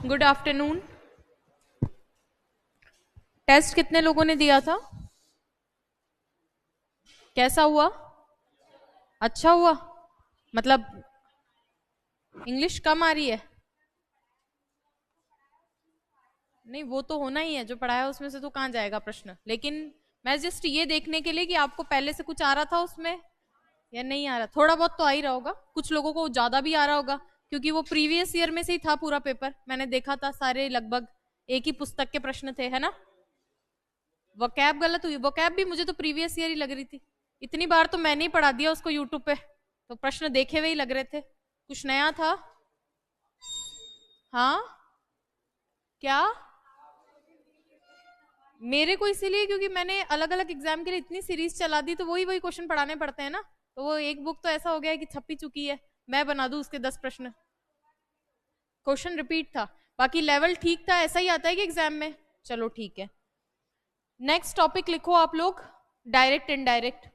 Good afternoon. Test कितने लोगों ने दिया था? कैसा हुआ? अच्छा हुआ? मतलब इंग्लिश कम आ रही है? नहीं, वो तो होना ही है, जो पढ़ाया उसमें से तो कहाँ जाएगा प्रश्न। लेकिन मैं जस्ट ये देखने के लिए कि आपको पहले से कुछ आ रहा था उसमें या नहीं आ रहा। थोड़ा बहुत तो आ ही रहा होगा, कुछ लोगों को ज्यादा भी आ रहा होगा, क्योंकि वो प्रीवियस ईयर में से ही था पूरा पेपर। मैंने देखा था, सारे लगभग एक ही पुस्तक के प्रश्न थे, है ना। वोकैब गलत हुई। वोकैब भी मुझे तो प्रीवियस ईयर ही लग रही थी। इतनी बार तो मैंने ही पढ़ा दिया उसको यूट्यूब पे, तो प्रश्न देखे हुए ही लग रहे थे। कुछ नया था? हाँ। क्या? मेरे को इसीलिए क्योंकि मैंने अलग अलग एग्जाम के लिए इतनी सीरीज चला दी, तो वही वही क्वेश्चन पढ़ाने पड़ते हैं ना। तो वो एक बुक तो ऐसा हो गया है कि छप ही चुकी है, मैं बना दूं उसके 10 प्रश्न। क्वेश्चन रिपीट था, बाकी लेवल ठीक था। ऐसा ही आता है कि एग्जाम में। चलो ठीक है, नेक्स्ट टॉपिक लिखो आप लोग, डायरेक्ट इनडायरेक्ट।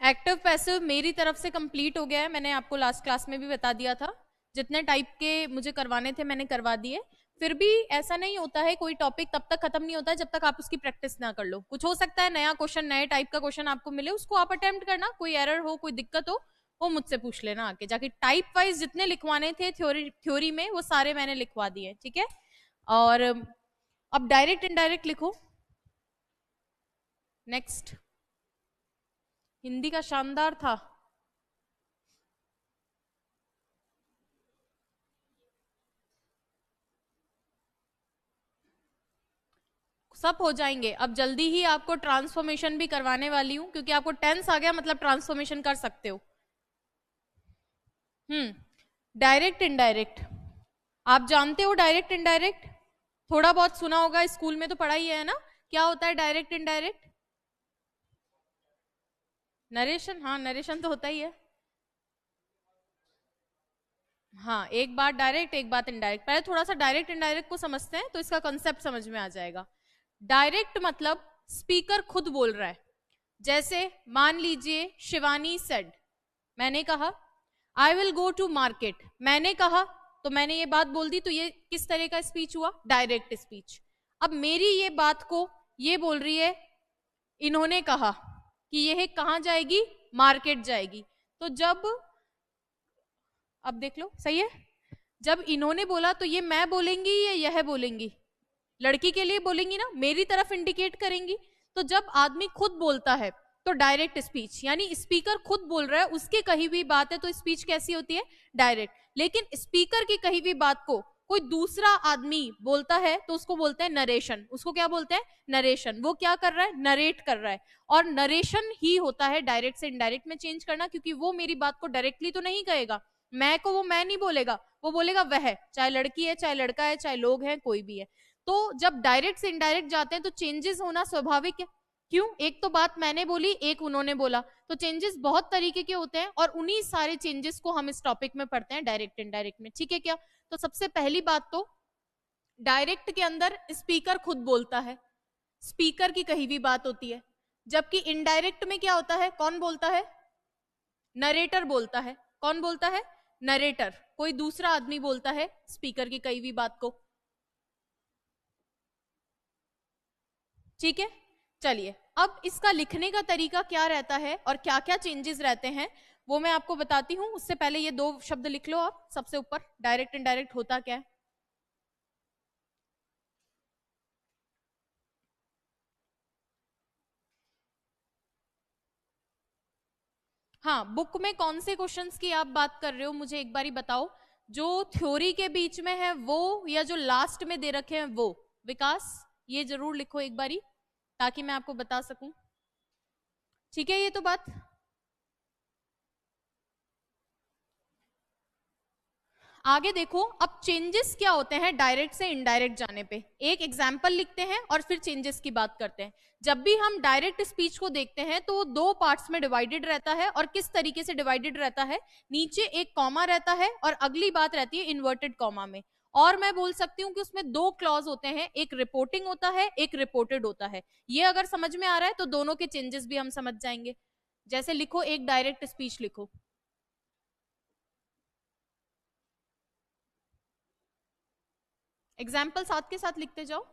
एक्टिव पैसिव मेरी तरफ से कंप्लीट हो गया है, मैंने आपको लास्ट क्लास में भी बता दिया था। जितने टाइप के मुझे करवाने थे मैंने करवा दिए। फिर भी ऐसा नहीं होता है, कोई टॉपिक तब तक खत्म नहीं होता है जब तक आप उसकी प्रैक्टिस ना कर लो। कुछ हो सकता है नया क्वेश्चन, नए टाइप का क्वेश्चन आपको मिले, उसको आप अटेम्प्ट करना। कोई एरर हो, कोई दिक्कत हो, वो मुझसे पूछ लेना आके जाके। टाइप वाइज जितने लिखवाने थे थ्योरी में, वो सारे मैंने लिखवा दिए, ठीक है। और अब डायरेक्ट इनडायरेक्ट लिखो। नेक्स्ट। हिंदी का शानदार था। सब हो जाएंगे। अब जल्दी ही आपको ट्रांसफॉर्मेशन भी करवाने वाली हूं, क्योंकि आपको टेंस आ गया मतलब ट्रांसफॉर्मेशन कर सकते हो। डायरेक्ट इनडायरेक्ट आप जानते हो। डायरेक्ट इनडायरेक्ट थोड़ा बहुत सुना होगा, स्कूल में तो पढ़ा ही है ना। क्या होता है डायरेक्ट इनडायरेक्ट? नरेशन, हाँ नरेशन तो होता ही है। हाँ, एक बात डायरेक्ट, एक बात इनडायरेक्ट। पहले थोड़ा सा डायरेक्ट इनडायरेक्ट को समझते हैं तो इसका कंसेप्ट समझ में आ जाएगा। डायरेक्ट मतलब स्पीकर खुद बोल रहा है। जैसे मान लीजिए शिवानी सेड, मैंने कहा I will go to market. मैंने कहा तो मैंने ये बात बोल दी, तो ये किस तरह का स्पीच हुआ? Direct speech. अब मेरी ये बात को ये बोल रही है, इन्होंने कहा कि यह कहां जाएगी? मार्केट जाएगी। तो जब, अब देख लो सही है, जब इन्होंने बोला तो ये मैं बोलेंगी या यह बोलेंगी? लड़की के लिए बोलेंगी ना, मेरी तरफ इंडिकेट करेंगी। तो जब आदमी खुद बोलता है तो डायरेक्ट स्पीच, यानी स्पीकर खुद बोल रहा है, उसके कही हुई बात है, तो स्पीच कैसी होती है? डायरेक्ट। लेकिन स्पीकर की कही हुई बात को कोई दूसरा आदमी बोलता है तो उसको बोलते हैं नरेशन। उसको क्या बोलते हैं? नरेशन। वो क्या कर रहा है? नरेट कर रहा है। और नरेशन ही होता है डायरेक्ट से इनडायरेक्ट में चेंज करना, क्योंकि वो मेरी बात को डायरेक्टली तो नहीं कहेगा। मैं को वो मैं नहीं बोलेगा, वो बोलेगा वह, चाहे लड़की है, चाहे लड़का है, चाहे लोग हैं, कोई भी है। तो जब डायरेक्ट से इनडायरेक्ट जाते हैं तो चेंजेस होना स्वाभाविक है। क्यों? एक तो बात मैंने बोली, एक उन्होंने बोला, तो चेंजेस बहुत तरीके के होते हैं, और उन्हीं सारे चेंजेस को हम इस टॉपिक में पढ़ते हैं डायरेक्ट इनडायरेक्ट में, ठीक है क्या। तो सबसे पहली बात तो, डायरेक्ट के अंदर स्पीकर खुद बोलता है, स्पीकर की कही हुई बात होती है। जबकि इनडायरेक्ट में क्या होता है? कौन बोलता है? नरेटर बोलता है। कौन बोलता है? नरेटर। कोई दूसरा आदमी बोलता है स्पीकर की कही हुई बात को, ठीक है। चलिए, अब इसका लिखने का तरीका क्या रहता है और क्या क्या चेंजेस रहते हैं वो मैं आपको बताती हूं। उससे पहले ये दो शब्द लिख लो आप सबसे ऊपर, डायरेक्ट इनडायरेक्ट होता क्या है। हाँ, बुक में कौन से क्वेश्चंस की आप बात कर रहे हो मुझे एक बारी बताओ। जो थ्योरी के बीच में है वो, या जो लास्ट में दे रखे हैं वो? विकास, ये जरूर लिखो एक बारी ताकि मैं आपको बता सकूं, ठीक है। ये तो बात, आगे देखो। अब चेंजेस क्या होते हैं डायरेक्ट से इनडायरेक्ट जाने पे, एक एग्जाम्पल लिखते हैं और फिर चेंजेस की बात करते हैं। जब भी हम डायरेक्ट स्पीच को देखते हैं तो वो दो पार्ट्स में डिवाइडेड रहता है। और किस तरीके से डिवाइडेड रहता है? नीचे एक कॉमा रहता है और अगली बात रहती है इन्वर्टेड कॉमा में। और मैं बोल सकती हूँ कि उसमें दो क्लॉज होते हैं, एक रिपोर्टिंग होता है, एक रिपोर्टेड होता है। ये अगर समझ में आ रहा है तो दोनों के चेंजेस भी हम समझ जाएंगे। जैसे लिखो, एक डायरेक्ट स्पीच लिखो। एग्जाम्पल साथ के साथ लिखते जाओ।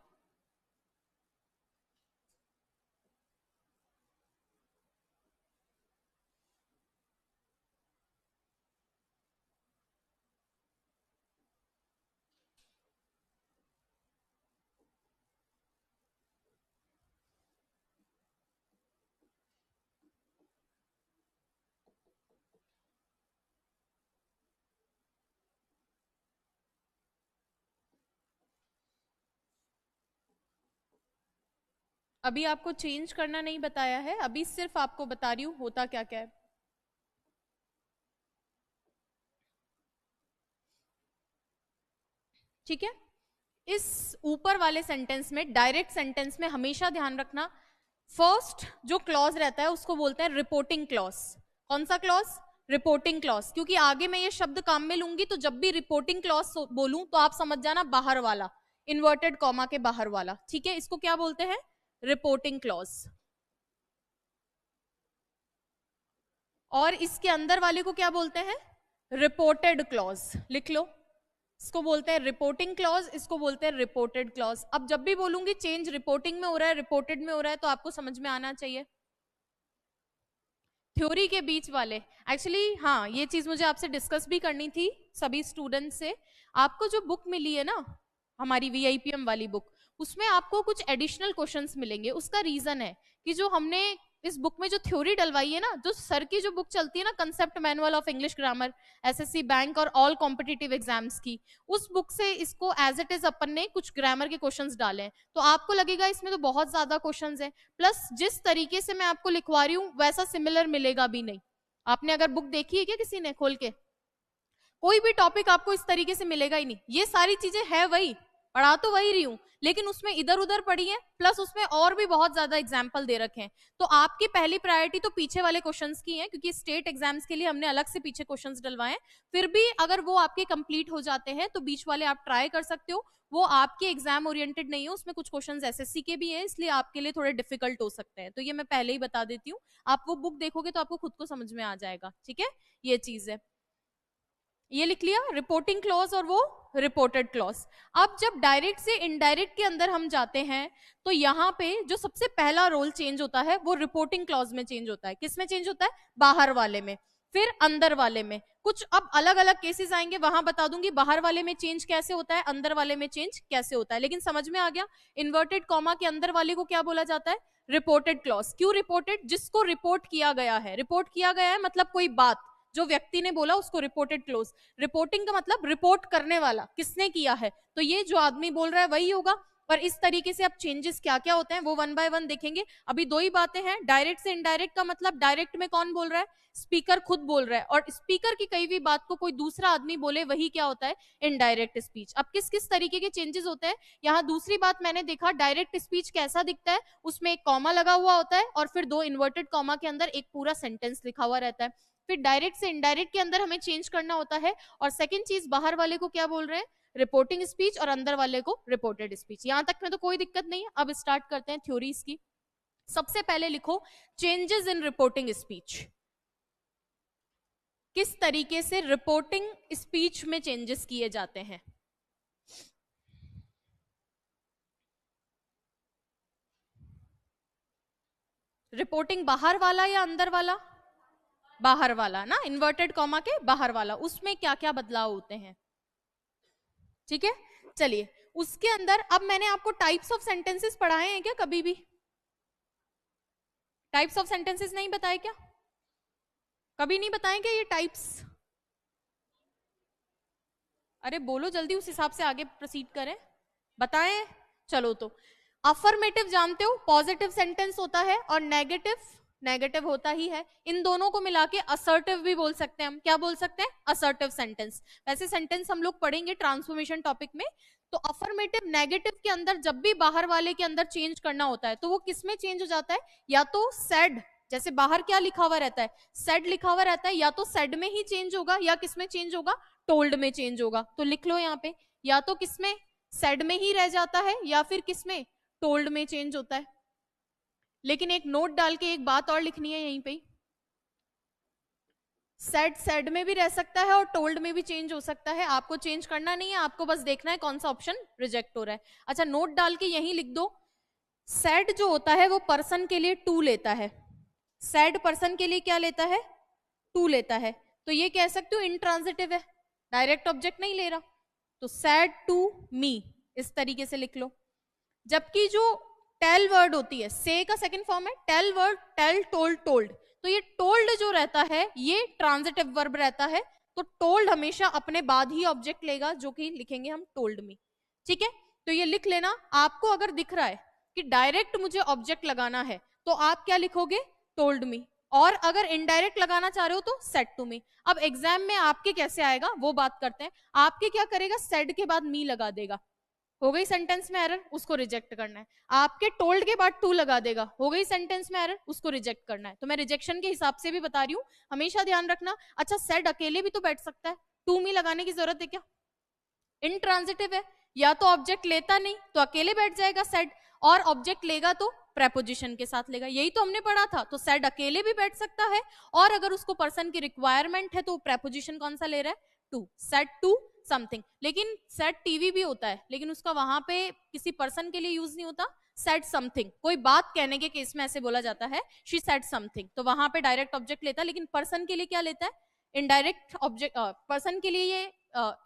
अभी आपको चेंज करना नहीं बताया है, अभी सिर्फ आपको बता रही हूं होता क्या क्या है। ठीक है, इस ऊपर वाले सेंटेंस में, डायरेक्ट सेंटेंस में हमेशा ध्यान रखना, फर्स्ट जो क्लॉज रहता है उसको बोलते हैं रिपोर्टिंग क्लॉज। कौन सा क्लॉज? Reporting clause. क्योंकि आगे मैं ये शब्द काम में लूंगी तो जब भी रिपोर्टिंग क्लॉज बोलूं तो आप समझ जाना बाहर वाला, इन्वर्टेड कॉमा के बाहर वाला। ठीक है, इसको क्या बोलते हैं? Reporting clause. और इसके अंदर वाले को क्या बोलते हैं? Reported clause. लिख लो, इसको बोलते हैं रिपोर्टिंग क्लॉज, इसको बोलते हैं रिपोर्टेड क्लॉज। अब जब भी बोलूंगी चेंज रिपोर्टिंग में हो रहा है, रिपोर्टेड में हो रहा है, तो आपको समझ में आना चाहिए। थ्योरी के बीच वाले, एक्चुअली हाँ, ये चीज मुझे आपसे डिस्कस भी करनी थी सभी स्टूडेंट से। आपको जो बुक मिली है ना, हमारी वीआईपीएम वाली बुक, उसमें आपको कुछ एडिशनल क्वेश्चंस मिलेंगे। उसका रीजन है कि जो हमने इस बुक में जो थ्योरी डलवाई है ना, जो सर की जो बुक चलती है ना, concept manual of English grammar, SSC bank और ऑल कॉम्पिटिटिव एग्जाम्स की, उस बुक से इसको एज इट इज अपन ने कुछ ग्रामर के क्वेश्चंस डाले हैं। तो आपको लगेगा इसमें तो बहुत ज्यादा क्वेश्चंस हैं, प्लस जिस तरीके से मैं आपको लिखवा रही हूँ वैसा सिमिलर मिलेगा भी नहीं। आपने अगर बुक देखी है क्या किसी ने खोल के? कोई भी टॉपिक आपको इस तरीके से मिलेगा ही नहीं। ये सारी चीजें है वही, पढ़ा तो वही रही हूं, लेकिन उसमें इधर उधर पढ़ी है, प्लस उसमें और भी बहुत ज्यादा एग्जाम्पल दे रखे हैं। तो आपकी पहली प्रायोरिटी तो पीछे वाले क्वेश्चंस की है, क्योंकि स्टेट एग्जाम्स के लिए हमने अलग से पीछे क्वेश्चंस डलवाए हैं। फिर भी अगर वो आपके कंप्लीट हो जाते हैं तो बीच वाले आप ट्राई कर सकते हो। वो आपके एग्जाम ओरिएंटेड नहीं है, उसमें कुछ क्वेश्चंस एसएससी के भी है, इसलिए आपके लिए थोड़े डिफिकल्ट हो सकते हैं। तो ये मैं पहले ही बता देती हूँ, आप वो बुक देखोगे तो आपको खुद को समझ में आ जाएगा। ठीक है, ये चीज है। ये लिख लिया, रिपोर्टिंग क्लॉज और वो रिपोर्टेड क्लॉज। अब जब डायरेक्ट से इनडायरेक्ट के अंदर हम जाते हैं तो यहाँ पे जो सबसे पहला रोल चेंज होता है वो रिपोर्टिंग क्लॉज में चेंज होता है। किस में चेंज होता है? बाहर वाले में। फिर अंदर वाले में। कुछ अब अलग अलग केसेस आएंगे, वहां बता दूंगी बाहर वाले में चेंज कैसे होता है, अंदर वाले में चेंज कैसे होता है। लेकिन समझ में आ गया, इन्वर्टेड कॉमा के अंदर वाले को क्या बोला जाता है? Reported clause. क्यों रिपोर्टेड? जिसको रिपोर्ट किया गया है। रिपोर्ट किया गया है मतलब कोई बात जो व्यक्ति ने बोला उसको रिपोर्टेड क्लोज। रिपोर्टिंग का मतलब रिपोर्ट करने वाला, किसने किया है, तो ये जो आदमी बोल रहा है वही होगा। पर इस तरीके से अब चेंजेस क्या क्या होते हैं वो वन बाय वन देखेंगे। अभी दो ही बातें हैं, डायरेक्ट से इनडायरेक्ट का मतलब डायरेक्ट में कौन बोल रहा है? स्पीकर खुद बोल रहा है, और स्पीकर की कई भी बात को कोई दूसरा आदमी बोले वही क्या होता है? Indirect speech. अब किस किस तरीके के चेंजेस होते हैं, यहाँ दूसरी बात मैंने देखा, डायरेक्ट स्पीच कैसा दिखता है, उसमें एक कॉमा लगा हुआ होता है और फिर दो इन्वर्टेड कॉमा के अंदर एक पूरा सेंटेंस लिखा हुआ रहता है। फिर डायरेक्ट से इनडायरेक्ट के अंदर हमें चेंज करना होता है। और सेकंड चीज, बाहर वाले को क्या बोल रहे हैं? रिपोर्टिंग स्पीच, और अंदर वाले को रिपोर्टेड स्पीच। यहां तक में तो कोई दिक्कत नहीं है। अब स्टार्ट करते हैं थ्योरीज की। सबसे पहले लिखो चेंजेस इन रिपोर्टिंग स्पीच। किस तरीके से रिपोर्टिंग स्पीच में चेंजेस किए जाते हैं? रिपोर्टिंग बाहर वाला या अंदर वाला? बाहर वाला ना, इन्वर्टेड कॉमा के बाहर वाला। उसमें क्या क्या बदलाव होते हैं? ठीक है, चलिए उसके अंदर अब मैंने आपको टाइप्स ऑफ सेंटेंसेस पढ़ाए हैं क्या कभी भी? टाइप्स ऑफ सेंटेंसेस नहीं बताए क्या? कभी नहीं बताए क्या ये टाइप्स? अरे बोलो जल्दी, उस हिसाब से आगे प्रोसीड करें। बताएं, चलो तो अफर्मेटिव जानते हो, पॉजिटिव सेंटेंस होता है, और नेगेटिव नेगेटिव होता ही है। इन दोनों को मिला के असर्टिव भी बोल सकते हैं हम। क्या बोल सकते हैं? Assertive sentence. वैसे सेंटेंस हम लोग पढ़ेंगे ट्रांसफॉर्मेशन टॉपिक में। तो अफर्मेटिव नेगेटिव के अंदर जब भी बाहर वाले के अंदर चेंज करना होता है तो वो किस में चेंज हो जाता है? या तो सेड, जैसे बाहर क्या लिखा हुआ रहता है? सेड लिखा हुआ रहता है, या तो सेड में ही चेंज होगा या किस में चेंज होगा? टोल्ड में चेंज होगा। तो लिख लो यहाँ पे, या तो किसमें? सेड में ही रह जाता है, या फिर किसमें? टोल्ड में चेंज होता है। लेकिन एक नोट डाल के एक बात और लिखनी है यहीं पे, सेड में भी रह सकता है और टोल्ड में भी चेंज हो सकता है, आपको चेंज करना नहीं है, आपको बस देखना है कौन सा ऑप्शन रिजेक्ट हो रहा है। अच्छा, नोट डाल के यहीं लिख दो, सेड जो होता है वो पर्सन के लिए टू लेता है, सेड पर्सन के लिए क्या लेता है, टू लेता है, तो ये कह सकते हो इंट्रांजिटिव है, डायरेक्ट ऑब्जेक्ट नहीं ले रहा, तो सैड टू मी इस तरीके से लिख लो। जबकि जो टेल वर्ड होती है, से का सेकंड फॉर्म है tell word, tell, told, told, तो ये टोल्ड जो रहता है ये ट्रांजिटिव वर्ब रहता है, तो टोल्ड हमेशा अपने बाद ही ऑब्जेक्ट लेगा, जो कि लिखेंगे हम टोल्ड मी। ठीक है, तो ये लिख लेना। आपको अगर दिख रहा है कि डायरेक्ट मुझे ऑब्जेक्ट लगाना है तो आप क्या लिखोगे, टोल्ड मी, और अगर इनडायरेक्ट लगाना चाह रहे हो तो सेड टू मी। अब एग्जाम में आपके कैसे आएगा वो बात करते हैं। आपके क्या करेगा, सेड के बाद मी लगा देगा, हो गई सेंटेंस में एरर, उसको रिजेक्ट करना है। आपके टोल्ड के बाद टू लगा देगा, हो गई सेंटेंस में एरर, उसको रिजेक्ट करना है। तो मैं रिजेक्शन के हिसाब से भी बता रही हूँ, हमेशा ध्यान रखना। अच्छा, सेड अकेले भी तो बैठ सकता है, टू मी लगाने की जरूरत है क्या, इनट्रांजिटिव है, या तो ऑब्जेक्ट लेता नहीं तो अकेले बैठ जाएगा सेड, और ऑब्जेक्ट लेगा तो प्रेपोजिशन के साथ लेगा, यही तो हमने पढ़ा था। तो सेड अकेले भी बैठ सकता है, और अगर उसको पर्सन की रिक्वायरमेंट है तो प्रेपोजिशन कौन सा ले रहा है, टू, सेड टू समथिंग। लेकिन सेड टीवी भी होता है, लेकिन उसका वहां पे किसी पर्सन के लिए यूज नहीं होता, सेड समथिंग, कोई बात कहने के केस में ऐसे बोला जाता है, शी सेड समथिंग, तो वहां पे डायरेक्ट ऑब्जेक्ट लेता है। लेकिन पर्सन के लिए क्या लेता है, इनडायरेक्ट ऑब्जेक्ट, पर्सन के लिए ये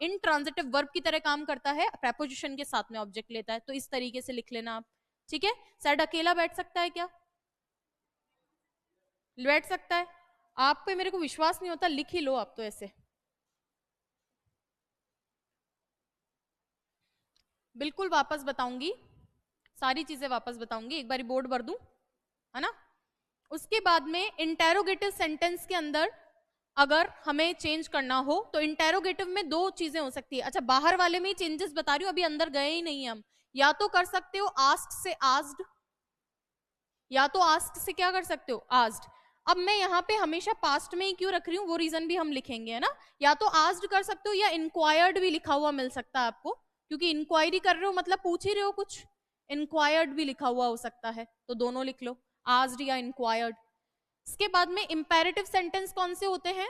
इनट्रांजिटिव वर्ब की तरह काम करता है, प्रेपोजिशन के साथ में ऑब्जेक्ट लेता है, तो इस तरीके से लिख लेना आप। ठीक है, सेड अकेला बैठ सकता है क्या, बैठ सकता है। आप पे मेरे को विश्वास नहीं होता, लिख ही लो आप तो ऐसे, बिल्कुल वापस बताऊंगी, सारी चीजें वापस बताऊंगी, एक बारी बोर्ड भर दूं, है ना। उसके बाद में इंटेरोगेटिव सेंटेंस के अंदर अगर हमें चेंज करना हो तो इंटेरोगेटिव में दो चीजें हो सकती है। अच्छा, बाहर वाले में ही चेंजेस बता रही हूँ, अभी अंदर गए ही नहीं हम। या तो कर सकते हो आस्क से आस्क्ड, या तो आस्क से क्या कर सकते हो, आस्क्ड। अब मैं यहाँ पे हमेशा पास्ट में ही क्यों रख रही हूँ, वो रीजन भी हम लिखेंगे, है ना। या तो आस्क्ड कर सकते हो, या इंक्वायर्ड भी लिखा हुआ मिल सकता है आपको, क्योंकि इंक्वायरी कर रहे हो मतलब पूछ ही रहे हो कुछ, इंक्वायर्ड भी लिखा हुआ हो सकता है, तो दोनों लिख लो, आस्क्ड या इंक्वायर्ड। इसके बाद में इंपेरेटिव सेंटेंस कौन से होते हैं,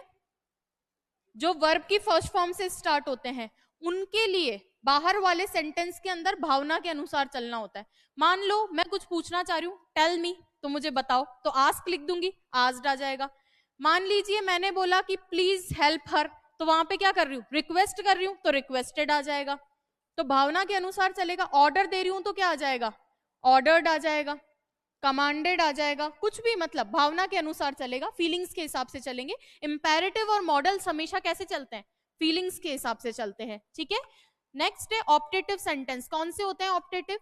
जो वर्ब की फर्स्ट फॉर्म से स्टार्ट होते हैं, उनके लिए बाहर वाले सेंटेंस के अंदर भावना के अनुसार चलना होता है। मान लो मैं कुछ पूछना चाह रही हूँ, टेल मी, तो मुझे बताओ, तो आस्क लिख दूंगी, आस्क्ड आ जाएगा। मान लीजिए मैंने बोला कि प्लीज हेल्प हर, तो वहां पे क्या कर रही हूँ, रिक्वेस्ट कर रही हूँ, तो रिक्वेस्टेड आ जाएगा। तो भावना के अनुसार चलेगा। ऑर्डर दे रही हूं तो क्या आ जाएगा, ऑर्डर्ड आ जाएगा, कमांडेड आ जाएगा, कुछ भी, मतलब भावना के अनुसार चलेगा, फीलिंग्स के हिसाब से चलेंगे। इंपेरेटिव और मॉडल्स हमेशा कैसे चलते हैं, फीलिंग्स के हिसाब से चलते हैं। ठीक है, नेक्स्ट है ऑप्टेटिव सेंटेंस। कौन से होते हैं ऑप्टेटिव,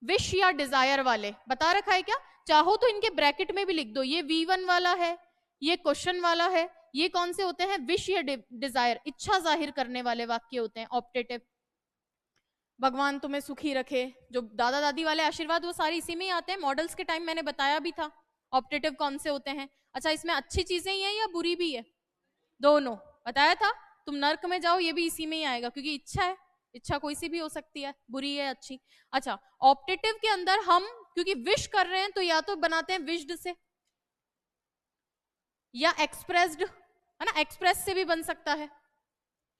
विश या डिजायर वाले, बता रखा है क्या, चाहो तो इनके ब्रैकेट में भी लिख दो, ये V1 वाला है, ये क्वेश्चन वाला है, ये कौन से होते हैं, विश या डिजायर, इच्छा जाहिर करने वाले वाक्य होते हैं ऑप्टेटिव। भगवान तुम्हें सुखी रखे, जो दादा दादी वाले आशीर्वाद, वो सारे इसी में ही आते हैं। मॉडल्स के टाइम मैंने बताया भी था ऑप्टेटिव कौन से होते हैं। अच्छा, इसमें अच्छी चीजें ही है या बुरी भी है, दोनों बताया था। तुम नर्क में जाओ, ये भी इसी में ही आएगा, क्योंकि इच्छा है, इच्छा कोई सी भी हो सकती है, बुरी है अच्छी। अच्छा, ऑप्टेटिव के अंदर हम क्योंकि विश कर रहे हैं तो या तो बनाते हैं विश्ड से, या एक्सप्रेस्ड, है ना, एक्सप्रेस से भी बन सकता है,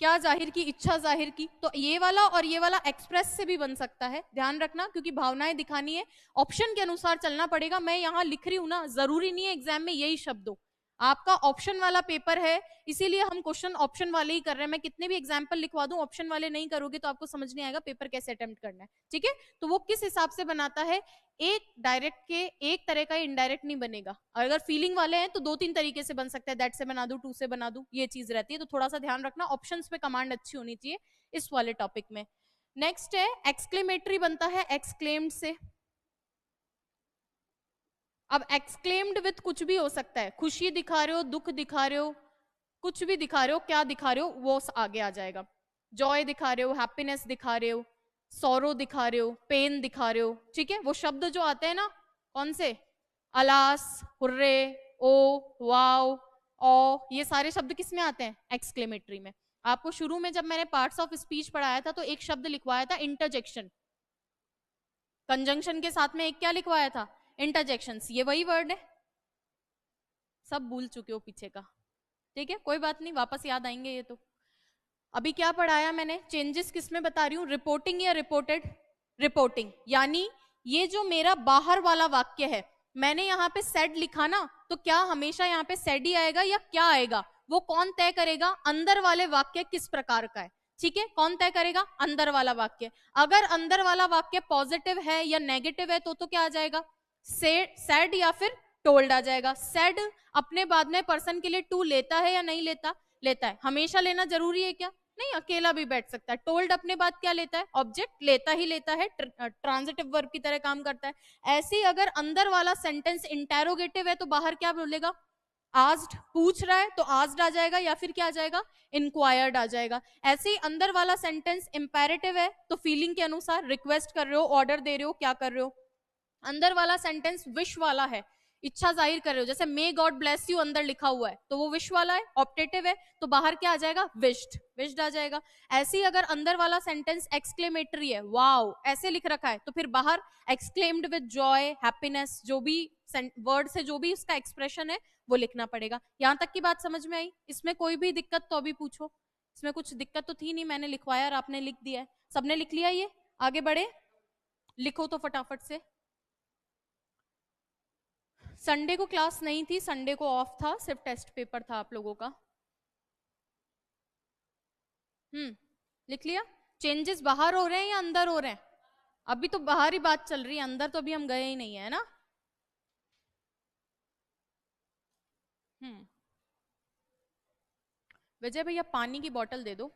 क्या जाहिर की, इच्छा जाहिर की, तो ये वाला और ये वाला एक्सप्रेस से भी बन सकता है, ध्यान रखना, क्योंकि भावनाएं दिखानी है, ऑप्शन के अनुसार चलना पड़ेगा। मैं यहाँ लिख रही हूं ना, जरूरी नहीं है एग्जाम में यही शब्द हो, आपका ऑप्शन वाला पेपर है, इसीलिए हम क्वेश्चन ऑप्शन वाले ही कर रहे हैं। मैं कितने भी एग्जाम्पल लिखवा दूं, ऑप्शन वाले नहीं करोगे तो आपको समझ नहीं आएगा पेपर कैसे अटेम्प्ट करना है। ठीक है, तो वो किस हिसाब से बनाता है, एक डायरेक्ट के एक तरह का इनडायरेक्ट नहीं बनेगा, और अगर फीलिंग वाले हैं तो दो तीन तरीके से बन सकता है, दैट से बना दूं, टू से बना दूं, ये चीज रहती है, तो थोड़ा सा ध्यान रखना, ऑप्शंस पे कमांड अच्छी होनी चाहिए इस वाले टॉपिक में। नेक्स्ट है एक्सक्लेमेटरी, बनता है एक्सक्लेम्ड से। अब एक्सक्लेम्ड विथ कुछ भी हो सकता है, खुशी दिखा रहे हो, दुख दिखा रहे हो, कुछ भी दिखा रहे हो, क्या दिखा रहे हो वो आगे आ जाएगा। जॉय दिखा रहे हो, हैप्पीनेस दिखा रहे हो, सौरो दिखा रहे हो, पेन दिखा रहे हो। ठीक है, वो शब्द जो आते हैं ना, कौन से, अलास, हुर्रे, ओ, वाओ, ओ, ये सारे शब्द किस में आते हैं, एक्सक्लेमेटरी में। आपको शुरू में जब मैंने पार्ट्स ऑफ स्पीच पढ़ाया था तो एक शब्द लिखवाया था इंटरजेक्शन, कंजंक्शन के साथ में एक क्या लिखवाया था, इंटरजेक्शंस, ये वही वर्ड है, सब भूल चुके हो पीछे का। ठीक है, कोई बात नहीं, वापस याद आएंगे ये तो। अभी क्या पढ़ाया मैंने, चेंजेस किस में बता रही हूँ, रिपोर्टिंग या रिपोर्टेड, रिपोर्टिंग। यानी ये जो मेरा बाहर वाला वाक्य है, मैंने यहाँ पे सेड लिखा ना, तो क्या हमेशा यहाँ पे सेड ही आएगा या क्या आएगा, वो कौन तय करेगा, अंदर वाले वाक्य किस प्रकार का है। ठीक है, कौन तय करेगा, अंदर वाला वाक्य। अगर अंदर वाला वाक्य पॉजिटिव है या नेगेटिव है तो क्या आ जाएगा, सैड या फिर टोल्ड आ जाएगा। सैड अपने बाद में पर्सन के लिए टू लेता है या नहीं लेता, लेता है। हमेशा लेना जरूरी है क्या, नहीं, अकेला भी बैठ सकता है। टोल्ड अपने बाद क्या लेता है, ऑब्जेक्ट लेता ही लेता है, ट्रांजिटिव वर्ब की तरह काम करता है। ऐसे ही अगर अंदर वाला सेंटेंस इंटेरोगेटिव है तो बाहर क्या बोलेगा, आस्ड, पूछ रहा है तो आस्ड आ जाएगा या फिर क्या आ जाएगा, इंक्वायर्ड आ जाएगा। ऐसे ही अंदर वाला सेंटेंस इंपेरेटिव है तो फीलिंग के अनुसार रिक्वेस्ट कर रहे हो, ऑर्डर दे रहे हो, क्या कर रहे हो। अंदर वाला सेंटेंस विश वाला है, इच्छा जाहिर कर रहे हो, जैसे मे गॉड ब्लेस यू अंदर लिखा हुआ है तो वो विश वाला है, ऑप्टेटिव है, तो बाहर क्या आ जाएगा, विश्ड, विश्ड आ जाएगा। ऐसे ही अगर अंदर वाला सेंटेंस एक्सक्लेमेटरी है, वाओ ऐसे लिख रखा है, तो फिर बाहर एक्सक्लेम्ड विद जॉय, हैप्पीनेस, जो भी वर्ड से जो भी उसका एक्सप्रेशन है वो लिखना पड़ेगा। यहां तक की बात समझ में आई, इसमें कोई भी दिक्कत तो अभी पूछो। इसमें कुछ दिक्कत तो थी नहीं, मैंने लिखवाया और आपने लिख दिया है, सबने लिख लिया। ये आगे बढ़े, लिखो तो फटाफट से। संडे को क्लास नहीं थी, संडे को ऑफ था, सिर्फ टेस्ट पेपर था आप लोगों का। लिख लिया। चेंजेस बाहर हो रहे हैं या अंदर हो रहे हैं, अभी तो बाहर ही बात चल रही है, अंदर तो अभी हम गए ही नहीं है ना। विजय भैया पानी की बोतल दे दो।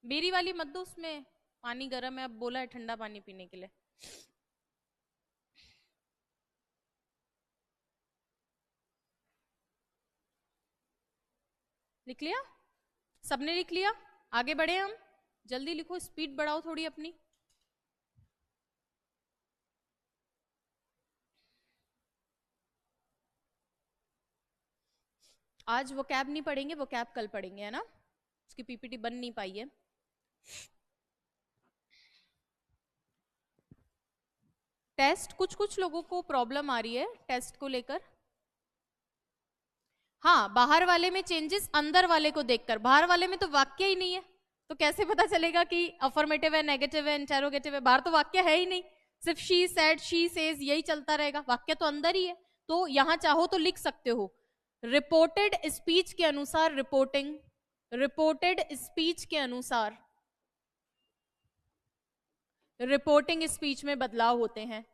मेरी वाली मत दो, उसमें पानी गर्म है, अब बोला है ठंडा पानी पीने के लिए। लिख लिया, सबने लिख लिया, आगे बढ़े हम, जल्दी लिखो, स्पीड बढ़ाओ थोड़ी अपनी। आज वो कैब नहीं पढ़ेंगे, वो कैब कल पढ़ेंगे, है ना, उसकी पीपीटी बन नहीं पाई है। टेस्ट, कुछ कुछ लोगों को प्रॉब्लम आ रही है टेस्ट को लेकर। हाँ, बाहर वाले में चेंजेस अंदर वाले को देखकर, बाहर वाले में तो वाक्य ही नहीं है, तो कैसे पता चलेगा कि अफर्मेटिव है, नेगेटिव है, इंटेरोगेटिव है, बाहर तो वाक्य है ही नहीं, सिर्फ शी सेड, शी सेज, यही चलता रहेगा, वाक्य तो अंदर ही है। तो यहां चाहो तो लिख सकते हो, रिपोर्टेड स्पीच के अनुसार रिपोर्टिंग, रिपोर्टेड स्पीच के अनुसार रिपोर्टिंग स्पीच में बदलाव होते हैं।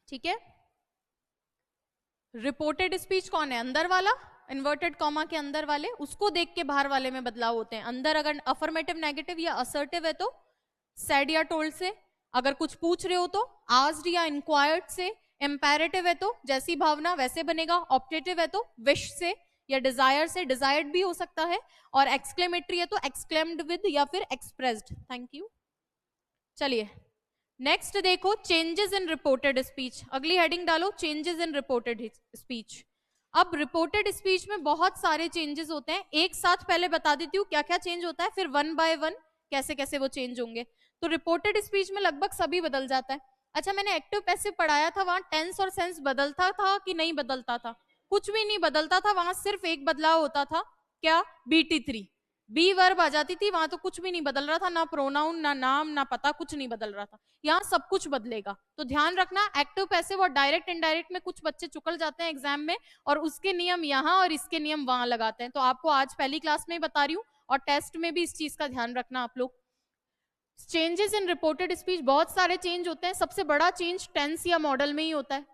ठीक है, रिपोर्टेड स्पीच कौन है, अंदर वाला, इन्वर्टेड कॉमा के अंदर वाले, उसको देख के बाहर वाले में बदलाव होते हैं। अंदर अगर अफर्मेटिव, नेगेटिव या असर्टिव है तो सेड या टोल्ड से, अगर कुछ पूछ रहे हो तो आस्क्ड या इंक्वायर्ड से, इंपेरेटिव है तो जैसी भावना वैसे बनेगा, ऑप्टेटिव है तो विश से या डिजायर से, डिजायर्ड भी हो सकता है, और एक्सक्लेमेटरी है तो एक्सक्लेम्ड विद या फिर एक्सप्रेस्ड। Thank you. चलिए नेक्स्ट देखो, चेंजेस इन रिपोर्टेड स्पीच, अगली हेडिंग डालो, चेंजेस इन रिपोर्टेड स्पीच। अब रिपोर्टेड स्पीच में बहुत सारे चेंजेस होते हैं, एक साथ पहले बता देती हूँ क्या क्या चेंज होता है, फिर वन बाय वन कैसे कैसे वो चेंज होंगे। तो रिपोर्टेड स्पीच में लगभग सभी बदल जाता है। अच्छा, मैंने एक्टिव पैसिव पढ़ाया था, वहां टेंस और सेंस बदलता था कि नहीं बदलता था, कुछ भी नहीं बदलता था, वहां सिर्फ एक बदलाव होता था, क्या, BT3, बी वर्ब आ जाती थी, वहां तो कुछ भी नहीं बदल रहा था, ना प्रोनाउन, ना नाम, ना पता, कुछ नहीं बदल रहा था। यहाँ सब कुछ बदलेगा, तो ध्यान रखना, एक्टिव पैसिव और डायरेक्ट इनडायरेक्ट में कुछ बच्चे चुकल जाते हैं एग्जाम में, और उसके नियम यहाँ और इसके नियम वहां लगाते हैं, तो आपको आज पहली क्लास में ही बता रही हूँ, और टेस्ट में भी इस चीज का ध्यान रखना आप लोग। चेंजेस इन रिपोर्टेड स्पीच, बहुत सारे चेंज होते हैं, सबसे बड़ा चेंज टेंस या मॉडल में ही होता है।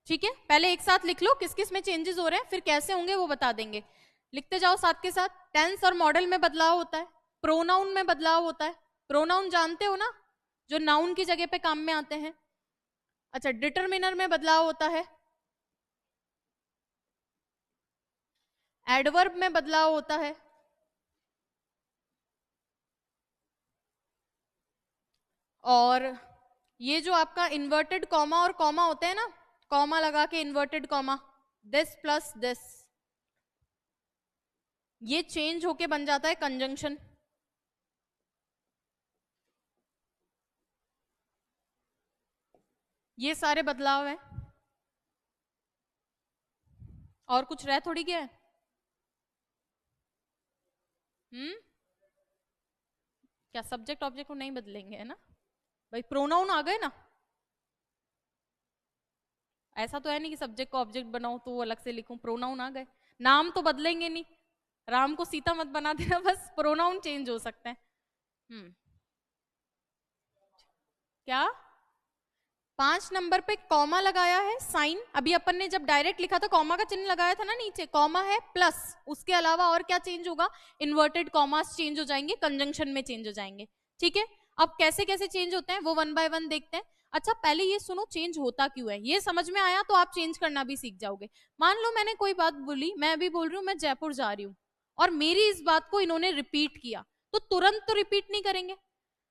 ठीक है, पहले एक साथ लिख लो किस किस में चेंजेस हो रहे हैं, फिर कैसे होंगे वो बता देंगे, लिखते जाओ साथ के साथ। टेंस और मॉडल में बदलाव होता है, प्रोनाउन में बदलाव होता है, प्रोनाउन जानते हो ना, जो नाउन की जगह पे काम में आते हैं। अच्छा, डिटरमिनर में बदलाव होता है, एडवर्ब में बदलाव होता है, और ये जो आपका इन्वर्टेड कॉमा और कॉमा होते हैं ना, कॉमा लगा के inverted comma, this plus this, ये चेंज होके बन जाता है कंजंक्शन। ये सारे बदलाव हैं, और कुछ रह थोड़ी गया है। क्या सब्जेक्ट ऑब्जेक्ट को नहीं बदलेंगे, है ना भाई? प्रोनाउन आ गए ना, ऐसा तो है नहीं कि सब्जेक्ट को ऑब्जेक्ट बनाऊं तो वो अलग से लिखूं, प्रोनाउन आ गए। नाम तो बदलेंगे नहीं, राम को सीता मत बना देना, बस प्रोनाउन चेंज हो सकते हैं। क्या 5 नंबर पे कॉमा लगाया है साइन, अभी अपन ने जब डायरेक्ट लिखा था कॉमा का चिन्ह लगाया था ना नीचे, कॉमा है प्लस, उसके अलावा और क्या चेंज होगा? इन्वर्टेड कॉमास चेंज हो जाएंगे, कंजंक्शन में चेंज हो जाएंगे। ठीक है, अब कैसे कैसे चेंज होते हैं वो वन बाय वन देखते हैं। अच्छा पहले ये सुनो, चेंज होता क्यों है, ये समझ में आया तो आप चेंज करना भी सीख जाओगे। मान लो मैंने कोई बात बोली, मैं अभी बोल रही हूँ मैं जयपुर जा रही हूँ, और मेरी इस बात को इन्होंने रिपीट किया, तो तुरंत तो रिपीट नहीं करेंगे।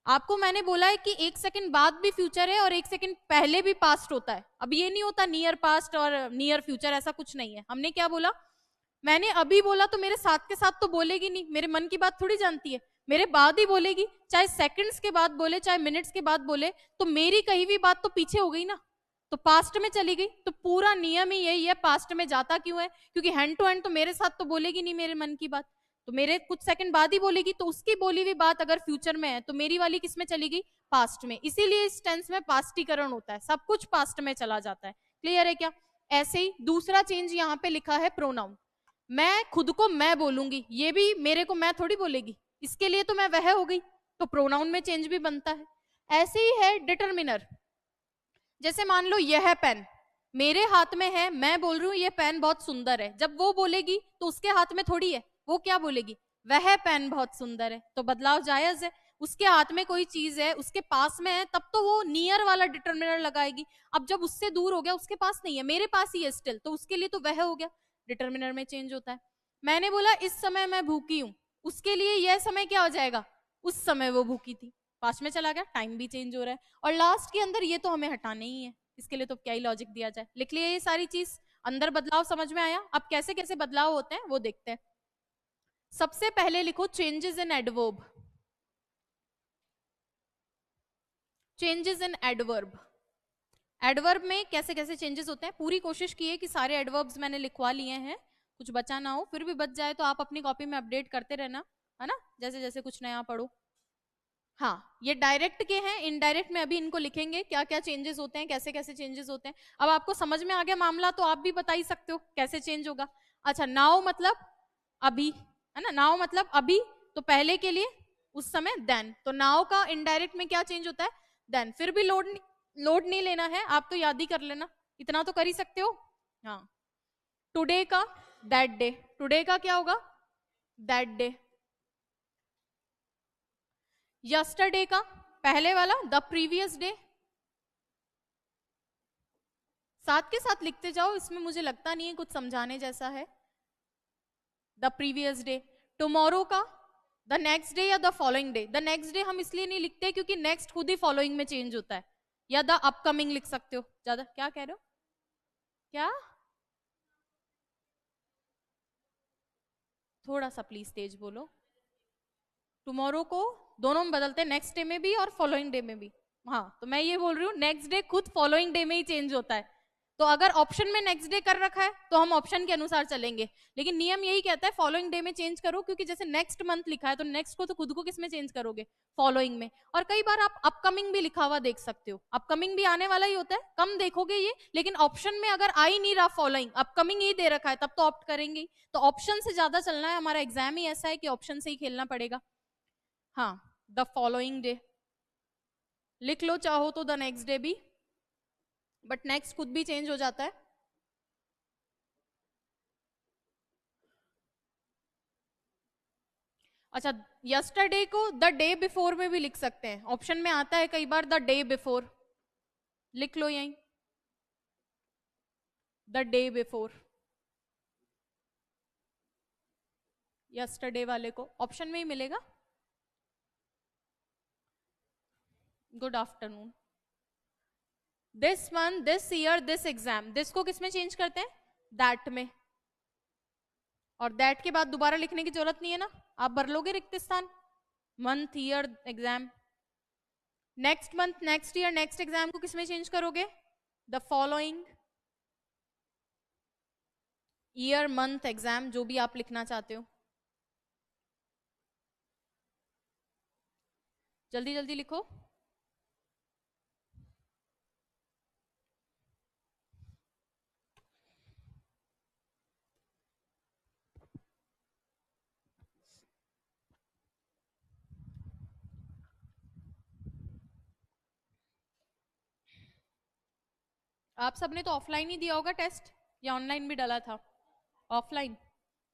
आपको मैंने बोला है कि 1 सेकंड बाद भी फ्यूचर है और 1 सेकंड पहले भी पास्ट होता है। अब ये नहीं होता नियर पास्ट और नियर फ्यूचर, ऐसा कुछ नहीं है। हमने क्या बोला, मैंने अभी बोला तो मेरे साथ के साथ तो बोलेगी नहीं, मेरे मन की बात थोड़ी जानती है, मेरे बाद ही बोलेगी, चाहे सेकंड्स के बाद बोले चाहे मिनट्स के बाद बोले, तो मेरी कही हुई बात तो पीछे हो गई ना, तो पास्ट में चली गई। तो पूरा नियम ही यही है, पास्ट में जाता क्यों है, क्योंकि हैंड टू हैंड तो मेरे साथ तो बोलेगी नहीं मेरे मन की बात, तो मेरे कुछ सेकंड बाद ही बोलेगी, तो उसकी बोली हुई बात अगर फ्यूचर में है तो मेरी वाली किस में चली गई? पास्ट में। इसीलिए इस टेंस में पास्टीकरण होता है, सब कुछ पास्ट में चला जाता है। क्लियर है क्या? ऐसे ही दूसरा चेंज यहाँ पे लिखा है प्रोनाउन, मैं खुद को मैं बोलूंगी, ये भी मेरे को मैं थोड़ी बोलेगी, इसके लिए तो मैं वह हो गई, तो प्रोनाउन में चेंज भी बनता है। ऐसे ही है डिटर्मिनर, जैसे मान लो यह पेन मेरे हाथ में है, मैं बोल रही हूँ ये पेन बहुत सुंदर है, जब वो बोलेगी तो उसके हाथ में थोड़ी है, वो क्या बोलेगी? वह पेन बहुत सुंदर है, तो बदलाव जायज है। उसके हाथ में कोई चीज है, उसके पास में है, तब तो वो नियर वाला डिटर्मिनर लगाएगी। अब जब उससे दूर हो गया, उसके पास नहीं है, मेरे पास ही है स्टिल, तो उसके लिए तो वह हो गया, डिटर्मिनर में चेंज होता है। मैंने बोला इस समय मैं भूखी हूं, उसके लिए यह समय क्या हो जाएगा? उस समय वो भूखी थी, पास में चला गया, टाइम भी चेंज हो रहा है। और लास्ट के अंदर ये तो हमें हटाना ही है, इसके लिए तो क्या ही लॉजिक दिया जाए, लिख लिए ये सारी चीज। अंदर बदलाव समझ में आया? अब कैसे कैसे बदलाव होते हैं वो देखते हैं। सबसे पहले लिखो changes in adverb, changes in adverb. Adverb में कैसे कैसे चेंजेस होते हैं, पूरी कोशिश की है कि सारे एडवर्ब्स मैंने लिखवा लिए हैं, कुछ बचा ना हो, फिर भी बच जाए तो आप अपनी कॉपी में अपडेट करते रहना, है ना, जैसे जैसे कुछ नया पढ़ो। हाँ, ये डायरेक्ट के हैं, इनडायरेक्ट में अभी इनको लिखेंगे क्या क्या चेंजेस होते हैं, कैसे कैसे चेंजेस होते हैं। अब आपको समझ में आ गया मामला, तो आप भी बता ही सकते हो कैसे चेंज होगा। अच्छा, नाउ मतलब अभी, है ना, नाउ मतलब अभी, तो पहले के लिए उस समय देन, तो नाउ का इनडायरेक्ट में क्या चेंज होता है? देन। फिर भी लोड नहीं लेना है, आप तो याद ही कर लेना, इतना तो कर ही सकते हो। हाँ, टुडे का दैट डे, टुडे का क्या होगा? That day. यस्टरडे का पहले वाला द प्रीवियस डे, साथ के साथ लिखते जाओ, इसमें मुझे लगता नहीं है कुछ समझाने जैसा है। The previous day. टुमारो का द नेक्स्ट डे या the following day, the next day हम इसलिए नहीं लिखते क्योंकि नेक्स्ट खुद ही फॉलोइंग में चेंज होता है, या द अपकमिंग लिख सकते हो। ज्यादा क्या कह रहे हो? क्या? थोड़ा सा प्लीज तेज बोलो। टुमारो को दोनों में बदलते हैं, नेक्स्ट डे में भी और फॉलोइंग डे में भी। हाँ, तो मैं ये बोल रही हूँ नेक्स्ट डे खुद फॉलोइंग डे में ही चेंज होता है, तो अगर ऑप्शन में नेक्स्ट डे कर रखा है तो हम ऑप्शन के अनुसार चलेंगे, लेकिन नियम यही कहता है फॉलोइंग डे में चेंज करो, क्योंकि जैसे नेक्स्ट मंथ लिखा है तो नेक्स्ट को तो खुद को किस में चेंज करोगे? फॉलोइंग में। और कई बार आप अपकमिंग भी लिखा हुआ देख सकते हो, अपकमिंग भी आने वाला ही होता है, कम देखोगे ये, लेकिन ऑप्शन में अगर आ ही नहीं रहा फॉलोइंग, अपकमिंग ही दे रखा है, तब तो ऑप्ट करेंगे। तो ऑप्शन से ज्यादा चलना है, हमारा एग्जाम ही ऐसा है कि ऑप्शन से ही खेलना पड़ेगा। हाँ, द फॉलोइंग डे लिख लो, चाहो तो द नेक्स्ट डे भी, बट नेक्स्ट खुद भी चेंज हो जाता है। अच्छा, यस्टरडे को द डे बिफोर में भी लिख सकते हैं, ऑप्शन में आता है कई बार द डे बिफोर, लिख लो यहीं द डे बिफोर। यस्टरडे वाले को ऑप्शन में ही मिलेगा। Good afternoon. This month, this year, this exam, this को किस में चेंज करते हैं? दैट में। और दैट के बाद दोबारा लिखने की जरूरत नहीं है ना, आप भर लोगे रिक्त स्थान। Month, year, exam. Next month, next year, next exam को किस में चेंज करोगे? The following. Year, month, exam, जो भी आप लिखना चाहते हो। जल्दी जल्दी लिखो। आप सबने तो ऑफलाइन ही दिया होगा टेस्ट, या ऑनलाइन भी डाला था? ऑफलाइन।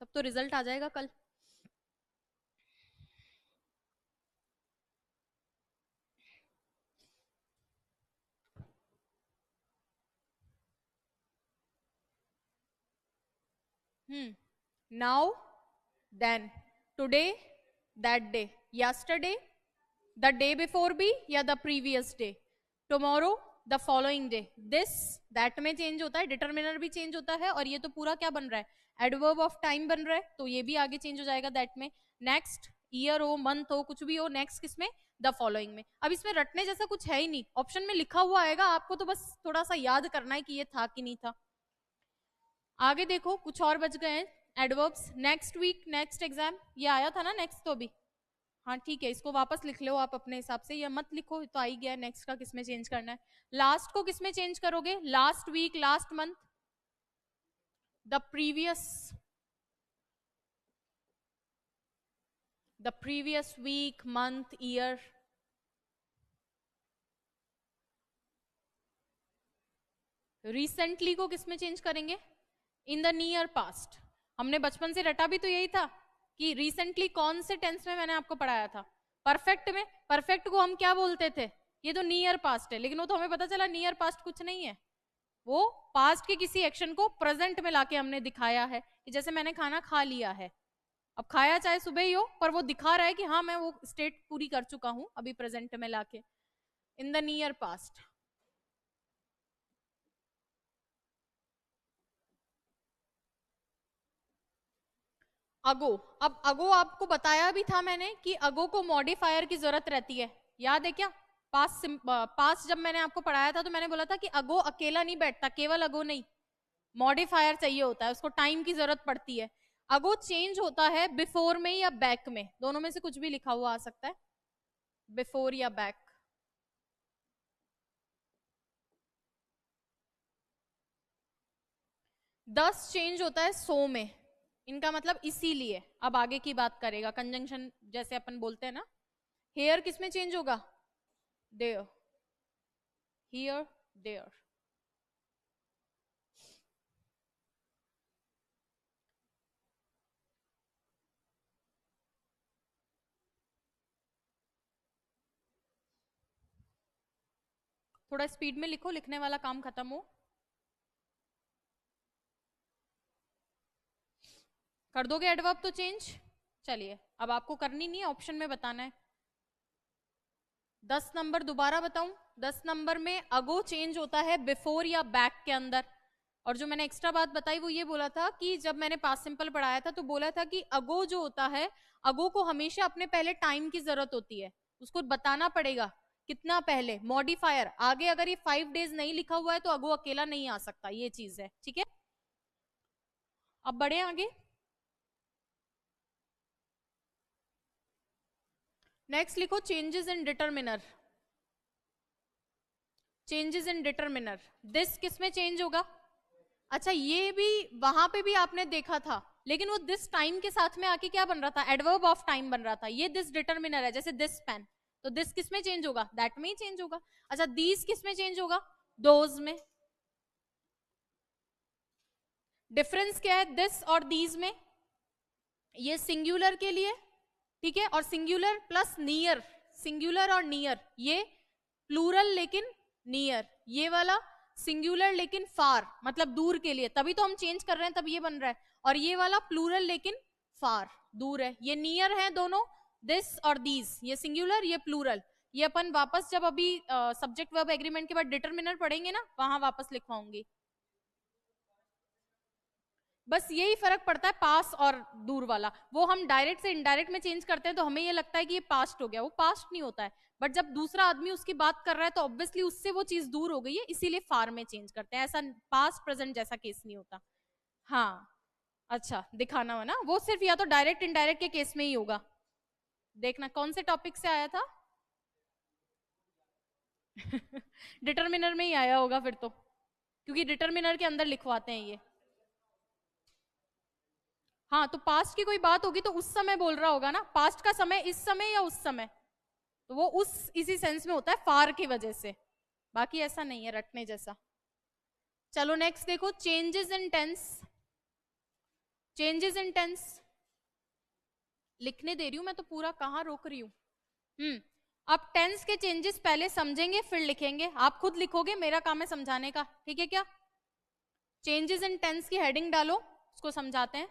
तब तो रिजल्ट आ जाएगा कल। Now, then, today, that day, yesterday, the day before भी, या the previous day, tomorrow, the following day. This that में चेंज होता है, डिटर्मिनर भी चेंज होता है, और ये तो पूरा क्या बन रहा है? एडवर्ब ऑफ टाइम बन रहा है, तो ये भी आगे चेंज हो जाएगा दैट में। नेक्स्ट, ईयर हो, मंथ हो, कुछ भी हो, नेक्स्ट किसमें? द फॉलोइंग में। अब इसमें रटने जैसा कुछ है ही नहीं, ऑप्शन में लिखा हुआ आएगा, आपको तो बस थोड़ा सा याद करना है कि ये था कि नहीं था। आगे देखो, कुछ और बच गए हैं adverbs. Next week, next exam, ये आया था ना नेक्स्ट तो भी। हाँ ठीक है, इसको वापस लिख लो आप अपने हिसाब से, या मत लिखो, तो आ ही गया। नेक्स्ट का किसमें चेंज करना है? लास्ट को किसमें चेंज करोगे? Last week, last month, the previous week, month, year. Recently को किसमें चेंज करेंगे? In the near past. हमने बचपन से रटा भी तो यही था कि रिसेंटली कौन से टेंस में मैंने आपको पढ़ाया था? परफेक्ट में। परफेक्ट को हम क्या बोलते थे? ये तो नियर पास्ट है, लेकिन वो तो हमें पता चला नियर पास्ट कुछ नहीं है, वो पास्ट के किसी एक्शन को प्रेजेंट में लाके हमने दिखाया है, कि जैसे मैंने खाना खा लिया है। अब खाया चाहे सुबह ही हो, पर वो दिखा रहा है कि हाँ मैं वो स्टेट पूरी कर चुका हूं अभी प्रेजेंट में लाके, इन द नियर पास्ट। अगो, अब अगो आपको बताया भी था मैंने कि अगो को मॉडिफायर की जरूरत रहती है, याद है क्या? पास जब मैंने आपको पढ़ाया था तो मैंने बोला था कि अगो अकेला नहीं बैठता, केवल अगो नहीं, मॉडिफायर चाहिए होता है, उसको टाइम की जरूरत पड़ती है। अगो चेंज होता है बिफोर में या बैक में, दोनों में से कुछ भी लिखा हुआ आ सकता है, बिफोर या बैक। दस चेंज होता है सो में, इनका मतलब इसीलिए। अब आगे की बात करेगा, कंजंक्शन जैसे अपन बोलते हैं ना। हेयर किसमें चेंज होगा? There, here, there. थोड़ा स्पीड में लिखो, लिखने वाला काम खत्म हो। कर दोगे एडवर्ब तो चेंज? चलिए, अब आपको करनी नहीं है, ऑप्शन में बताना है। 10 नंबर दोबारा बताऊं? 10 नंबर में अगो चेंज होता है बिफोर या बैक के अंदर। और जो मैंने एक्स्ट्रा बात बताई वो ये बोला था कि जब मैंने पास्ट सिंपल पढ़ाया था तो बोला था कि अगो जो होता है, अगो को हमेशा अपने पहले टाइम की जरूरत होती है, उसको बताना पड़ेगा कितना पहले। मॉडिफायर आगे अगर ये 5 डेज नहीं लिखा हुआ है तो अगो अकेला नहीं आ सकता, ये चीज है, ठीक है। अब बढ़े आगे। नेक्स्ट लिखो changes in determiner. Changes in determiner, this किस में चेंज होगा? अच्छा, ये भी वहां पे भी आपने देखा था, लेकिन वो दिस टाइम के साथ में आके क्या बन रहा था? एडवर्ब ऑफ टाइम बन रहा था। ये दिस डिटर्मिनर है, जैसे दिस पेन, तो दिस किस में चेंज होगा? दैट में ही चेंज होगा। अच्छा, दीज किस में चेंज होगा? दोज में। डिफरेंस क्या है दिस और दीज में? ये सिंगुलर के लिए, ठीक है, और सिंगुलर प्लस नियर, सिंगुलर और नियर, ये प्लूरल लेकिन नियर, ये वाला सिंगुलर लेकिन फार, मतलब दूर के लिए, तभी तो हम चेंज कर रहे हैं, तब ये बन रहा है। और ये वाला प्लूरल लेकिन फार, दूर है। ये नियर है दोनों, दिस और दीज, ये सिंगुलर ये प्लूरल। ये अपन वापस जब अभी सब्जेक्ट वर्ब एग्रीमेंट के बाद डिटरमिनर पढ़ेंगे ना, वहां वापस लिखवाऊंगी। बस यही फर्क पड़ता है पास और दूर वाला। वो हम डायरेक्ट से इनडायरेक्ट में चेंज करते हैं तो हमें ये लगता है कि ये पास्ट हो गया, वो पास्ट नहीं होता है। बट जब दूसरा आदमी उसकी बात कर रहा है तो ऑब्वियसली उससे वो चीज दूर हो गई है, इसीलिए फार में चेंज करते हैं। ऐसा पास्ट प्रेजेंट जैसा केस नहीं होता। हाँ, अच्छा दिखाना हो ना, वो सिर्फ या तो डायरेक्ट इनडायरेक्ट के केस में ही होगा। देखना कौन से टॉपिक से आया था। डिटरमिनर में ही आया होगा फिर तो, क्योंकि डिटरमिनर के अंदर लिखवाते हैं ये। हाँ, तो पास्ट की कोई बात होगी तो उस समय बोल रहा होगा ना, पास्ट का समय इस समय या उस समय, तो वो उस इसी सेंस में होता है फार की वजह से, बाकी ऐसा नहीं है रटने जैसा। चलो नेक्स्ट देखो, changes in tense. Changes in tense लिखने दे रही हूं मैं तो पूरा, कहां रोक रही हूं। अब टेंस के चेंजेस पहले समझेंगे फिर लिखेंगे, आप खुद लिखोगे, मेरा काम है समझाने का, ठीक है क्या। चेंजेस इन टेंस की हेडिंग डालो, उसको समझाते हैं।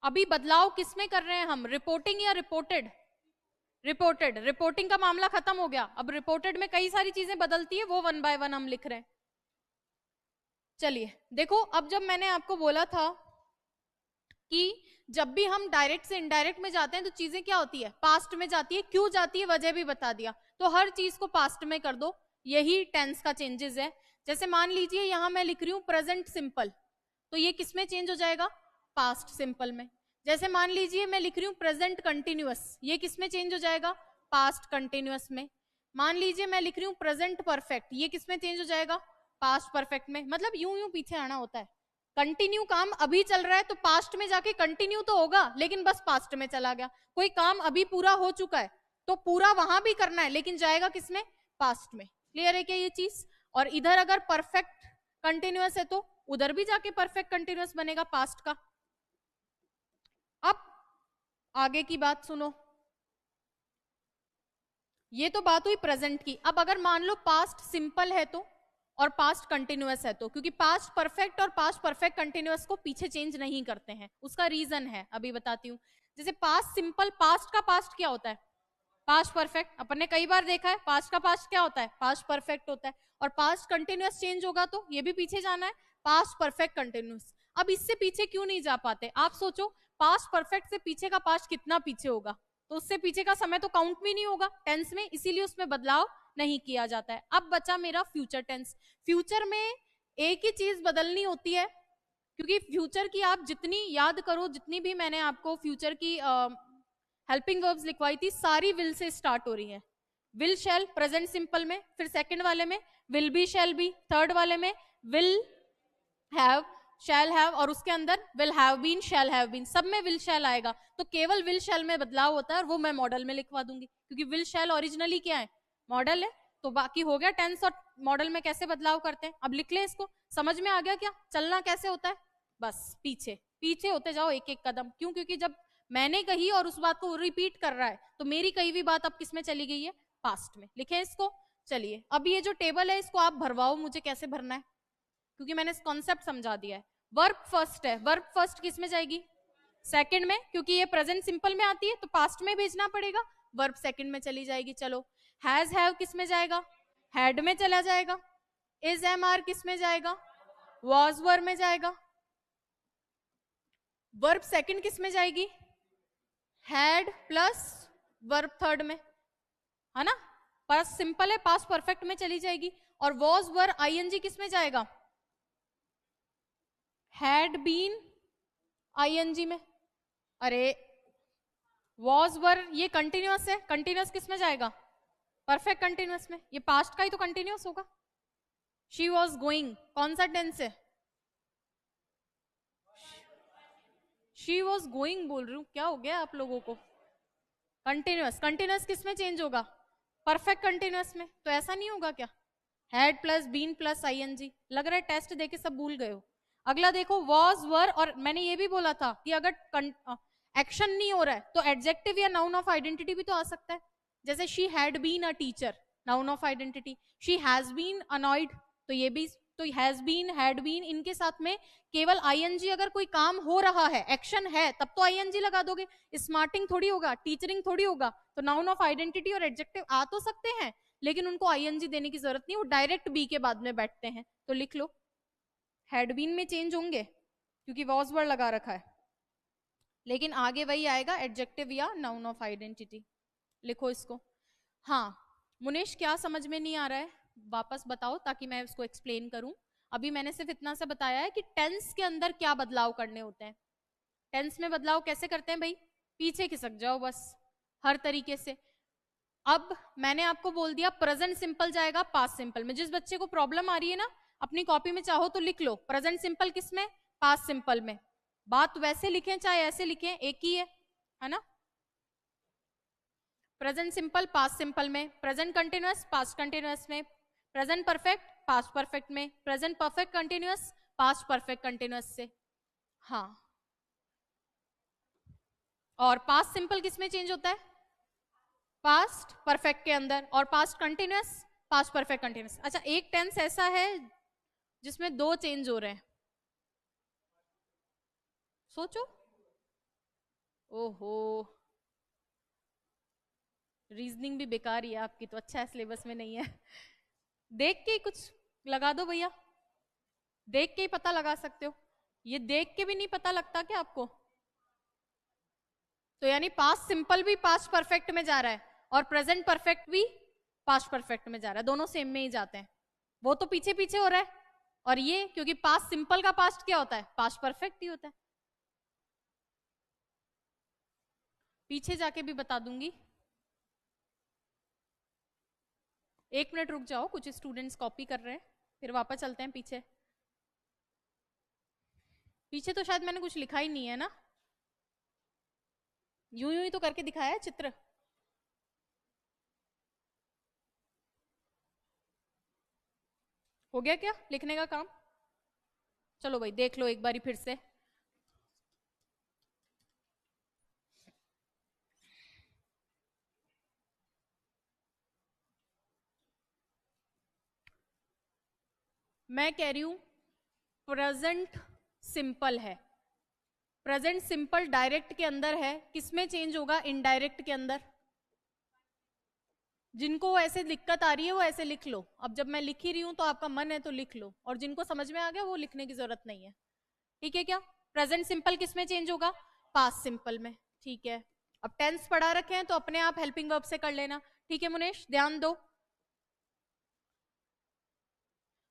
अभी बदलाव किसमें कर रहे हैं हम, रिपोर्टिंग या रिपोर्टेड। रिपोर्टेड, रिपोर्टिंग का मामला खत्म हो गया, अब रिपोर्टेड में कई सारी चीजें बदलती है, वो वन बाय वन हम लिख रहे हैं। चलिए देखो, अब जब मैंने आपको बोला था कि जब भी हम डायरेक्ट से इनडायरेक्ट में जाते हैं तो चीजें क्या होती है, पास्ट में जाती है। क्यों जाती है वजह भी बता दिया, तो हर चीज को पास्ट में कर दो, यही टेंस का चेंजेस है। जैसे मान लीजिए यहां मैं लिख रही हूं प्रेजेंट सिंपल, तो ये किस में चेंज हो जाएगा, पास्ट सिंपल में। जैसे मान लीजिए मैं लिख रही हूं प्रेजेंट कंटिन्यूअस, ये किस में चेंज हो जाएगा, पास्ट कंटिन्यूअस में। मान लीजिए मैं लिख रही हूं प्रेजेंट परफेक्ट, ये किस में चेंज हो जाएगा, पास्ट परफेक्ट में। मतलब यूं यूं पीछे आना होता है। कंटिन्यू काम अभी चल रहा है तो पास्ट में जाके कंटिन्यू तो होगा, लेकिन बस पास्ट में चला गया। कोई काम अभी पूरा हो चुका है तो पूरा वहां भी करना है, लेकिन जाएगा किसमें, पास्ट में। क्लियर है क्या ये चीज। और इधर अगर परफेक्ट कंटिन्यूअस है तो उधर भी जाके परफेक्ट कंटिन्यूअस बनेगा पास्ट का। अब आगे की बात सुनो, ये तो बात हुई प्रेजेंट की। अब अगर मान लो पास्ट सिंपल है तो और पास्ट कंटिन्यूअस है तो, क्योंकि पास्ट परफेक्ट और पास्ट परफेक्ट कंटिन्यूअस को पीछे चेंज नहीं करते हैं, उसका रीजन है, अभी बताती हूँ। जैसे पास्ट सिंपल, पास्ट का पास्ट क्या होता है, पास्ट परफेक्ट। अपन ने कई बार देखा है पास्ट का पास्ट क्या होता है, पास्ट परफेक्ट होता है। और पास्ट कंटिन्यूअस चेंज होगा तो ये भी पीछे जाना है, पास्ट परफेक्ट कंटिन्यूअस। अब इससे पीछे क्यों नहीं जा पाते, आप सोचो, पास्ट परफेक्ट से पीछे का पास्ट कितना पीछे होगा, तो उससे पीछे का समय तो काउंट भी नहीं होगा टेंस में, इसीलिए उसमें बदलाव नहीं किया जाता है। अब बचा मेरा फ्यूचर टेंस। फ्यूचर में एक ही चीज बदलनी होती है, क्योंकि फ्यूचर की आप जितनी याद करो, जितनी भी मैंने आपको फ्यूचर की हेल्पिंग वर्ब्स लिखवाई थी, सारी विल से स्टार्ट हो रही है। विल शैल प्रेजेंट सिंपल में, फिर सेकंड वाले में will be shall be, third वाले में विल हैव शैल हैव, और उसके अंदर will have been shall have been, सब में विल शैल आएगा। तो केवल विल शैल में बदलाव होता है और वो मैं मॉडल में लिखवा दूंगी, क्योंकि विल शैल ओरिजिनली क्या है, मॉडल है। तो बाकी हो गया टेंस और मॉडल में कैसे बदलाव करते हैं। अब लिख ले इसको, समझ में आ गया क्या, चलना कैसे होता है। बस पीछे पीछे होते जाओ एक एक कदम। क्यों, क्योंकि जब मैंने कही और उस बात को रिपीट कर रहा है तो मेरी कही हुई बात अब किस में चली गई है, पास्ट में। लिखे इसको। चलिए अब ये जो टेबल है इसको आप भरवाओ मुझे, कैसे भरना है, क्योंकि मैंने कॉन्सेप्ट समझा दिया है। वर्ब फर्स्ट है, वर्ब फर्स्ट किस में जाएगी, सेकंड में, क्योंकि ये प्रेजेंट सिंपल में आती है तो पास्ट में भेजना पड़ेगा, वर्ब सेकंड में चली जाएगी। चलो हैज हैव किस में जाएगा, हैड में चला जाएगा। इज एम आर किस में जाएगा, वॉज वर में जाएगा। वर्ब सेकंड किस में जाएगी, हैड प्लस वर्ब थर्ड में, है ना। पास्ट सिंपल है, पास्ट परफेक्ट में चली जाएगी। और वॉज वर आईएनजी किस में जाएगा, हैड बीन आईएनजी में। अरे वॉज वर ये कंटिन्यूअस है, कंटिन्यूअस किस में जाएगा, परफेक्ट कंटिन्यूअस में। ये पास्ट का ही तो कंटिन्यूअस होगा। शी वॉज गोइंग कौन सा टेंस है, शी वॉज गोइंग बोल रही हूं, क्या हो गया आप लोगों को। कंटिन्यूअस, कंटिन्यूअस किस में चेंज होगा, परफेक्ट कंटिन्यूअस में। तो ऐसा नहीं होगा क्या, had plus been plus ING. लग रहा है टेस्ट देके सब भूल गए हो। अगला देखो वॉज वर, और मैंने ये भी बोला था कि अगर एक्शन नहीं हो रहा है तो एडजेक्टिव या नाउन ऑफ आइडेंटिटी भी तो आ सकता है। जैसे she had been a teacher, noun of identity. She has been annoyed, तो ये भी तो हैज बीन, हैड बीन, इनके साथ में केवल आईएनजी अगर कोई काम हो रहा है, एक्शन है, तब तो आईएनजी लगा दोगे। स्मार्टिंग थोड़ी होगा, टीचरिंग थोड़ी होगा। तो नाउन ऑफ आइडेंटिटी और एडजेक्टिव आ तो सकते हैं, लेकिन उनको आईएनजी देने की जरूरत नहीं, वो डायरेक्ट बी के बाद में बैठते हैं। तो लिख लो, हैड बीन में चेंज होंगे क्योंकि वॉज वर्ड लगा रखा है, लेकिन आगे वही आएगा, एडजेक्टिव या नाउन ऑफ आइडेंटिटी। लिखो इसको। हाँ मुनेश, क्या समझ में नहीं आ रहा है वापस बताओ, ताकि मैं उसको एक्सप्लेन करूं। अभी मैंने सिर्फ इतना सा बताया है कि टेंस के अंदर क्या बदलाव करने होते हैं। टेंस में बदलाव कैसे करते हैं भाई? पीछे खिसक जाओ बस, हर तरीके से। अब मैंने आपको बोल दिया प्रेजेंट सिंपल जाएगा पास्ट सिंपल में। जिस बच्चे को प्रॉब्लम आ रही है ना, अपनी कॉपी में चाहो तो लिख लो प्रेजेंट सिंपल किस में, पास्ट सिंपल में। बात वैसे लिखें चाहे ऐसे लिखें, एक ही है ना। प्रेजेंट सिंपल पास्ट सिंपल में, प्रेजेंट कंटिन्यूअस पास्ट कंटिन्यूअस में, प्रेजेंट परफेक्ट पास्ट परफेक्ट में, present perfect continuous past perfect continuous से। हाँ, और पास्ट सिंपल किस में चेंज होता है? पास्ट परफेक्ट के अंदर, और past continuous past perfect continuous. अच्छा, एक टेंस ऐसा है जिसमें दो चेंज हो रहे हैं, सोचो। ओहो, रीजनिंग भी बेकार ही है आपकी तो, अच्छा है सिलेबस में नहीं है। देख के कुछ लगा दो भैया, देख के ही पता लगा सकते हो। ये देख के भी नहीं पता लगता क्या आपको? तो यानी पास्ट सिंपल भी पास्ट परफेक्ट में जा रहा है और प्रेजेंट परफेक्ट भी पास्ट परफेक्ट में जा रहा है, दोनों सेम में ही जाते हैं। वो तो पीछे पीछे हो रहा है, और ये क्योंकि पास्ट सिंपल का पास्ट क्या होता है? पास्ट परफेक्ट ही होता है। पीछे जाके भी बता दूंगी, एक मिनट रुक जाओ, कुछ स्टूडेंट्स कॉपी कर रहे हैं, फिर वापस चलते हैं पीछे। पीछे तो शायद मैंने कुछ लिखा ही नहीं है ना, यूं यूं ही तो करके दिखाया है चित्र। हो गया क्या लिखने का काम? चलो भाई देख लो एक बारी फिर से। मैं कह रही हूं प्रेजेंट सिंपल है, प्रेजेंट सिंपल डायरेक्ट के अंदर है, किसमें चेंज होगा? इनडायरेक्ट के अंदर। जिनको ऐसे दिक्कत आ रही है वो ऐसे लिख लो, अब जब मैं लिख ही रही हूं तो आपका मन है तो लिख लो, और जिनको समझ में आ गया वो लिखने की जरूरत नहीं है। ठीक है क्या? प्रेजेंट सिंपल किसमें चेंज होगा? पास्ट सिंपल में। ठीक है, अब टेंस पढ़ा रखे हैं तो अपने आप हेल्पिंग वर्ब से कर लेना। ठीक है मुनेश, ध्यान दो।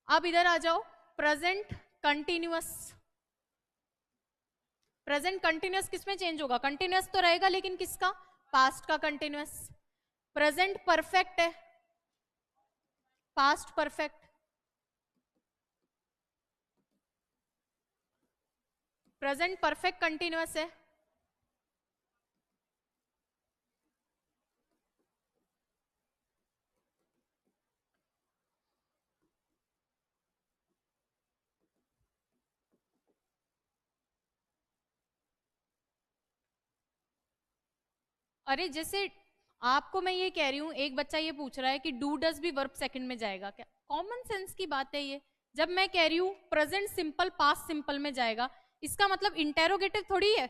अब इधर आ जाओ, प्रेजेंट कंटिन्यूअस। प्रेजेंट कंटिन्यूअस किसमें चेंज होगा? कंटिन्यूअस तो रहेगा लेकिन किसका? पास्ट का कंटिन्यूअस। प्रेजेंट परफेक्ट है, past perfect. Present perfect continuous है, अरे जैसे आपको मैं ये कह रही हूं, एक बच्चा ये पूछ रहा है कि डू डज भी वर्ब सेकंड में जाएगा क्या? कॉमन सेंस की बात है ये। जब मैं कह रही हूं प्रेजेंट सिंपल पास्ट सिंपल में जाएगा, इसका मतलब इंटेरोगेटिव थोड़ी है।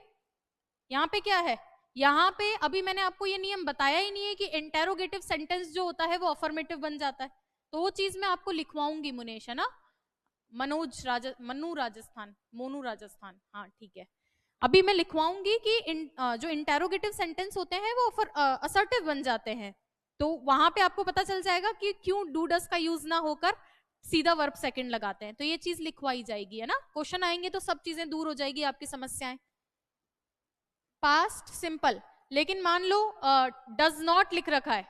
यहाँ पे क्या है? यहाँ पे अभी मैंने आपको ये नियम बताया ही नहीं है कि इंटेरोगेटिव सेंटेंस जो होता है वो अफर्मेटिव बन जाता है। तो वो चीज मैं आपको लिखवाऊंगी मुनेश, है ना। मनु राजस्थान, मोनू राजस्थान, हाँ ठीक है। अभी मैं लिखवाऊंगी कि जो इंटेरोगेटिव सेंटेंस होते हैं वो असर्टिव बन जाते हैं, तो वहां पे आपको पता चल जाएगा कि क्यों डू डस का यूज ना होकर सीधा वर्ब सेकंड लगाते हैं। तो ये चीज लिखवाई जाएगी, है ना। क्वेश्चन आएंगे तो सब चीजें दूर हो जाएगी आपकी समस्याएं। पास्ट सिंपल, लेकिन मान लो डज नॉट लिख रखा है,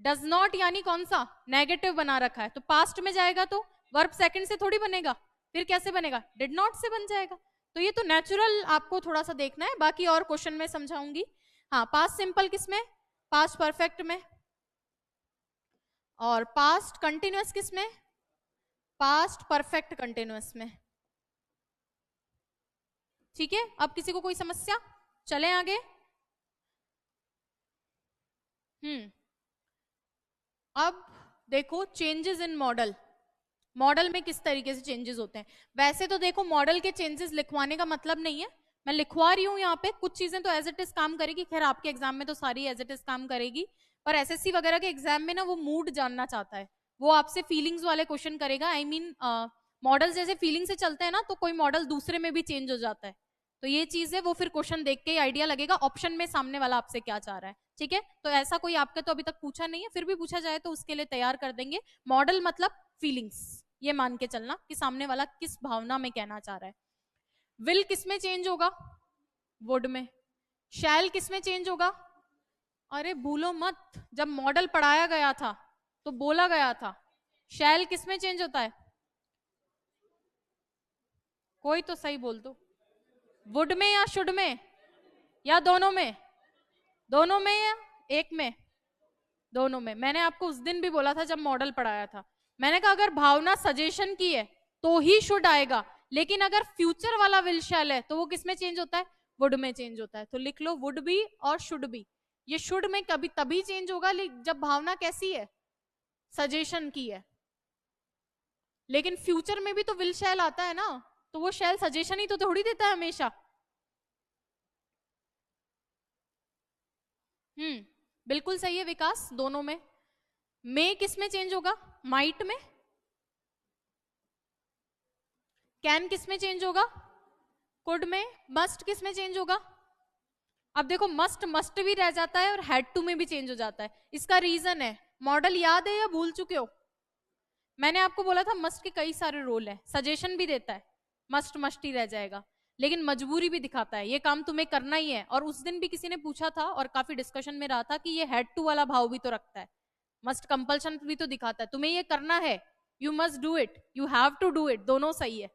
डज नॉट यानी कौन सा? नेगेटिव बना रखा है, तो पास्ट में जाएगा तो वर्ब सेकंड से थोड़ी बनेगा, फिर कैसे बनेगा? डिड नॉट से बन जाएगा। तो ये तो नेचुरल आपको थोड़ा सा देखना है, बाकी और क्वेश्चन में समझाऊंगी। हाँ, पास्ट सिंपल किसमें? पास्ट परफेक्ट में। और पास्ट कंटिन्यूअस किसमें? पास्ट परफेक्ट कंटिन्यूअस में। ठीक है, अब किसी को कोई समस्या? चलें आगे। अब देखो चेंजेस इन मॉडल। मॉडल में किस तरीके से चेंजेस होते हैं। वैसे तो देखो मॉडल के चेंजेस लिखवाने का मतलब नहीं है, मैं लिखवा रही हूँ यहाँ पे, कुछ चीजें तो एज इट इज काम करेगी, खैर आपके एग्जाम में तो सारी एज इट इज काम करेगी, पर एसएससी वगैरह के एग्जाम में ना वो मूड जानना चाहता है, वो आपसे फीलिंग्स वाले क्वेश्चन करेगा। आई मीन मॉडल जैसे फीलिंग से चलते हैं ना, तो कोई मॉडल दूसरे में भी चेंज हो जाता है, तो ये चीज है, वो फिर क्वेश्चन देख के ही आइडिया लगेगा ऑप्शन में सामने वाला आपसे क्या चाह रहा है। ठीक है, तो ऐसा कोई आपके तो अभी तक पूछा नहीं है, फिर भी पूछा जाए तो उसके लिए तैयार कर देंगे। मॉडल मतलब फीलिंग्स, ये मान के चलना कि सामने वाला किस भावना में कहना चाह रहा है। विल किस में चेंज होगा, वुड में। शैल किस में चेंज होगा, अरे भूलो मत, जब मॉडल पढ़ाया गया था तो बोला गया था शैल किस में चेंज होता है, कोई तो सही बोल दो, वुड में या शुड में या दोनों में, दोनों में या एक में, दोनों में। मैंने आपको उस दिन भी बोला था जब मॉडल पढ़ाया था, मैंने कहा अगर भावना सजेशन की है तो ही शुड आएगा, लेकिन अगर फ्यूचर वाला विल शैल है तो वो किस में चेंज होता है, वुड में चेंज होता है। तो लिख लो वुड भी और शुड भी। ये शुड में कभी तभी चेंज होगा जब भावना कैसी है, सजेशन की है, लेकिन फ्यूचर में भी तो विल शैल आता है ना, तो वो शैल सजेशन ही तो थोड़ी देता है हमेशा। बिल्कुल सही है विकास, दोनों में। मे किस में चेंज होगा, माइट में। कैन किस में चेंज होगा, कुड में। मस्ट किस में चेंज होगा, अब देखो मस्ट मस्ट भी रह जाता है और हैड टू में भी चेंज हो जाता है। इसका रीजन है, मॉडल याद है या भूल चुके हो, मैंने आपको बोला था मस्ट के कई सारे रोल है, सजेशन भी देता है, मस्ट मस्ट ही रह जाएगा, लेकिन मजबूरी भी दिखाता है, ये काम तुम्हें करना ही है। और उस दिन भी किसी ने पूछा था और काफी डिस्कशन में रहा था कि ये हैड टू वाला भाव भी तो रखता है, मस्ट कंपल्शन भी तो दिखाता है, तुम्हें ये करना है, you must do it, you have to do it, दोनों सही है।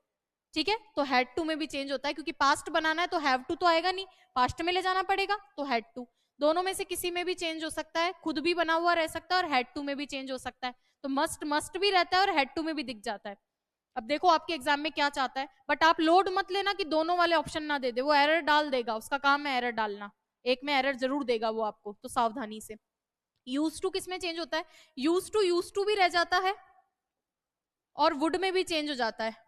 ठीक है, तो हैड टू में भी चेंज होता है, क्योंकि पास्ट बनाना है तो हैव टू तो आएगा नहीं, पास्ट में ले जाना पड़ेगा, तो हैड टू। दोनों में से किसी में भी चेंज हो सकता है, खुद भी बना हुआ रह सकता है और हैड टू में भी चेंज हो सकता है, तो मस्ट मस्ट भी रहता है और हैड टू में भी दिख जाता है। अब देखो आपके एग्जाम में क्या चाहता है, बट आप लोड मत लेना कि दोनों वाले ऑप्शन ना दे दे, वो एरर डाल देगा, उसका काम है एरर डालना, एक में एरर जरूर देगा वो आपको, तो सावधानी से। यूज टू किस में चेंज होता है, यूज टू भी रह जाता है और वुड में भी चेंज हो जाता है,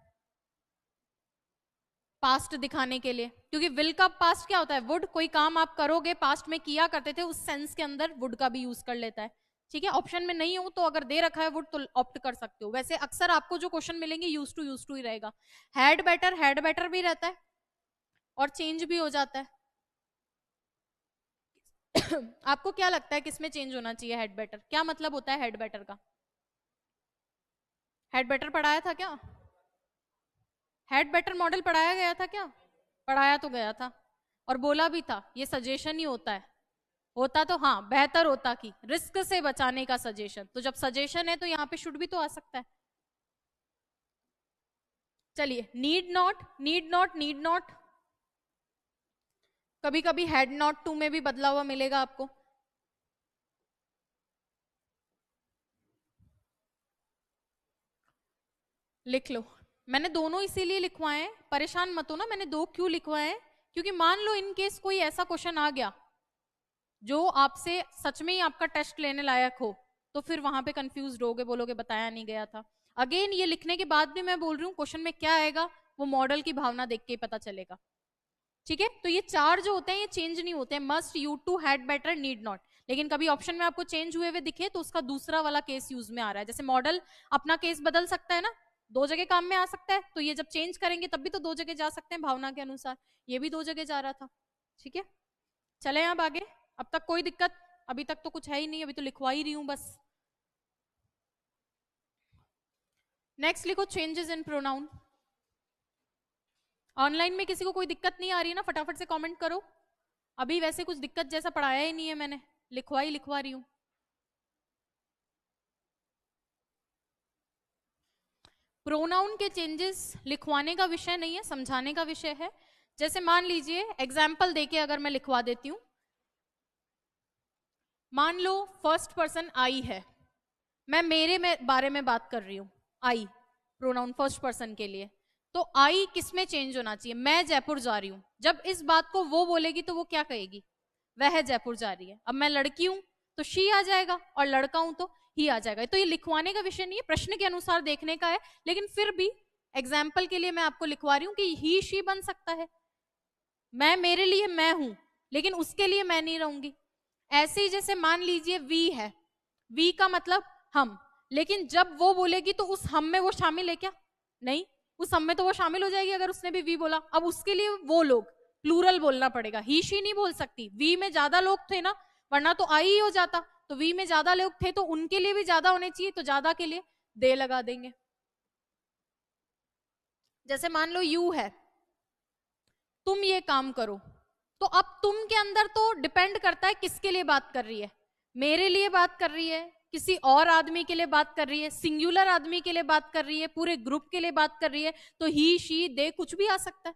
पास्ट दिखाने के लिए, क्योंकि विल का पास्ट क्या होता है, वुड। कोई काम आप करोगे पास्ट में किया करते थे, उस सेंस के अंदर वुड का भी यूज कर लेता है। ठीक है, ऑप्शन में नहीं हो तो अगर दे रखा है वुड तो ऑप्ट कर सकते हो, वैसे अक्सर आपको जो क्वेश्चन मिलेंगे यूज टू ही रहेगा। हैड बेटर भी रहता है और चेंज भी हो जाता है। आपको क्या लगता है किसमें चेंज होना चाहिए हैड बेटर, क्या मतलब होता है हैड बेटर का, हैड बेटर पढ़ाया था क्या, हेड बेटर मॉडल पढ़ाया गया था क्या, पढ़ाया तो गया था और बोला भी था ये सजेशन ही होता है, होता तो हाँ बेहतर होता कि रिस्क से बचाने का सजेशन, तो जब सजेशन है तो यहाँ पे शुड भी तो आ सकता है। चलिए नीड नॉट कभी कभी हैड नॉट टू में भी बदला हुआ मिलेगा आपको। लिख लो, मैंने दोनों इसीलिए लिखवाए हैं, परेशान मत हो ना, मैंने दो क्यों लिखवाए हैं, क्योंकि मान लो इन केस कोई ऐसा क्वेश्चन आ गया जो आपसे सच में ही आपका टेस्ट लेने लायक हो, तो फिर वहां पे कंफ्यूज होगे, बोलोगे बताया नहीं गया था। अगेन ये लिखने के बाद भी मैं बोल रही हूँ क्वेश्चन में क्या आएगा वो मॉडल की भावना देख के ही पता चलेगा। ठीक है, तो ये चार जो होते हैं ये चेंज नहीं होते हैं, मस्ट, यू to, had better, need not, लेकिन कभी ऑप्शन में आपको चेंज हुए हुए दिखे तो उसका दूसरा वाला केस यूज में आ रहा है। जैसे मॉडल अपना केस बदल सकता है ना, दो जगह काम में आ सकता है, तो ये जब चेंज करेंगे तब भी तो दो जगह जा सकते हैं भावना के अनुसार, ये भी दो जगह जा रहा था। ठीक है, चले अब आगे। अब तक कोई दिक्कत, अभी तक तो कुछ है ही नहीं, अभी तो लिखवा ही रही हूं बस। नेक्स्ट लिखो चेंजेस इन प्रोनाउन। ऑनलाइन में किसी को कोई दिक्कत नहीं आ रही है ना, फटाफट से कमेंट करो। अभी वैसे कुछ दिक्कत जैसा पढ़ाया ही नहीं है मैंने, लिखवा रही हूं। प्रोनाउन के चेंजेस लिखवाने का विषय नहीं है, समझाने का विषय है। जैसे मान लीजिए एग्जाम्पल देके अगर मैं लिखवा देती हूं, मान लो फर्स्ट पर्सन आई है, मैं मेरे में बारे में बात कर रही हूं, आई प्रोनाउन फर्स्ट पर्सन के लिए, तो आई किस में चेंज होना चाहिए, मैं जयपुर जा रही हूं, जब इस बात को वो बोलेगी तो वो क्या कहेगी, वह जयपुर जा रही है। अब मैं लड़की हूं तो शी आ जाएगा और लड़का हूं तो ही आ जाएगा। तो ये लिखवाने का विषय नहीं है, प्रश्न के अनुसार देखने का है, लेकिन फिर भी एग्जाम्पल के लिए मैं आपको लिखवा रही हूँ कि ही शी बन सकता है। मैं, मेरे लिए मैं हूं, लेकिन उसके लिए मैं नहीं रहूंगी। ऐसे ही जैसे मान लीजिए वी है, वी का मतलब हम, लेकिन जब वो बोलेगी तो उस हम में वो शामिल है क्या? नहीं, उस हम में तो वो शामिल हो जाएगी अगर उसने भी वी बोला। अब उसके लिए वो लोग प्लूरल बोलना पड़ेगा, ही शी नहीं बोल सकती। वी में ज्यादा लोग थे ना, वरना तो आई ही हो जाता। तो वी में ज्यादा लोग थे तो उनके लिए भी ज्यादा होने चाहिए, तो ज्यादा के लिए दे लगा देंगे। जैसे मान लो यू है, तुम ये काम करो, तो अब तुम के अंदर तो डिपेंड करता है किसके लिए बात कर रही है। मेरे लिए बात कर रही है, किसी और आदमी के लिए बात कर रही है, सिंगुलर आदमी के लिए बात कर रही है, पूरे ग्रुप के लिए बात कर रही है, तो ही शी दे कुछ भी आ सकता है।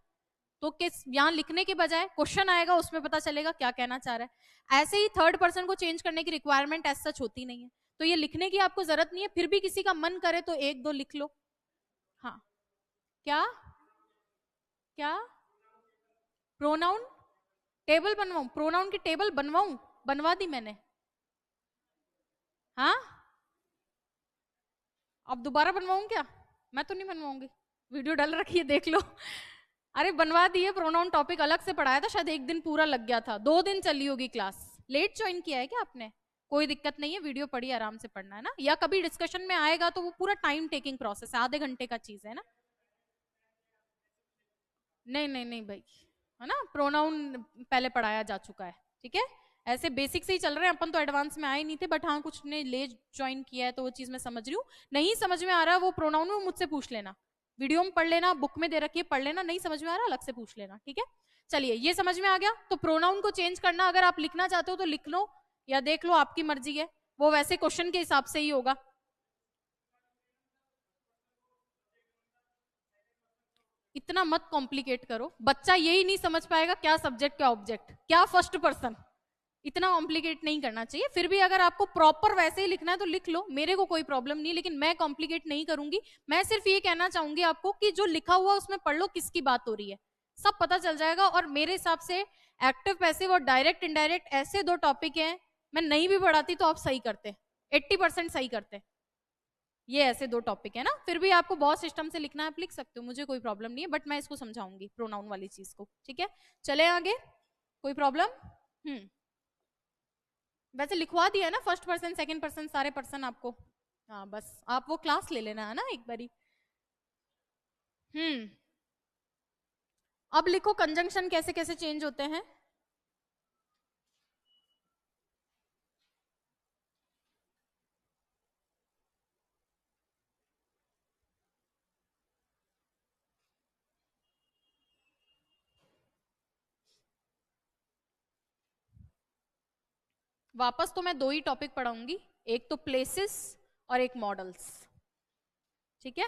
तो किस यहां लिखने के बजाय क्वेश्चन आएगा, उसमें पता चलेगा क्या कहना चाह रहा है। ऐसे ही थर्ड पर्सन को चेंज करने की रिक्वायरमेंट एज सच होती नहीं है, तो ये लिखने की आपको जरूरत नहीं है। फिर भी किसी का मन करे तो एक दो लिख लो। हाँ, क्या क्या प्रोनाउन टेबल बनवाऊं? प्रोनाउन की टेबल बनवाऊं? बनवा दी मैंने। हाँ, अब दोबारा बनवाऊं क्या? मैं तो नहीं बनवाऊंगी, वीडियो डाल रखी है, देख लो। अरे बनवा दिए, प्रोनाउन टॉपिक अलग से पढ़ाया था, शायद एक दिन पूरा लग गया था, 2 दिन चली होगी क्लास। लेट ज्वाइन किया है क्या आपने? कोई दिक्कत नहीं है, वीडियो पढ़ी, आराम से पढ़ना है ना, या कभी डिस्कशन में आएगा तो वो पूरा टाइम टेकिंग प्रोसेस है, आधे घंटे का चीज है ना। नहीं नहीं नहीं भाई, है ना, प्रोनाउन पहले पढ़ाया जा चुका है, ठीक है। ऐसे बेसिक से ही चल रहे हैं अपन, तो एडवांस में आए नहीं थे, बट हाँ कुछ ने ले ज्वाइन किया है तो वो चीज मैं समझ रही हूँ। नहीं समझ में आ रहा वो प्रोनाउन, वो मुझसे पूछ लेना, वीडियो में पढ़ लेना, बुक में दे रखी है, पढ़ लेना, नहीं समझ में आ रहा अलग से पूछ लेना, ठीक है। चलिए, ये समझ में आ गया। तो प्रोनाउन को चेंज करना, अगर आप लिखना चाहते हो तो लिख लो या देख लो, आपकी मर्जी है, वो वैसे क्वेश्चन के हिसाब से ही होगा। इतना मत कॉम्प्लिकेट करो, बच्चा यही नहीं समझ पाएगा क्या सब्जेक्ट क्या ऑब्जेक्ट क्या फर्स्ट पर्सन। इतना कॉम्प्लिकेट नहीं करना चाहिए। फिर भी अगर आपको प्रॉपर वैसे ही लिखना है तो लिख लो, मेरे को कोई प्रॉब्लम नहीं, लेकिन मैं कॉम्प्लिकेट नहीं करूंगी। मैं सिर्फ ये कहना चाहूंगी आपको कि जो लिखा हुआ उसमें पढ़ लो, किसकी बात हो रही है, सब पता चल जाएगा। और मेरे हिसाब से एक्टिव पैसिव और डायरेक्ट इनडायरेक्ट ऐसे 2 टॉपिक हैं, मैं नहीं भी पढ़ाती तो आप सही करते, 80% सही करते। ये ऐसे 2 टॉपिक है ना। फिर भी आपको बहुत सिस्टम से लिखना है, आप लिख सकते हो, मुझे कोई प्रॉब्लम नहीं है, बट मैं इसको समझाऊंगी प्रोनाउन वाली चीज को, ठीक है। चले आगे, कोई प्रॉब्लम? वैसे लिखवा दिया है ना, फर्स्ट पर्सन सेकंड पर्सन सारे पर्सन आपको। हाँ, बस आप वो क्लास ले लेना है ना एक बारी। हम्म अब लिखो कंजंक्शन कैसे कैसे चेंज होते हैं। वापस तो मैं 2 ही टॉपिक पढ़ाऊंगी, एक तो प्लेसेस और एक मॉडल्स, ठीक है,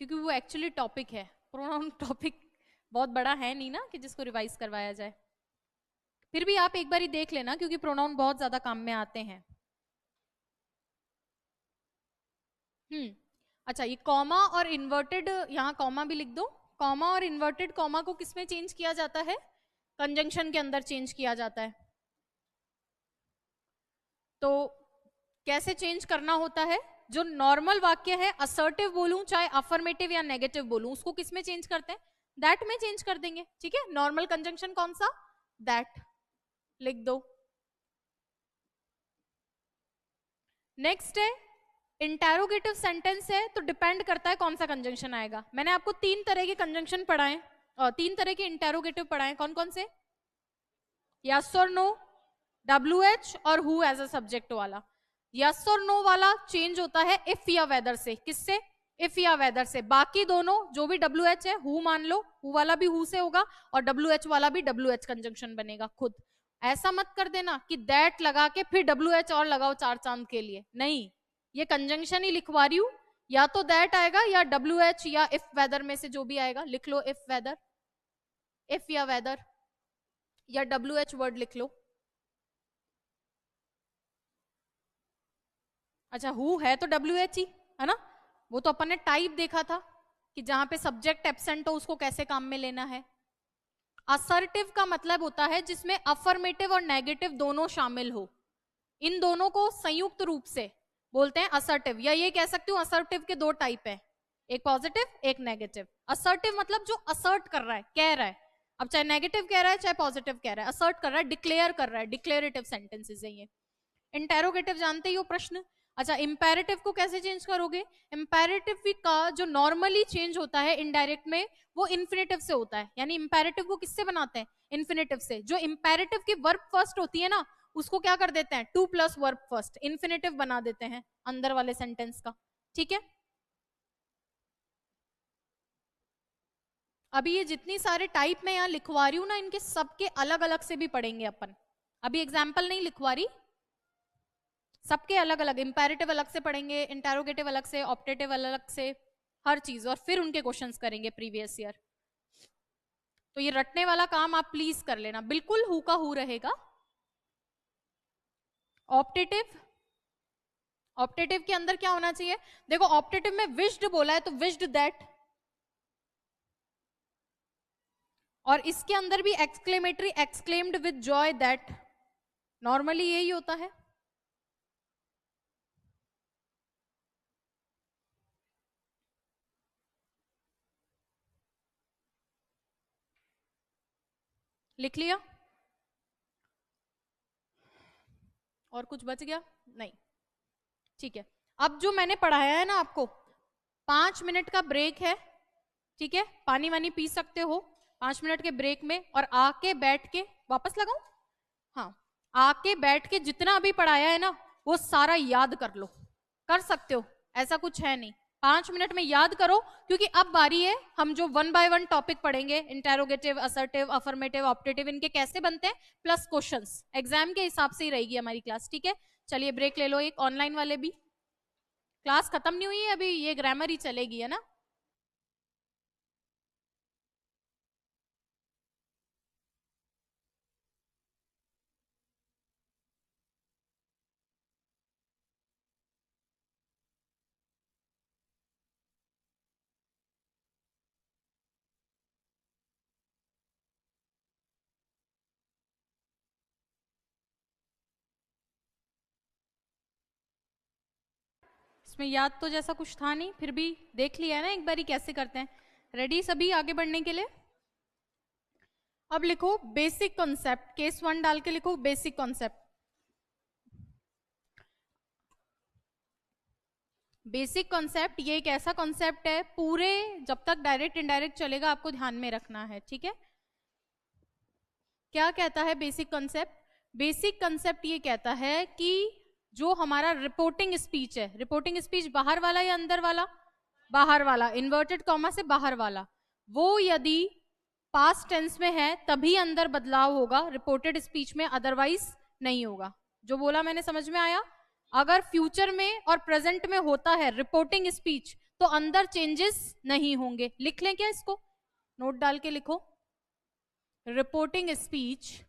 क्योंकि वो एक्चुअली टॉपिक है। प्रोनाउन टॉपिक बहुत बड़ा है नहीं ना कि जिसको रिवाइज करवाया जाए। फिर भी आप एक बार ही देख लेना, क्योंकि प्रोनाउन बहुत ज्यादा काम में आते हैं। अच्छा, ये कॉमा और इन्वर्टेड, यहाँ कॉमा भी लिख दो। कॉमा और इन्वर्टेड कॉमा को किसमें चेंज किया जाता है? कंजंक्शन के अंदर चेंज किया जाता है। तो कैसे चेंज करना होता है? जो नॉर्मल वाक्य है, असर्टिव बोलूं चाहे अफर्मेटिव या नेगेटिव बोलूं, उसको किसमें चेंज करते हैं? दैट में चेंज कर देंगे, ठीक है। नॉर्मल कंजंक्शन कौन सा? दैट, लिख दो। नेक्स्ट है इंटेरोगेटिव सेंटेंस है, तो डिपेंड करता है कौन सा कंजंक्शन आएगा। मैंने आपको 3 तरह के कंजंक्शन पढ़ाए और 3 तरह के इंटेरोगेटिव पढ़ाए, कौन कौन से? यस और नो, WH और हु एज अ सब्जेक्ट वाला। यस और नो वाला चेंज होता है इफ या वेदर से। किससे? इफ या वेदर से। बाकी दोनों जो भी WH है, हु मान लो, हु वाला भी हु से होगा और WH वाला भी WH कंजंक्शन बनेगा खुद। ऐसा मत कर देना कि दैट लगा के फिर WH और लगाओ 4 चांद के लिए, नहीं, ये कंजंक्शन ही लिखवा रही हूं, या तो दैट आएगा या WH या इफ वेदर में से जो भी आएगा लिख लो। इफ वेदर, इफ या वेदर या WH वर्ड लिख लो। अच्छा, हु है तो WH ही है ना, वो तो अपन ने टाइप देखा था कि जहां पे सब्जेक्ट एब्सेंट हो उसको कैसे काम में लेना है। असर्टिव का मतलब होता है जिसमें अफर्मेटिव और नेगेटिव दोनों शामिल हो, इन दोनों को संयुक्त रूप से बोलते हैं असर्टिव। या ये कह सकती हूँ असर्टिव के दो टाइप है, एक पॉजिटिव एक नेगेटिव। असर्टिव मतलब जो असर्ट कर रहा है, कह रहा है, अब चाहे नेगेटिव कह रहा है चाहे पॉजिटिव कह रहा है, असर्ट कर रहा है, डिक्लेयर कर रहा है, डिक्लेरेटिव सेंटेंसेस है ये। इंटेरोगेटिव जानते ही हो, प्रश्न। अच्छा, इंपेरेटिव को कैसे चेंज करोगे? इंपेरेटिव का जो नॉर्मली चेंज होता है इनडायरेक्ट में, वो इन्फिनेटिव से होता है। यानी इंपेरेटिव को किससे बनाते हैं? इन्फिनेटिव से। जो इंपेरेटिव की वर्ब फर्स्ट होती है ना, उसको क्या कर देते हैं? Two plus verb first, infinitive बना देते हैं अंदर वाले सेंटेंस का। ठीक है, अभी ये जितनी सारे टाइप में यहाँ लिखवा रही हूं ना, इनके सबके अलग अलग से भी पढ़ेंगे अपन। अभी एग्जाम्पल नहीं लिखवा रही, सबके अलग अलग, इंपेरेटिव अलग से पढ़ेंगे, इंटेरोगेटिव अलग से, ऑप्टेटिव अलग से, हर चीज, और फिर उनके क्वेश्चंस करेंगे प्रीवियस ईयर। तो ये रटने वाला काम आप प्लीज कर लेना, बिल्कुल हु का हु रहेगा। ऑप्टेटिव, ऑप्टेटिव के अंदर क्या होना चाहिए? देखो ऑप्टेटिव में विश्ड बोला है तो विश्ड दैट, और इसके अंदर भी exclamatory, exclaimed with Joy that, normally यही होता है। लिख लिया? और कुछ बच गया? नहीं, ठीक है। अब जो मैंने पढ़ाया है ना आपको, 5 मिनट का ब्रेक है, ठीक है, पानी वानी पी सकते हो 5 मिनट के ब्रेक में, और आके बैठ के, वापस लगाऊं? हाँ, आके बैठ के जितना अभी पढ़ाया है ना वो सारा याद कर लो। कर सकते हो, ऐसा कुछ है नहीं, 5 मिनट में याद करो। क्योंकि अब बारी है, हम जो 1 बाय 1 टॉपिक पढ़ेंगे, इंटेरोगेटिव, असर्टिव, अफर्मेटिव, ऑप्टेटिव, इनके कैसे बनते हैं प्लस क्वेश्चंस, एग्जाम के हिसाब से ही रहेगी हमारी क्लास। ठीक है, चलिए ब्रेक ले लो एक, ऑनलाइन वाले भी। क्लास खत्म नहीं हुई है अभी, ये ग्रामर ही चलेगी, है ना। इसमें याद तो जैसा कुछ था नहीं, फिर भी देख लिया है ना एक बारी कैसे करते हैं। रेडी सभी आगे बढ़ने के लिए? अब लिखो बेसिक कॉन्सेप्ट, केस 1 डाल के लिखो बेसिक कॉन्सेप्ट। बेसिक कॉन्सेप्ट ये एक ऐसा कॉन्सेप्ट है, पूरे जब तक डायरेक्ट इनडायरेक्ट चलेगा आपको ध्यान में रखना है। ठीक है, क्या कहता है बेसिक कॉन्सेप्ट? बेसिक कॉन्सेप्ट ये कहता है कि जो हमारा रिपोर्टिंग स्पीच है, रिपोर्टिंग स्पीच बाहर वाला या अंदर वाला? बाहर वाला, इन्वर्टेड कॉमा से बाहर वाला, वो यदि पास्ट टेंस में है तभी अंदर बदलाव होगा, रिपोर्टेड स्पीच में अदरवाइज नहीं होगा। जो बोला मैंने समझ में आया? अगर फ्यूचर में और प्रेजेंट में होता है रिपोर्टिंग स्पीच तो अंदर चेंजेस नहीं होंगे। लिख लें क्या इसको? नोट डाल के लिखो, reporting speech,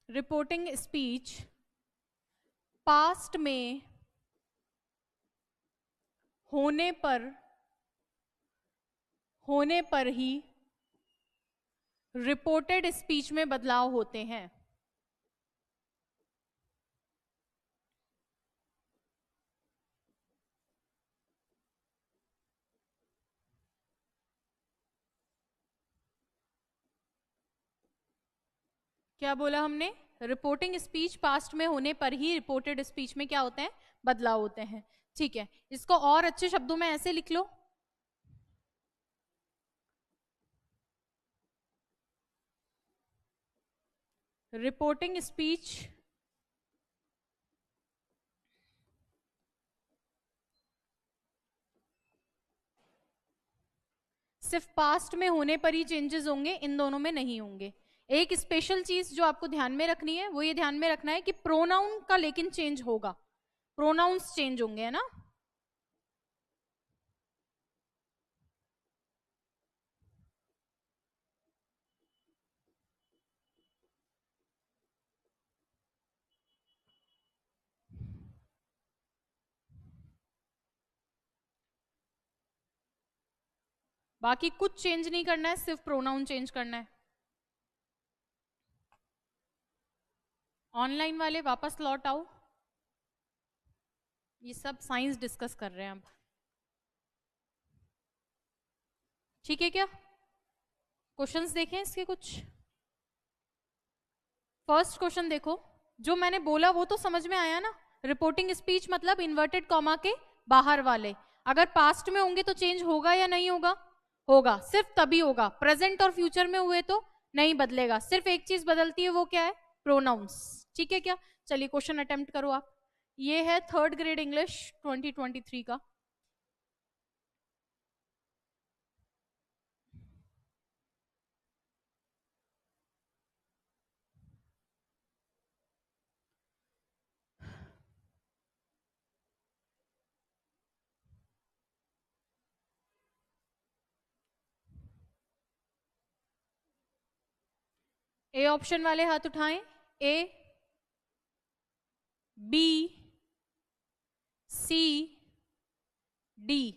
reporting speech past में होने पर ही रिपोर्टेड स्पीच में बदलाव होते हैं। क्या बोला हमने? रिपोर्टिंग स्पीच पास्ट में होने पर ही रिपोर्टेड स्पीच में क्या होते हैं? बदलाव होते हैं। ठीक है, इसको और अच्छे शब्दों में ऐसे लिख लो, रिपोर्टिंग स्पीच सिर्फ पास्ट में होने पर ही चेंजेस होंगे, इन दोनों में नहीं होंगे। एक स्पेशल चीज जो आपको ध्यान में रखनी है वो ये ध्यान में रखना है कि प्रोनाउन का लेकिन चेंज होगा, प्रोनाउंस चेंज होंगे, है ना। बाकी कुछ चेंज नहीं करना है, सिर्फ प्रोनाउन चेंज करना है। ऑनलाइन वाले वापस लौट आओ, ये सब साइंस डिस्कस कर रहे हैं अब, ठीक है क्या? क्वेश्चंस देखें इसके कुछ। फर्स्ट क्वेश्चन देखो, जो मैंने बोला वो तो समझ में आया ना। रिपोर्टिंग स्पीच मतलब इन्वर्टेड कॉमा के बाहर वाले, अगर पास्ट में होंगे तो चेंज होगा या नहीं होगा? होगा, सिर्फ तभी होगा। प्रेजेंट और फ्यूचर में हुए तो नहीं बदलेगा, सिर्फ एक चीज बदलती है, वो क्या है? प्रोनाउंस, ठीक है क्या? चलिए क्वेश्चन अटेम्प्ट करो आप। ये है थर्ड ग्रेड इंग्लिश 2023 का। ए ऑप्शन वाले हाथ उठाएं। ए, बी, सी, डी।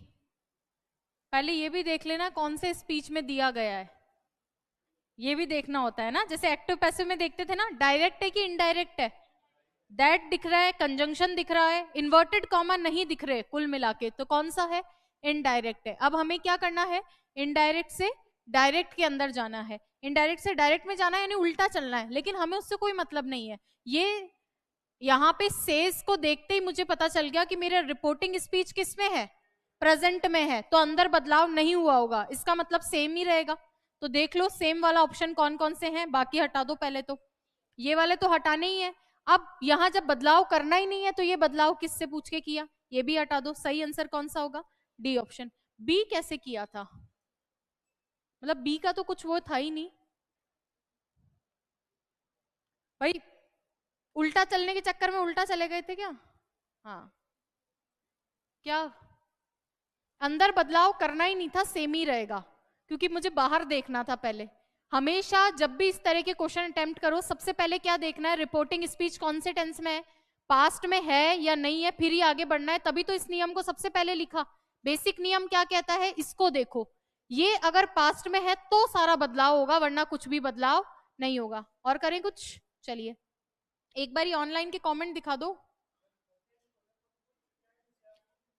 पहले ये भी देख लेना कौन से स्पीच में दिया गया है, ये भी देखना होता है ना। जैसे एक्टिव पैसिव में देखते थे ना, डायरेक्ट है कि इनडायरेक्ट है, दैट दिख रहा है, कंजंक्शन दिख रहा है, इन्वर्टेड कॉमा नहीं दिख रहे कुल मिला के, तो कौन सा है? इनडायरेक्ट है। अब हमें क्या करना है? इनडायरेक्ट से डायरेक्ट के अंदर जाना है, इनडायरेक्ट से डायरेक्ट में जाना है, यानी उल्टा चलना है, लेकिन हमें उससे कोई मतलब नहीं है। ये यहाँ पे सेज को देखते ही मुझे पता चल गया कि मेरा रिपोर्टिंग स्पीच किस में है? प्रेजेंट में है, तो अंदर बदलाव नहीं हुआ होगा, इसका मतलब सेम ही रहेगा। तो देख लो सेम वाला ऑप्शन कौन कौन से हैं, बाकी हटा दो पहले तो, ये वाले तो हटाने ही है। अब यहां जब बदलाव करना ही नहीं है तो ये बदलाव किससे पूछ के किया, ये भी हटा दो। सही आंसर कौन सा होगा? D option. बी कैसे किया था? मतलब बी का तो कुछ वो था ही नहीं भाई, उल्टा चलने के चक्कर में उल्टा चले गए थे क्या? हाँ, क्या अंदर बदलाव करना ही नहीं था, सेम ही रहेगा, क्योंकि मुझे बाहर देखना था पहले। हमेशा जब भी इस तरह के क्वेश्चन अटेम्प्ट करो, सबसे पहले क्या देखना है? रिपोर्टिंग स्पीच कौन से टेंस में है, पास्ट में है या नहीं है, फिर ही आगे बढ़ना है। तभी तो इस नियम को सबसे पहले लिखा। बेसिक नियम क्या कहता है, इसको देखो। ये अगर पास्ट में है तो सारा बदलाव होगा, वरना कुछ भी बदलाव नहीं होगा। और करें कुछ? चलिए एक बार ऑनलाइन के कमेंट दिखा दो।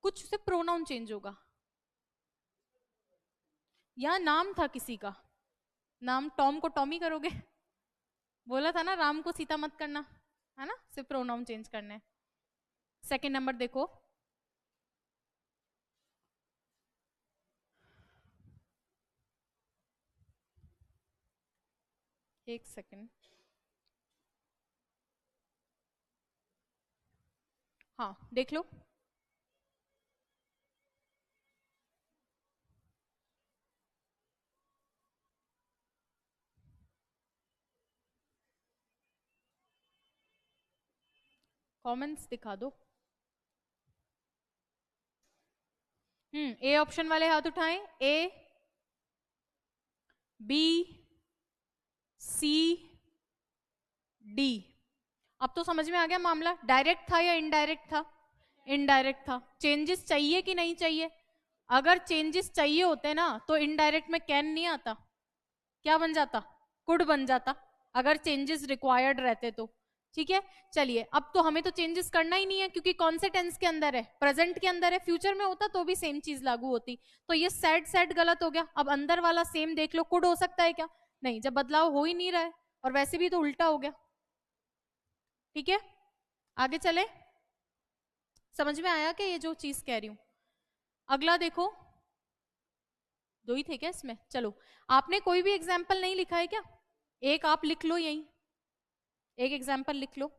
कुछ सिर्फ प्रोनाउन चेंज होगा, या नाम था किसी का, नाम टॉम को टॉमी करोगे? बोला था ना राम को सीता मत करना, है ना? सिर्फ प्रोनाउन चेंज करने हैं। सेकंड नंबर देखो, एक सेकंड, हाँ देख लो। कमेंट्स दिखा दो। ए ऑप्शन वाले हाथ उठाएं। ए, बी, सी, डी। अब तो समझ में आ गया मामला, डायरेक्ट था या इनडायरेक्ट था? इनडायरेक्ट था। चेंजेस चाहिए कि नहीं चाहिए? अगर चेंजेस चाहिए होते ना तो इनडायरेक्ट में कैन नहीं आता, क्या बन जाता? कुड बन जाता, अगर चेंजेस रिक्वायर्ड रहते तो। ठीक है, चलिए अब तो हमें तो चेंजेस करना ही नहीं है, क्योंकि कौन से टेंस के अंदर है? प्रेजेंट के अंदर है। फ्यूचर में होता तो भी सेम चीज लागू होती। तो ये सेड सेड गलत हो गया। अब अंदर वाला सेम देख लो, कुड हो सकता है क्या? नहीं, जब बदलाव हो ही नहीं रहा है, और वैसे भी तो उल्टा हो गया। ठीक है, आगे चले। समझ में आया क्या ये जो चीज कह रही हूं? अगला देखो, दो ही थे क्या इसमें? चलो, आपने कोई भी एग्जाम्पल नहीं लिखा है क्या? एक आप लिख लो, यही एक एग्जाम्पल लिख लो।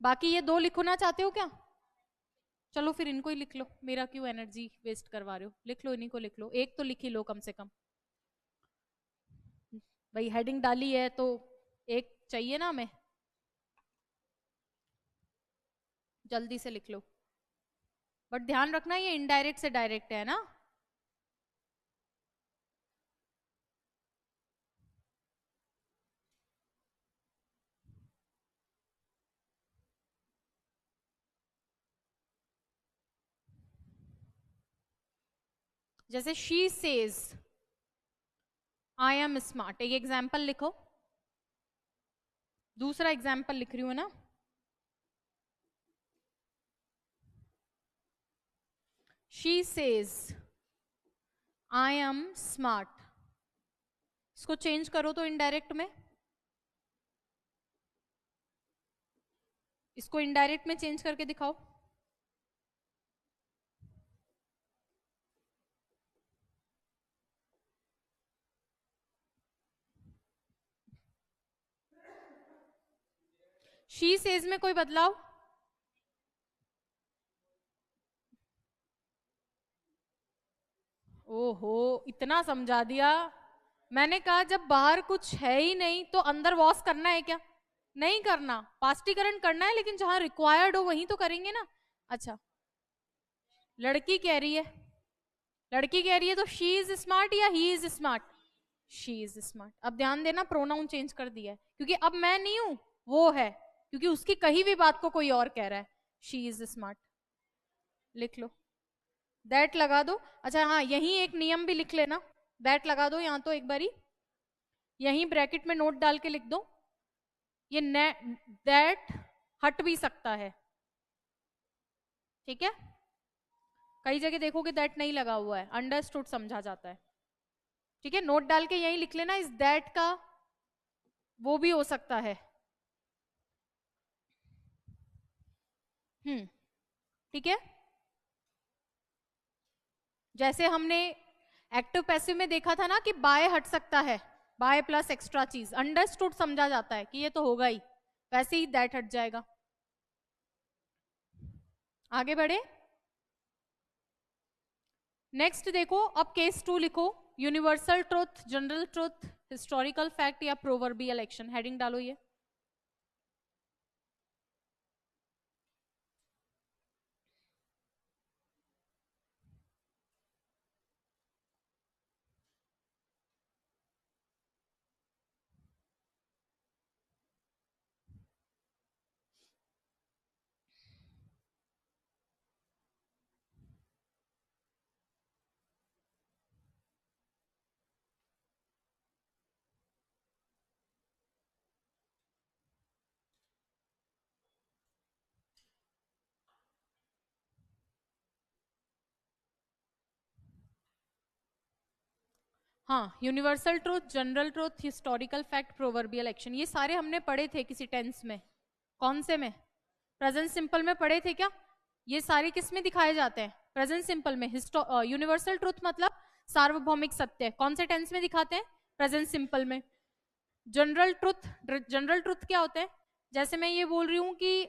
बाकी ये दो लिखना चाहते हो क्या? चलो फिर इनको ही लिख लो, मेरा क्यों एनर्जी वेस्ट करवा रहे हो? लिख लो, इन्हीं को लिख लो, एक तो लिख ही लो कम से कम। भाई हेडिंग डाली है तो एक चाहिए ना हमें, जल्दी से लिख लो। बट ध्यान रखना ये इनडायरेक्ट से डायरेक्ट है ना। जैसे she says, I am smart, एक एग्जाम्पल लिखो। दूसरा एग्जाम्पल लिख रही हूँ ना। She says I am smart, इसको चेंज करो तो इनडायरेक्ट में, इसको इनडायरेक्ट में चेंज करके दिखाओ। शी सेज में कोई बदलाव? ओहो, इतना समझा दिया। मैंने कहा जब बाहर कुछ है ही नहीं तो अंदर वॉश करना है क्या? नहीं करना, पास्टीकरण करना है, लेकिन जहां रिक्वायर्ड हो वहीं तो करेंगे ना। अच्छा, लड़की कह रही है, लड़की कह रही है तो शी इज स्मार्ट या he is smart? She is smart. अब ध्यान देना, प्रोनाउन चेंज कर दिया है, क्योंकि अब मैं नहीं हूं, वो है, क्योंकि उसकी कही भी बात को कोई और कह रहा है। शी इज स्मार्ट, लिख लो। दैट लगा दो। अच्छा हाँ, यही एक नियम भी लिख लेना, दैट लगा दो यहाँ तो एक बारी, यहीं ब्रैकेट में नोट डाल के लिख दो। ये दैट हट भी सकता है, ठीक है? कई जगह देखोगे दैट नहीं लगा हुआ है, अंडरस्टूड समझा जाता है, ठीक है? नोट डाल के यहीं लिख लेना, इस दैट का वो भी हो सकता है। ठीक है। जैसे हमने एक्टिव पैसिव में देखा था ना कि बाय हट सकता है, बाय प्लस एक्स्ट्रा चीज, अंडरस्टूड समझा जाता है कि ये तो होगा ही, वैसे ही दैट हट जाएगा। आगे बढ़े, नेक्स्ट देखो, अब केस 2 लिखो। Universal truth, general truth, historical fact या प्रोवर्बियल एक्शन, हेडिंग डालो ये। हाँ, universal truth, general truth, historical fact, proverbial action, ये सारे हमने पढ़े थे किसी टेंस में। कौन से में? प्रेजेंट सिंपल में पढ़े थे क्या? ये सारे किस में दिखाए जाते हैं? प्रेजेंट सिंपल में। यूनिवर्सल ट्रूथ मतलब सार्वभौमिक सत्य, कौन से टेंस में दिखाते हैं? प्रेजेंट सिंपल में। जनरल ट्रुथ, जनरल ट्रुथ क्या होते हैं? जैसे मैं ये बोल रही हूँ कि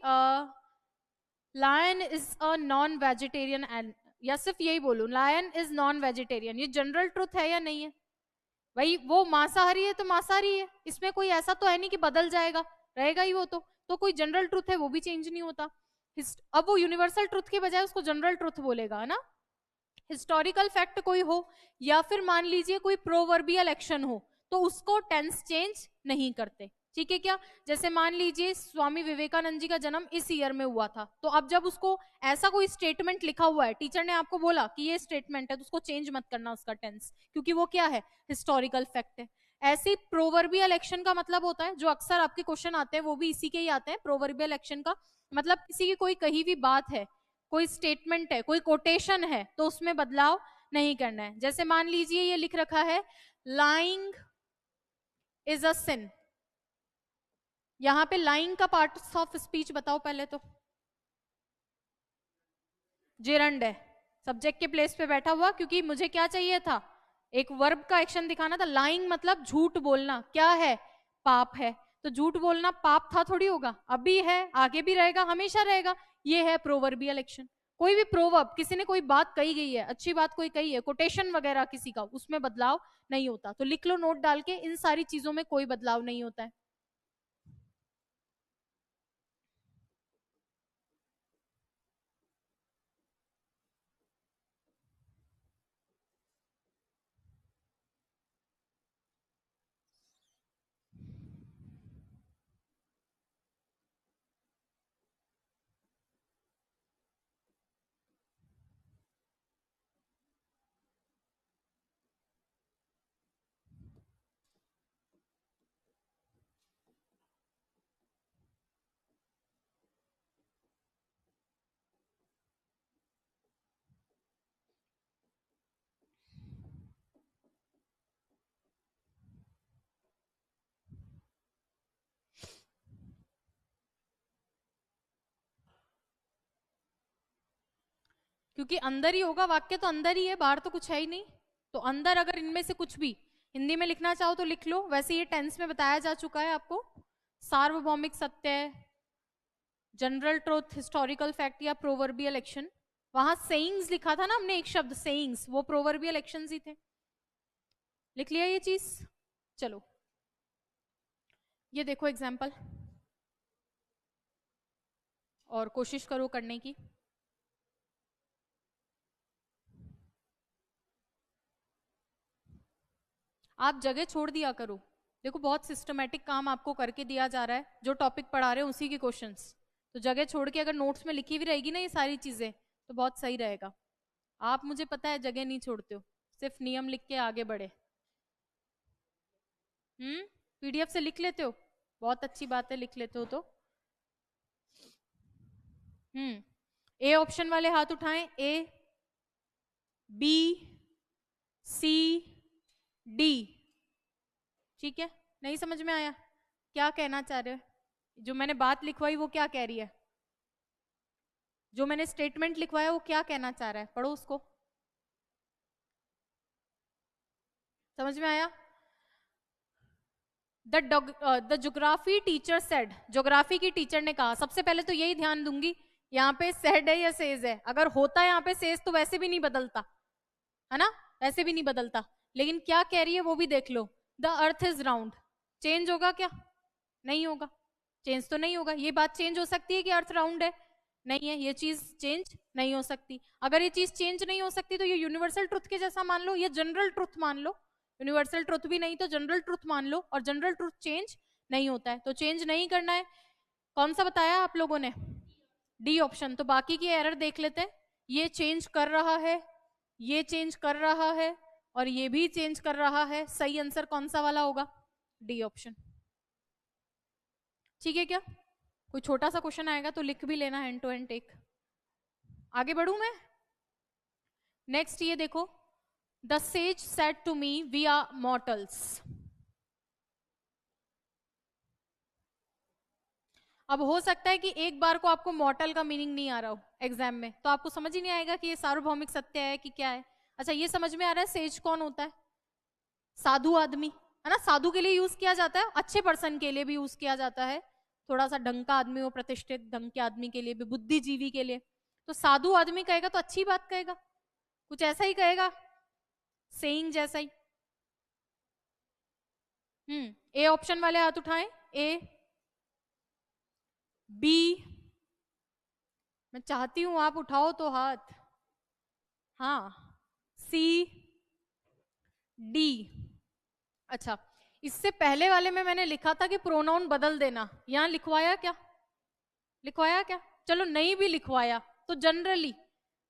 lion is a non vegetarian, या सिर्फ यही बोलूं लायन इज नॉन वेजिटेरियन, ये जनरल ट्रुथ है या नहीं है? भाई वो मांसाहारी है तो मांसाहारी है, इसमें कोई ऐसा तो है नहीं कि बदल जाएगा, रहेगा ही वो तो कोई जनरल ट्रुथ है वो भी चेंज नहीं होता। अब वो यूनिवर्सल ट्रुथ के बजाय उसको जनरल ट्रुथ बोलेगा, है ना? हिस्टोरिकल फैक्ट कोई हो, या फिर मान लीजिए कोई प्रोवर्बियल एक्शन हो, तो उसको टेंस चेंज नहीं करते, ठीक है क्या? जैसे मान लीजिए स्वामी विवेकानंद जी का जन्म इस ईयर में हुआ था, तो अब जब उसको ऐसा कोई स्टेटमेंट लिखा हुआ है, टीचर ने आपको बोला कि ये स्टेटमेंट है, तो उसको चेंज मत करना उसका टेंस, क्योंकि वो क्या है? हिस्टोरिकल फैक्ट है। ऐसे ही प्रोवर्बियल एक्शन का मतलब होता है, जो अक्सर आपके क्वेश्चन आते हैं वो भी इसी के ही आते हैं। प्रोवर्बियल एक्शन का मतलब किसी की कोई कही हुई बात है, कोई स्टेटमेंट है, कोई कोटेशन है, तो उसमें बदलाव नहीं करना है। जैसे मान लीजिए ये लिख रखा है लाइंग इज अ सिन, यहां पे लाइंग का पार्ट ऑफ स्पीच बताओ पहले तो। जेरंड है, सब्जेक्ट के प्लेस पे बैठा हुआ, क्योंकि मुझे क्या चाहिए था? एक वर्ब का एक्शन दिखाना था। लाइंग मतलब झूठ बोलना, क्या है? पाप है। तो झूठ बोलना पाप था थोड़ी होगा, अभी है, आगे भी रहेगा, हमेशा रहेगा। ये है प्रोवर्बियल एक्शन। कोई भी प्रोवर्ब, किसी ने कोई बात कही गई है, अच्छी बात कोई कही है, कोटेशन वगैरह किसी का, उसमें बदलाव नहीं होता। तो लिख लो नोट डाल के, इन सारी चीजों में कोई बदलाव नहीं होता है। क्योंकि अंदर ही होगा, वाक्य तो अंदर ही है, बाहर तो कुछ है ही नहीं। तो अंदर अगर इनमें से कुछ भी हिंदी में लिखना चाहो तो लिख लो, वैसे ये टेंस में बताया जा चुका है आपको। सार्वभौमिक सत्य, जनरल ट्रुथ, हिस्टोरिकल फैक्ट या प्रोवर्बियल एक्शन। वहां सेइंग्स लिखा था ना हमने, एक शब्द सेइंग्स, वो प्रोवर्बियल एक्शंस ही थे। लिख लिया ये चीज। चलो ये देखो एग्जाम्पल, और कोशिश करो करने की। आप जगह छोड़ दिया करो। देखो बहुत सिस्टमेटिक काम आपको करके दिया जा रहा है, जो टॉपिक पढ़ा रहे हैं उसी के क्वेश्चंस। तो जगह छोड़ के अगर नोट्स में लिखी हुई रहेगी ना ये सारी चीजें, तो बहुत सही रहेगा। आप, मुझे पता है, जगह नहीं छोड़ते हो, सिर्फ नियम लिख के आगे बढ़े। पीडीएफ से लिख लेते हो, बहुत अच्छी बात है, लिख लेते हो तो। ए ऑप्शन वाले हाथ उठाएं। ए, बी, सी, डी। ठीक है, नहीं समझ में आया क्या कहना चाह रहे हो? जो मैंने बात लिखवाई वो क्या कह रही है, जो मैंने स्टेटमेंट लिखवाया वो क्या कहना चाह रहा है, पढ़ो उसको। समझ में आया? The geography teacher said, geography की टीचर ने कहा। सबसे पहले तो यही ध्यान दूंगी, यहाँ पे सेड है या सेज है। अगर होता है यहाँ पे सेज तो वैसे भी नहीं बदलता, है ना, वैसे भी नहीं बदलता। लेकिन क्या कह रही है वो भी देख लो। The earth is round, change होगा क्या? नहीं होगा, चेंज तो नहीं होगा। ये बात चेंज हो सकती है कि अर्थ राउंड है? नहीं है, ये चीज चेंज नहीं हो सकती। अगर ये चीज चेंज नहीं हो सकती तो ये यूनिवर्सल ट्रुथ के जैसा मान लो, ये जनरल ट्रुथ मान लो। यूनिवर्सल ट्रुथ भी नहीं तो जनरल ट्रुथ मान लो, और जनरल ट्रुथ चेंज नहीं होता है, तो चेंज नहीं करना है। कौन सा बताया आप लोगों ने? D option. तो बाकी की एरर देख लेते हैं। ये चेंज कर रहा है, ये चेंज कर रहा है, और ये भी चेंज कर रहा है। सही आंसर कौन सा वाला होगा? D option. ठीक है क्या? कोई छोटा सा क्वेश्चन आएगा तो लिख भी लेना, हैंड टू हैंड टेक। आगे बढ़ू मैं? नेक्स्ट ये देखो, the sage said to me we are mortals. अब हो सकता है कि एक बार को आपको मॉर्टल का मीनिंग नहीं आ रहा हो एग्जाम में, तो आपको समझ ही नहीं आएगा कि ये सार्वभौमिक सत्य है कि क्या है। अच्छा ये समझ में आ रहा है, सेज कौन होता है? साधु आदमी, है ना। साधु के लिए यूज किया जाता है, अच्छे पर्सन के लिए भी यूज किया जाता है, थोड़ा सा ढंग का आदमी हो, प्रतिष्ठित ढंग के आदमी के लिए भी, बुद्धिजीवी के लिए। तो साधु आदमी कहेगा तो अच्छी बात कहेगा, कुछ ऐसा ही कहेगा, सेइंग जैसा ही। ए ऑप्शन वाले हाथ उठाएं। ए, बी, मैं चाहती हूं आप उठाओ तो हाथ, हाँ, सी, डी। अच्छा, इससे पहले वाले में मैंने लिखा था कि प्रोनाउन बदल देना, यहां लिखवाया क्या? लिखवाया क्या? चलो नहीं भी लिखवाया तो जनरली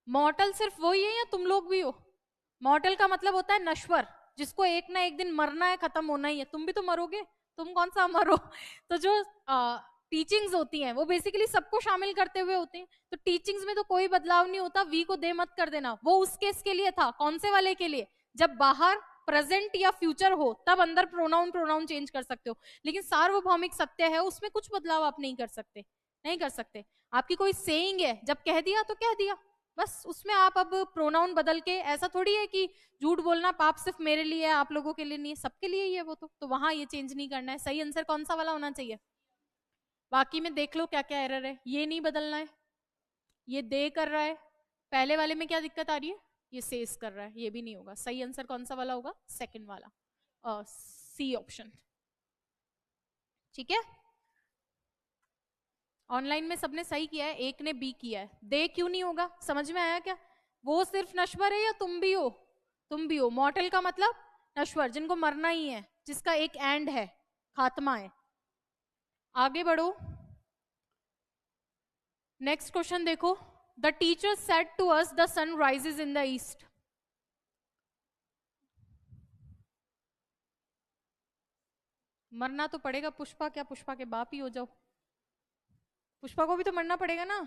मॉर्टल सिर्फ वही है या तुम लोग भी हो? मॉर्टल का मतलब होता है नश्वर, जिसको एक ना एक दिन मरना है, खत्म होना ही है। तुम भी तो मरोगे, तुम कौन सा मरो। तो जो टीचिंग्स होती हैं वो बेसिकली सबको शामिल करते हुए होते हैं। तो टीचिंग्स में तो कोई बदलाव नहीं होता, वी को दे मत कर देना। वो उस केस के लिए था, कौन से वाले के लिए? जब बाहर प्रेजेंट या फ्यूचर हो तब अंदर प्रोनाउन प्रोनाउन चेंज कर सकते हो। लेकिन सार्वभौमिक सत्य है, उसमें कुछ बदलाव आप नहीं कर सकते, नहीं कर सकते। आपकी कोई सेइंग है, जब कह दिया तो कह दिया, बस उसमें आप अब प्रोनाउन बदल के, ऐसा थोड़ी है कि झूठ बोलना पाप सिर्फ मेरे लिए है, आप लोगों के लिए नहीं है, सबके लिए ही है वो। तो वहां ये चेंज नहीं करना है। सही आंसर कौन सा वाला होना चाहिए? बाकी में देख लो क्या क्या एरर है। ये नहीं बदलना है, ये दे कर रहा है। पहले वाले में क्या दिक्कत आ रही है? ये सेस कर रहा है, ये भी नहीं होगा। सही आंसर कौन सा वाला होगा? सेकंड वाला, सी ऑप्शन। ठीक है, ऑनलाइन में सबने सही किया है, एक ने बी किया है। दे क्यों नहीं होगा, समझ में आया क्या? वो सिर्फ नश्वर है या तुम भी हो? तुम भी हो। मॉर्टल का मतलब नश्वर, जिनको मरना ही है, जिसका एक एंड है, खात्मा है। आगे बढ़ो, नेक्स्ट क्वेश्चन देखो। The teacher said to us the sun rises in the east. मरना तो पड़ेगा। पुष्पा, क्या पुष्पा के बाप ही हो जाओ? पुष्पा को भी तो मरना पड़ेगा ना,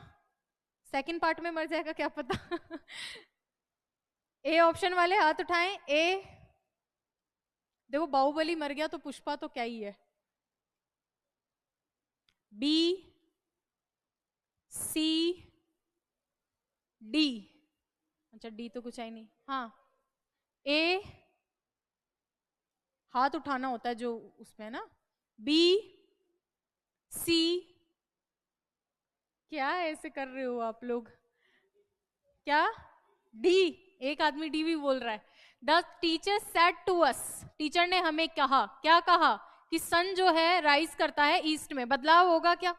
सेकंड पार्ट में मर जाएगा क्या पता। ए ऑप्शन वाले हाथ उठाएं। ए, देखो बाहुबली मर गया तो पुष्पा तो क्या ही है। B, C, D. अच्छा डी तो कुछ है ही नहीं। हाँ ए हाथ उठाना होता है जो उसमें ना, बी सी, क्या ऐसे कर रहे हो आप लोग, क्या डी, एक आदमी डी भी बोल रहा है। The teacher said to us, teacher ने हमें कहा, क्या कहा कि सन जो है राइज करता है ईस्ट में, बदलाव होगा क्या,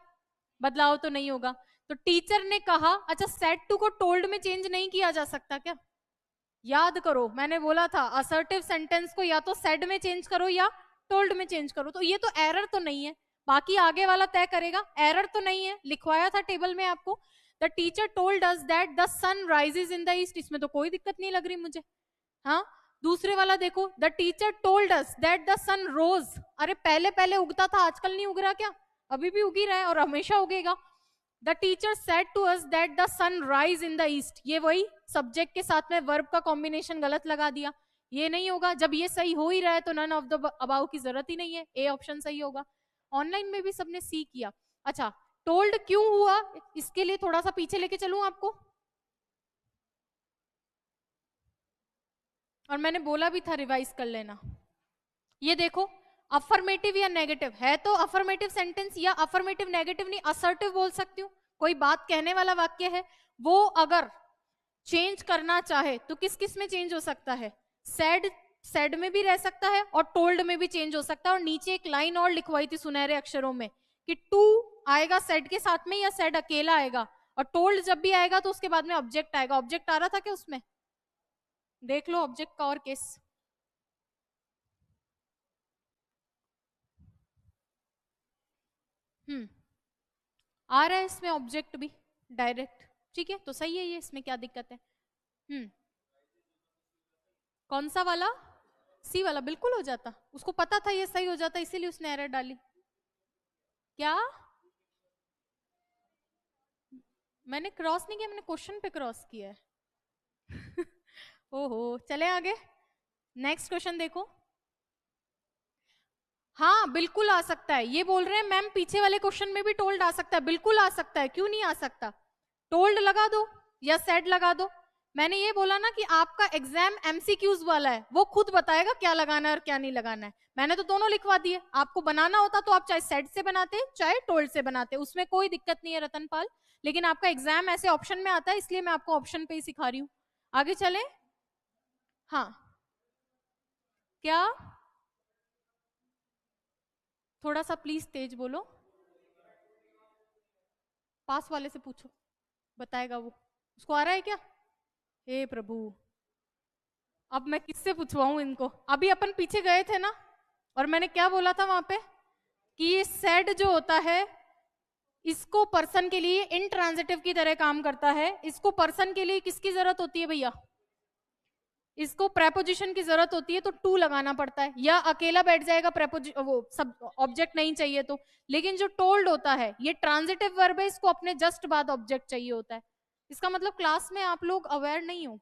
बदलाव तो नहीं होगा। तो टीचर ने कहा, अच्छा सेड टू को टोल्ड में चेंज नहीं किया जा सकता क्या, याद करो मैंने बोला था असर्टिव सेंटेंस को या तो सेड में चेंज करो या टोल्ड में चेंज करो, तो ये तो एरर तो नहीं है, बाकी आगे वाला तय करेगा, एरर तो नहीं है, लिखवाया था टेबल में आपको। The teacher told us that the sun rises in the east, इसमें तो कोई दिक्कत नहीं लग रही मुझे। हाँ दूसरे वाला देखो, the teacher told us that the sun rose, अरे पहले पहले उगता था आजकल नहीं उग रहा क्या, अभी भी उगी रहा है और हमेशा उगेगा। The teacher said to us that the sun rise in the east, ये वही सब्जेक्ट के साथ में वर्ब का कॉम्बिनेशन गलत लगा दिया, ये नहीं होगा, जब ये सही हो ही रहा है तो नन ऑफ द अबाउ की जरूरत ही नहीं है, ए ऑप्शन सही होगा। ऑनलाइन में भी सबने सी किया। अच्छा टोल्ड क्यों हुआ, इसके लिए थोड़ा सा पीछे लेके चलूं आपको, और मैंने बोला भी था रिवाइज कर लेना। ये देखो अफर्मेटिव या नेगेटिव है, तो अफर्मेटिव सेंटेंस या अफर्मेटिव नेगेटिव नहीं असर्टिव बोल सकती हूँ, कोई बात कहने वाला वाक्य है, वो अगर चेंज करना चाहे तो किस किस में चेंज हो सकता है, सेड, सेड में भी रह सकता है और टोल्ड में भी चेंज हो सकता है। और नीचे एक लाइन और लिखवाई थी सुनहरे अक्षरों में कि टू आएगा सेड के साथ में या सेड अकेला आएगा, और टोल्ड जब भी आएगा तो उसके बाद में ऑब्जेक्ट आएगा, ऑब्जेक्ट आ रहा था क्या उसमें, देख लो ऑब्जेक्ट का और केस। आ रहा है इसमें ऑब्जेक्ट भी डायरेक्ट, ठीक है तो सही है ये, इसमें क्या दिक्कत है। कौन सा वाला, सी वाला बिल्कुल हो जाता, उसको पता था ये सही हो जाता इसीलिए उसने एरर डाली। क्या मैंने क्रॉस नहीं किया, मैंने क्वेश्चन पे क्रॉस किया है ओहो चले आगे, नेक्स्ट क्वेश्चन देखो। हाँ बिल्कुल आ सकता है, ये बोल रहे हैं मैम पीछे वाले क्वेश्चन में भी टोल्ड आ सकता है, बिल्कुल आ सकता है, क्यों नहीं आ सकता, टोल्ड लगा दो या सेड लगा दो। मैंने ये बोला ना कि आपका एग्जाम एमसीक्यूज वाला है, वो खुद बताएगा क्या लगाना है और क्या नहीं लगाना है, मैंने तो दोनों लिखवा दिए, आपको बनाना होता तो आप चाहे सेड से बनाते चाहे टोल्ड से बनाते, उसमें कोई दिक्कत नहीं है रतनपाल, लेकिन आपका एग्जाम ऐसे ऑप्शन में आता है इसलिए मैं आपको ऑप्शन पे ही सिखा रही हूँ। आगे चले। हाँ क्या, थोड़ा सा प्लीज तेज बोलो, पास वाले से पूछो बताएगा वो, उसको आ रहा है क्या, हे प्रभु अब मैं किससे पूछवाऊं इनको, अभी अपन पीछे गए थे ना, और मैंने क्या बोला था वहां पे कि ये सेड जो होता है इसको पर्सन के लिए इंट्रांजिटिव की तरह काम करता है, इसको पर्सन के लिए किसकी जरूरत होती है भैया, इसको प्रेपोजिशन की जरूरत होती है, तो टू लगाना पड़ता है, या अकेला बैठ जाएगा वो सब ऑब्जेक्ट नहीं चाहिए तो। लेकिन जो टोल्ड होता है ये ट्रांजिटिव वर्ब है, इसको अपने जस्ट बाद ऑब्जेक्ट चाहिए होता है, इसका मतलब क्लास में आप लोग अवेयर नहीं हो,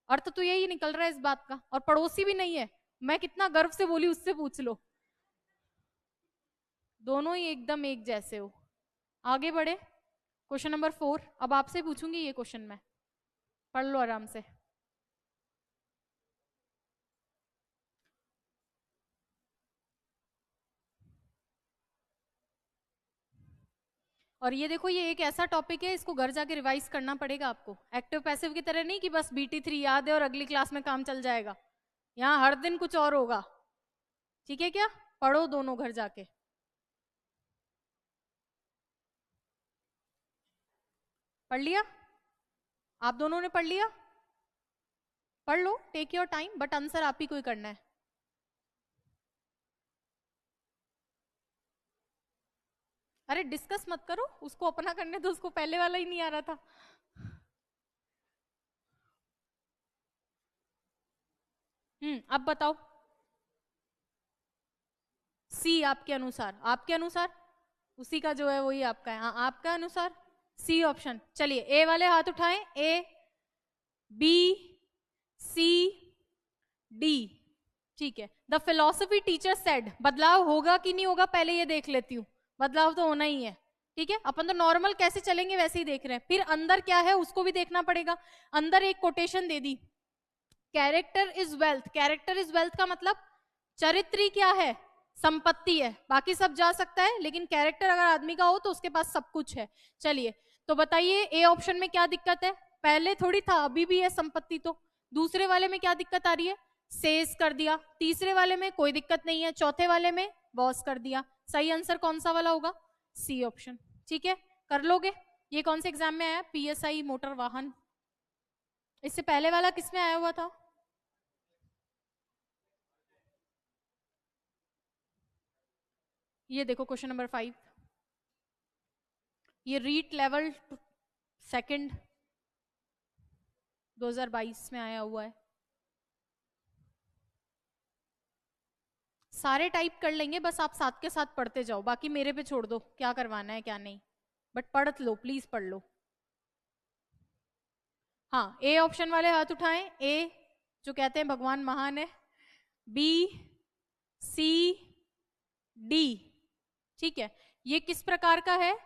अर्थ तो यही निकल रहा है इस बात का, और पड़ोसी भी नहीं है, मैं कितना गर्व से बोली उससे पूछ लो, दोनों ही एकदम एक जैसे हो। आगे बढ़े, क्वेश्चन नंबर 4, अब आपसे पूछूंगी ये क्वेश्चन मैं, पढ़ लो आराम से। और ये देखो ये एक ऐसा टॉपिक है, इसको घर जाके रिवाइज करना पड़ेगा आपको, एक्टिव पैसिव की तरह नहीं कि बस BT3 याद है और अगली क्लास में काम चल जाएगा, यहाँ हर दिन कुछ और होगा, ठीक है क्या, पढ़ो दोनों घर जाके। पढ़ लिया, आप दोनों ने पढ़ लिया, पढ़ लो, take your time, but answer आप ही को ही करना है। अरे डिस्कस मत करो, उसको अपना करने दो, उसको पहले वाला ही नहीं आ रहा था। अब बताओ, सी आपके अनुसार, आपके अनुसार उसी का जो है वही आपका है, हाँ आपका अनुसार सी ऑप्शन। चलिए ए वाले हाथ उठाएं, ए बी सी डी, ठीक है। द फिलोसफी टीचर सेड, बदलाव होगा कि नहीं होगा पहले ये देख लेती हूँ, बदलाव तो होना ही है, ठीक है, अपन तो नॉर्मल कैसे चलेंगे वैसे ही देख रहे हैं, फिर अंदर क्या है उसको भी देखना पड़ेगा। अंदर एक quotation they the, character is wealth. Character is wealth का मतलब चरित्र क्या है, संपत्ति है, बाकी सब जा सकता है लेकिन कैरेक्टर अगर आदमी का हो तो उसके पास सब कुछ है। चलिए तो बताइए ए ऑप्शन में क्या दिक्कत है, पहले थोड़ी था अभी भी है संपत्ति, तो दूसरे वाले में क्या दिक्कत आ रही है, सेज कर दिया, तीसरे वाले में कोई दिक्कत नहीं है, चौथे वाले में वॉस कर दिया। सही आंसर कौन सा वाला होगा, सी ऑप्शन। ठीक है, कर लोगे। ये कौन से एग्जाम में आया, पीएसआई मोटर वाहन। इससे पहले वाला किस में आया हुआ था, ये देखो क्वेश्चन नंबर 5, ये रीट लेवल सेकंड 2022 में आया हुआ है। सारे टाइप कर लेंगे, बस आप साथ के साथ पढ़ते जाओ, बाकी मेरे पे छोड़ दो क्या करवाना है क्या नहीं, बट पढ़ लो प्लीज, पढ़ लो। हाँ, ए ऑप्शन वाले हाथ उठाएं, ए जो कहते हैं भगवान महान है, बी सी डी। ठीक है, ये किस प्रकार का है,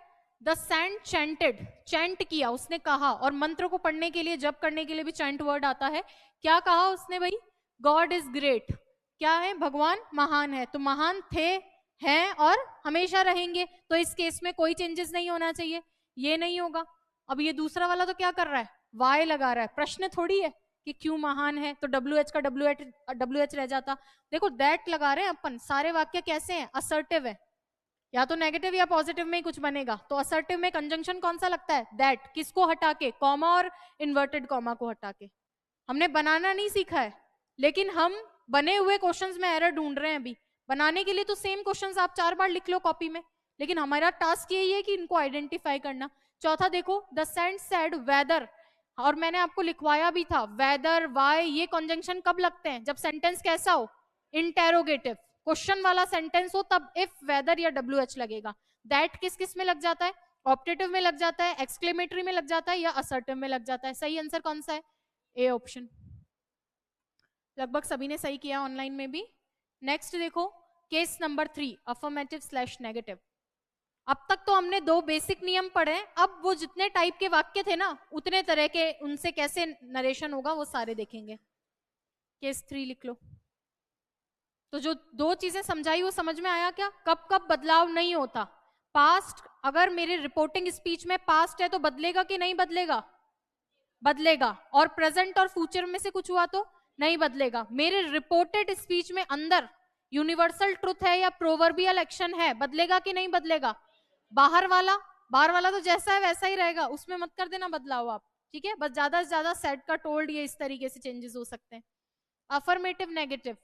द सैंड चैंटेड, चैंट किया उसने कहा, और मंत्र को पढ़ने के लिए जप करने के लिए भी चैंट वर्ड आता है। क्या कहा उसने भाई, गॉड इज ग्रेट, क्या है, भगवान महान है, तो महान थे, हैं और हमेशा रहेंगे, तो इस केस में कोई चेंजेस नहीं होना चाहिए, ये नहीं होगा। अब ये दूसरा वाला तो क्या कर रहा है, वाई लगा रहा है, प्रश्न थोड़ी है कि क्यों महान है, तो डब्ल्यू एच का डब्ल्यू एच रह जाता। देखो दैट लगा रहे हैं अपन, सारे वाक्य कैसे हैं, असर्टिव है, या तो नेगेटिव या पॉजिटिव में ही कुछ बनेगा, तो असर्टिव में कंजंक्शन कौन सा लगता है, दैट, किसको हटा के, कॉमा और इन्वर्टेड कॉमा को हटा के। हमने बनाना नहीं सीखा है, लेकिन हम बने हुए क्वेश्चंस में एरर ढूंढ रहे हैं अभी। बनाने के लिए तो सेम क्वेश्चंस आप 4 बार लिख लो कॉपी में, लेकिन हमारा टास्क यही है कि इनको आइडेंटिफाई करना। चौथा देखो, द सेंट सेड वेदर, और मैंने आपको लिखवाया भी था, वेदर वाई ये कंजंक्शन कब लगते हैं, जब सेंटेंस कैसा हो, इंटेरोगेटिव, क्वेश्चन वाला सेंटेंस हो, तब इफ वेदर या डब्ल्यू एच लगेगा। दैट किस किस में लग जाता है, ऑप्टेटिव में लग जाता है, एक्सक्लेमेटरी में लग जाता है, या असर्टिव में लग जाता है। सही आंसर कौन सा है, ए ऑप्शन। लगभग सभी ने सही किया ऑनलाइन में भी। नेक्स्ट देखो, case number 3, affirmative slash negative. अब तक तो हमने 2 बेसिक नियम पढ़े, अब वो जितने टाइप के वाक्य थे ना, उतने तरह के, उनसे कैसे नरेशन होगा वो सारे देखेंगे। केस 3 लिख लो। तो जो 2 चीजें समझाई वो समझ में आया क्या, कब कब बदलाव नहीं होता, पास्ट, अगर मेरी रिपोर्टिंग स्पीच में पास्ट है तो बदलेगा कि नहीं बदलेगा, बदलेगा, और प्रेजेंट और फ्यूचर में से कुछ हुआ तो नहीं बदलेगा। मेरे रिपोर्टेड स्पीच में अंदर यूनिवर्सल ट्रुथ है या प्रोवर्बियल एक्शन है, बदलेगा कि नहीं बदलेगा, बाहर वाला तो जैसा है वैसा ही रहेगा, उसमें मत कर देना बदलाव आप। ठीक है, बस ज्यादा से ज्यादा सेड का टोल्ड, ये इस तरीके से चेंजेस हो सकते हैं। Affirmative negative,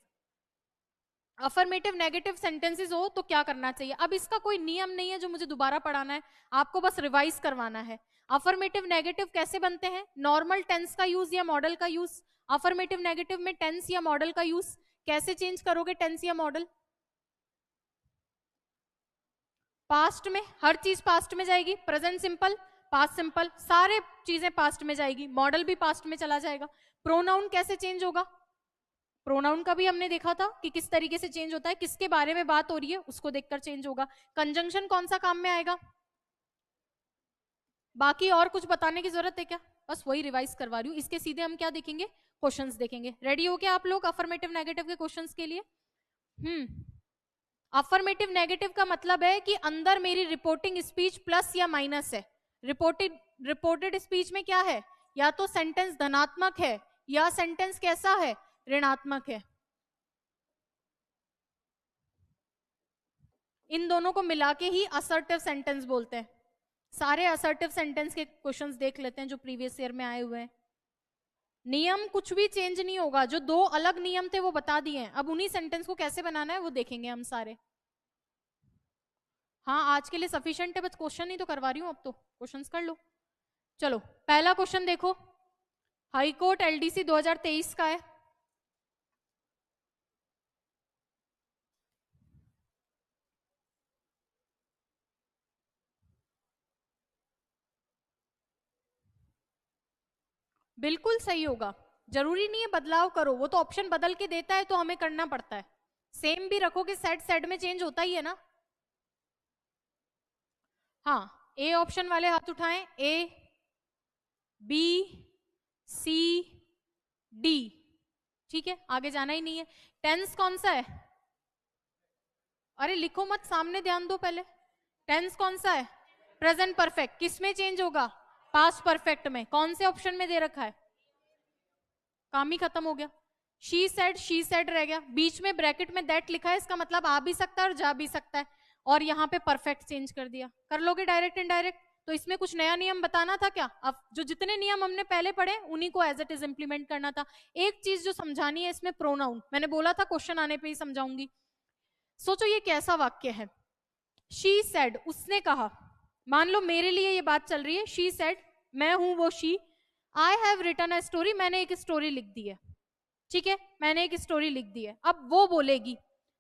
affirmative negative sentences हो तो क्या करना चाहिए, अब इसका कोई नियम नहीं है जो मुझे दोबारा पढ़ाना है, आपको बस रिवाइज करवाना है। अफर्मेटिव नेगेटिव कैसे बनते हैं, नॉर्मल टेंस का यूज या मॉडल का यूज। अफर्मेटिव नेगेटिव में टेंस या मॉडल का यूज कैसे चेंज करोगे, टेंस या मॉडल, पास्ट में, हर चीज पास्ट में जाएगी, प्रेजेंट सिंपल, पास्ट सिंपल, सारे चीजें पास्ट में जाएगी, मॉडल भी पास्ट में चला जाएगा। प्रोनाउन कैसे चेंज होगा, प्रोनाउन का भी हमने देखा था कि किस तरीके से चेंज होता है, किसके बारे में बात हो रही है उसको देखकर चेंज होगा। कंजंक्शन कौन सा काम में आएगा, बाकी और कुछ बताने की जरूरत है क्या, बस वही रिवाइज करवा रही हूँ। इसके सीधे हम क्या देखेंगे, क्वेश्चंस देखेंगे। रेडी हो क्या आप लोग अफर्मेटिव नेगेटिव के क्वेश्चंस के लिए। अफर्मेटिव नेगेटिव का मतलब है कि अंदर मेरी रिपोर्टिंग स्पीच प्लस या माइनस है। रिपोर्टेड स्पीच में क्या है, या तो सेंटेंस धनात्मक है या सेंटेंस कैसा है, ऋणात्मक है। इन दोनों को मिला के ही असर्टिव सेंटेंस बोलते हैं। सारे असर्टिव सेंटेंस के क्वेश्चंस देख लेते हैं जो प्रीवियस ईयर में आए हुए हैं। नियम कुछ भी चेंज नहीं होगा, जो 2 अलग नियम थे वो बता दिए हैं, अब उन्हीं सेंटेंस को कैसे बनाना है वो देखेंगे हम सारे। हाँ, आज के लिए सफिशिएंट है, बस क्वेश्चन ही तो करवा रही हूँ, अब तो क्वेश्चंस कर लो। चलो पहला क्वेश्चन देखो, हाईकोर्ट एलडीसी 2023 का है। बिल्कुल सही होगा, जरूरी नहीं है बदलाव करो, वो तो ऑप्शन बदल के देता है तो हमें करना पड़ता है। सेम भी रखोगे सेड, सेड में चेंज होता ही है ना। हाँ, ए ऑप्शन वाले हाथ उठाएं, ए, बी, सी, डी। ठीक है, आगे जाना ही नहीं है। टेंस कौन सा है? अरे लिखो मत, सामने ध्यान दो पहले। टेंस कौन सा है? Present perfect. किस में चेंज होगा? पास्ट परफेक्ट में। कौन से ऑप्शन में दे रखा है? काम ही खत्म हो गया। शी सेड रह गया, बीच में ब्रैकेट में दैट लिखा है, इसका मतलब आ भी सकता है और जा भी सकता है, और यहाँ पे परफेक्ट चेंज कर दिया। कर लोगे डायरेक्ट इनडायरेक्ट? तो इसमें कुछ नया नियम बताना था क्या? अब जो जितने नियम हमने पहले पढ़े उन्हीं को एज इट इज इंप्लीमेंट करना था। एक चीज जो समझानी है इसमें, प्रोनाउन। मैंने बोला था क्वेश्चन आने पे ही समझाऊंगी। सोचो ये कैसा वाक्य है? शी सेड, उसने कहा। मान लो मेरे लिए ये बात चल रही है, शी सेड, मैं हूं वो she. I have written a story, मैंने एक स्टोरी लिख दी है। ठीक है, मैंने एक स्टोरी लिख दी है। अब वो बोलेगी,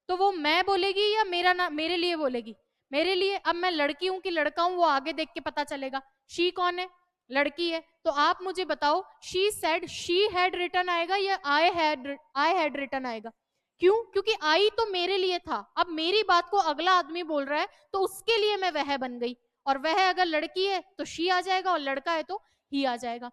तो वो मैं बोलेगी या मेरा ना मेरे लिए बोलेगी? मेरे लिए। अब मैं लड़की हूं कि लड़का हूं, वो आगे देख के पता चलेगा। शी कौन है? लड़की है। तो आप मुझे बताओ, she said, she had written आएगा या आई हैड रिटन आएगा? क्यों? क्योंकि आई तो मेरे लिए था, अब मेरी बात को अगला आदमी बोल रहा है, तो उसके लिए मैं वह बन गई। और वह अगर लड़की है तो शी आ जाएगा, और लड़का है तो ही आ जाएगा।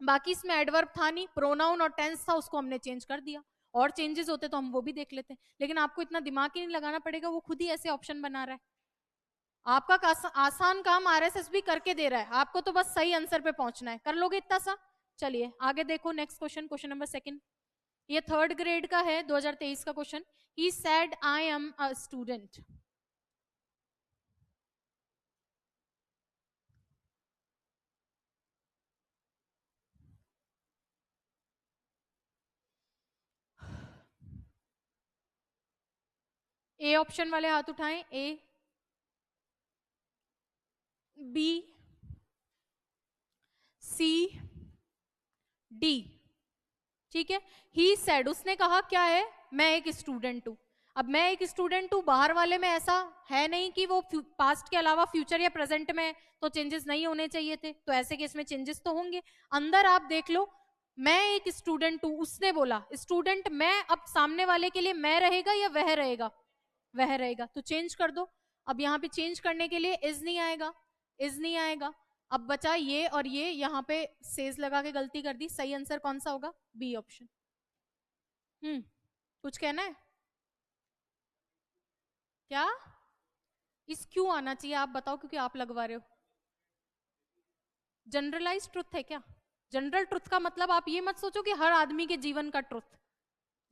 बाकी इसमें एडवर्ब था नहीं, प्रोनाउन और टेंस था, उसको हमने चेंज कर दिया। और चेंजेस होते तो हम वो भी देख लेते, लेकिन आपको इतना दिमाग ही नहीं लगाना पड़ेगा, वो खुद ही ऐसे ऑप्शन बना रहा है। आपका आसान काम आरएसएस भी करके दे रहा है, आपको तो बस सही आंसर पे पहुंचना है। कर लोगे इतना सा? चलिए आगे देखो, नेक्स्ट क्वेश्चन, क्वेश्चन नंबर 2। ये 3rd ग्रेड का है, 2023 का question. He said I am a student. A option वाले हाथ उठाएं, ए, बी, सी, डी। ठीक है, ही सेड, उसने कहा क्या है? मैं एक स्टूडेंट हूं। अब मैं एक स्टूडेंट हूं, बाहर वाले में ऐसा है नहीं कि वो पास्ट के अलावा फ्यूचर या प्रेजेंट में तो चेंजेस नहीं होने चाहिए थे, तो ऐसे केस में चेंजेस तो होंगे। अंदर आप देख लो, मैं एक स्टूडेंट हूं, उसने बोला स्टूडेंट मैं, अब सामने वाले के लिए मैं रहेगा या वह रहेगा? वह रहेगा, तो चेंज कर दो। अब यहाँ पे चेंज करने के लिए इज नहीं आएगा, इज नहीं आएगा। अब बचा ये और ये, यहाँ पे सेज लगा के गलती कर दी। सही आंसर कौन सा होगा? B option. कुछ कहना है क्या? इस क्यों आना चाहिए आप बताओ, क्योंकि आप लगवा रहे हो। जनरलाइज ट्रुथ है क्या? जनरल ट्रुथ का मतलब आप ये मत सोचो कि हर आदमी के जीवन का ट्रुथ।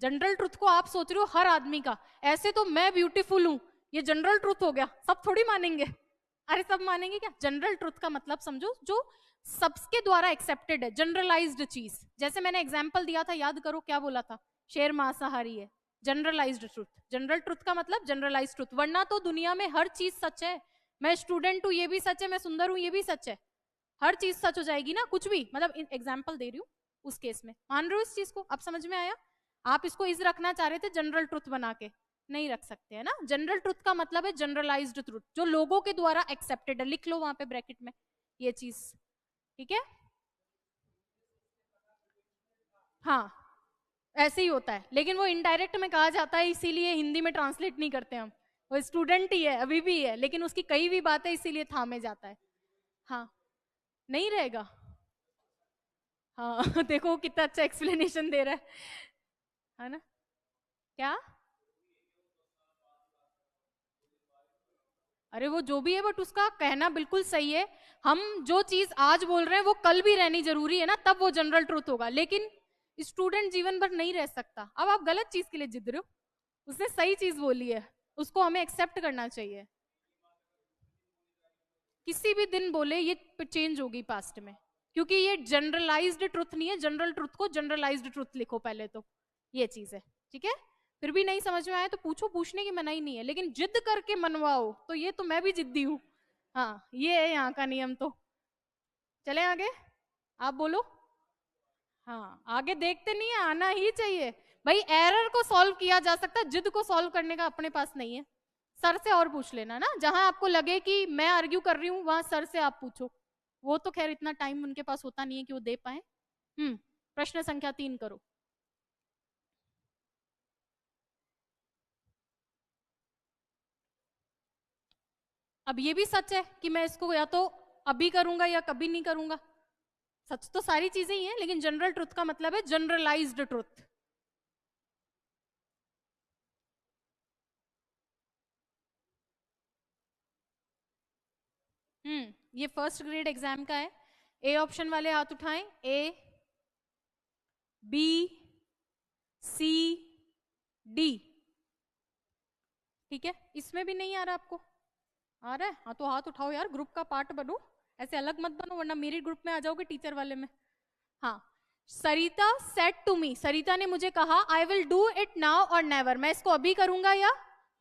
जनरल ट्रुथ को आप सोच रहे हो हर आदमी का, ऐसे तो मैं ब्यूटीफुल हूं, ये जनरल ट्रुथ हो गया, सब थोड़ी मानेंगे। अरे सब मानेंगे क्या? जनरल ट्रुथ का मतलब समझो जो सबके द्वारा एक्सेप्टेड है, जनरलाइज्ड चीज। जैसे मैंने एग्जाम्पल दिया था, याद करो क्या बोला था? शेर मांसाहारी है, जनरलाइज्ड ट्रुथ। जनरल ट्रुथ का मतलब जनरलाइज्ड ट्रुथ, वरना तो दुनिया में हर चीज सच है। मैं स्टूडेंट हूं ये भी सच है, मैं सुंदर हूं ये भी सच है, हर चीज सच हो जाएगी ना, कुछ भी। मतलब एग्जाम्पल दे रही हूँ उस केस में। मान रहे हो इस चीज को? अब समझ में आया? आप इसको इज रखना चाह रहे थे जनरल ट्रुथ बना के, नहीं रख सकते है ना। जनरल ट्रुथ का मतलब है जनरलाइज्ड ट्रुथ, जो लोगों के द्वारा एक्सेप्टेड है। लिख लो वहां पे ब्रैकेट में ये चीज, ठीक है? हाँ, ऐसे ही होता है, लेकिन वो इनडायरेक्ट में कहा जाता है, इसीलिए हिंदी में ट्रांसलेट नहीं करते हम। वो स्टूडेंट ही है, अभी भी है, लेकिन उसकी कई भी बातें इसीलिए थामे जाता है। हाँ, नहीं रहेगा। हाँ देखो कितना अच्छा एक्सप्लेनेशन दे रहा है ना? क्या? अरे वो जो भी है, बट उसका कहना बिल्कुल सही है। हम जो चीज आज बोल रहे हैं वो कल भी रहनी जरूरी है ना, तब वो जनरल ट्रूथ होगा। लेकिन स्टूडेंट जीवन भर नहीं रह सकता। अब आप गलत चीज के लिए जिद रहे हो, उसने सही चीज बोली है, उसको हमें एक्सेप्ट करना चाहिए। किसी भी दिन बोले ये चेंज होगी पास्ट में, क्योंकि ये जनरलाइज्ड ट्रुथ नहीं है। जनरल ट्रुथ को जनरलाइज्ड ट्रुथ लिखो पहले तो, ये चीज है। ठीक है, फिर भी नहीं समझ में आया तो पूछो, पूछने की मनाही नहीं है, लेकिन जिद करके मनवाओ तो ये तो मैं भी जिद्दी हूँ। हाँ, ये है यहाँ का नियम तो। चले आगे, आप बोलो। हाँ, आगे देखते नहीं है, आना ही चाहिए भाई। एरर को सॉल्व किया जा सकता है, जिद को सॉल्व करने का अपने पास नहीं है। सर से और पूछ लेना ना, जहां आपको लगे कि मैं आर्ग्यू कर रही हूँ वहां सर से आप पूछो। वो तो खैर इतना टाइम उनके पास होता नहीं है कि वो दे पाए। प्रश्न संख्या 3 करो। अब ये भी सच है कि मैं इसको या तो अभी करूंगा या कभी नहीं करूंगा। सच तो सारी चीजें ही हैं, लेकिन जनरल ट्रुथ का मतलब है जनरलाइज्ड ट्रुथ। ये फर्स्ट ग्रेड एग्जाम का है। ए ऑप्शन वाले हाथ उठाएं। ए, बी, सी, डी। ठीक है, इसमें भी नहीं आ रहा आपको? आ रहा है? हाँ तो हाथ उठाओ यार, ग्रुप का पार्ट बनो, ऐसे अलग मत बनो वरना मेरे ग्रुप में आ जाओगे टीचर वाले में। हाँ, सरिता सेड टू मी, सरिता ने मुझे कहा I will do it now और नेवर, मैं इसको अभी करूंगा या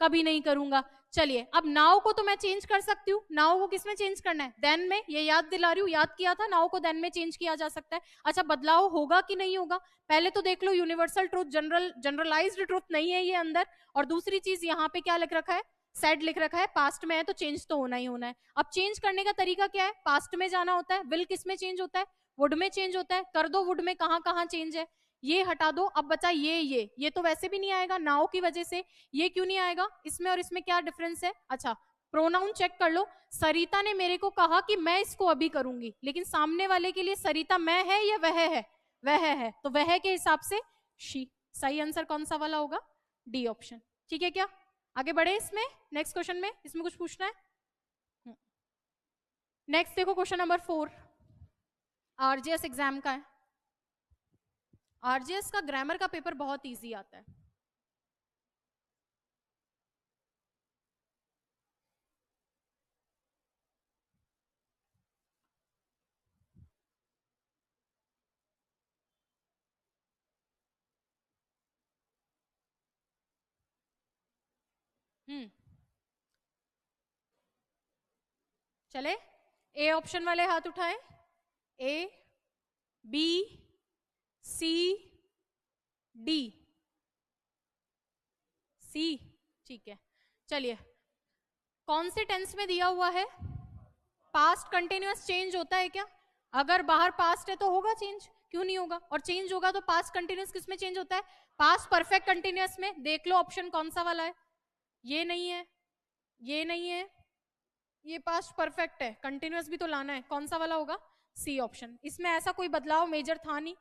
कभी नहीं करूंगा। चलिए, अब नाउ को तो मैं चेंज कर सकती हूँ। नाउ को किस में चेंज करना है? देन में। ये याद दिला रही हूँ, याद किया था, नाउ को देन में चेंज किया जा सकता है। अच्छा, बदलाव होगा कि नहीं होगा? पहले तो देख लो, यूनिवर्सल ट्रूथ, जनरलाइज्ड ट्रूथ नहीं है ये अंदर। और दूसरी चीज, यहाँ पे क्या लिख रखा है? सेड लिख रखा है, पास्ट में है तो चेंज तो होना ही होना है। अब चेंज करने का तरीका क्या है? पास्ट में जाना होता है। विल किस में चेंज होता है? वुड में चेंज होता है। कर दो वुड में, कहां कहां चेंज है, ये हटा दो। अब बचा ये तो वैसे भी नहीं आएगा नाउ की वजह से। ये क्यों नहीं आएगा? इसमें और इसमें क्या डिफरेंस है? अच्छा, प्रोनाउन चेक कर लो। सरिता ने मेरे को कहा कि मैं इसको अभी करूंगी, लेकिन सामने वाले के लिए सरिता मैं है या वह है? वह है, तो वह के हिसाब से शी। सही आंसर कौन सा वाला होगा? D option. ठीक है क्या? आगे बढ़े इसमें, नेक्स्ट क्वेश्चन में। इसमें कुछ पूछना है? नेक्स्ट देखो, क्वेश्चन नंबर 4 आरजीएस एग्जाम का है। आरजीएस का ग्रामर का पेपर बहुत इजी आता है। हम्म चले, ए ऑप्शन वाले हाथ उठाएं। ए, बी, सी, डी। सी, ठीक है। चलिए, कौन से टेंस में दिया हुआ है? पास्ट कंटिन्यूअस चेंज होता है क्या? अगर बाहर पास्ट है तो होगा चेंज, क्यों नहीं होगा? और चेंज होगा तो पास्ट कंटिन्यूअस किस में चेंज होता है? पास्ट परफेक्ट कंटिन्यूअस में। देख लो ऑप्शन कौन सा वाला है। ये नहीं है, ये नहीं है, ये पास्ट परफेक्ट है, कंटिन्यूअस भी तो लाना है। कौन सा वाला होगा? C option. इसमें ऐसा कोई बदलाव मेजर था नहीं,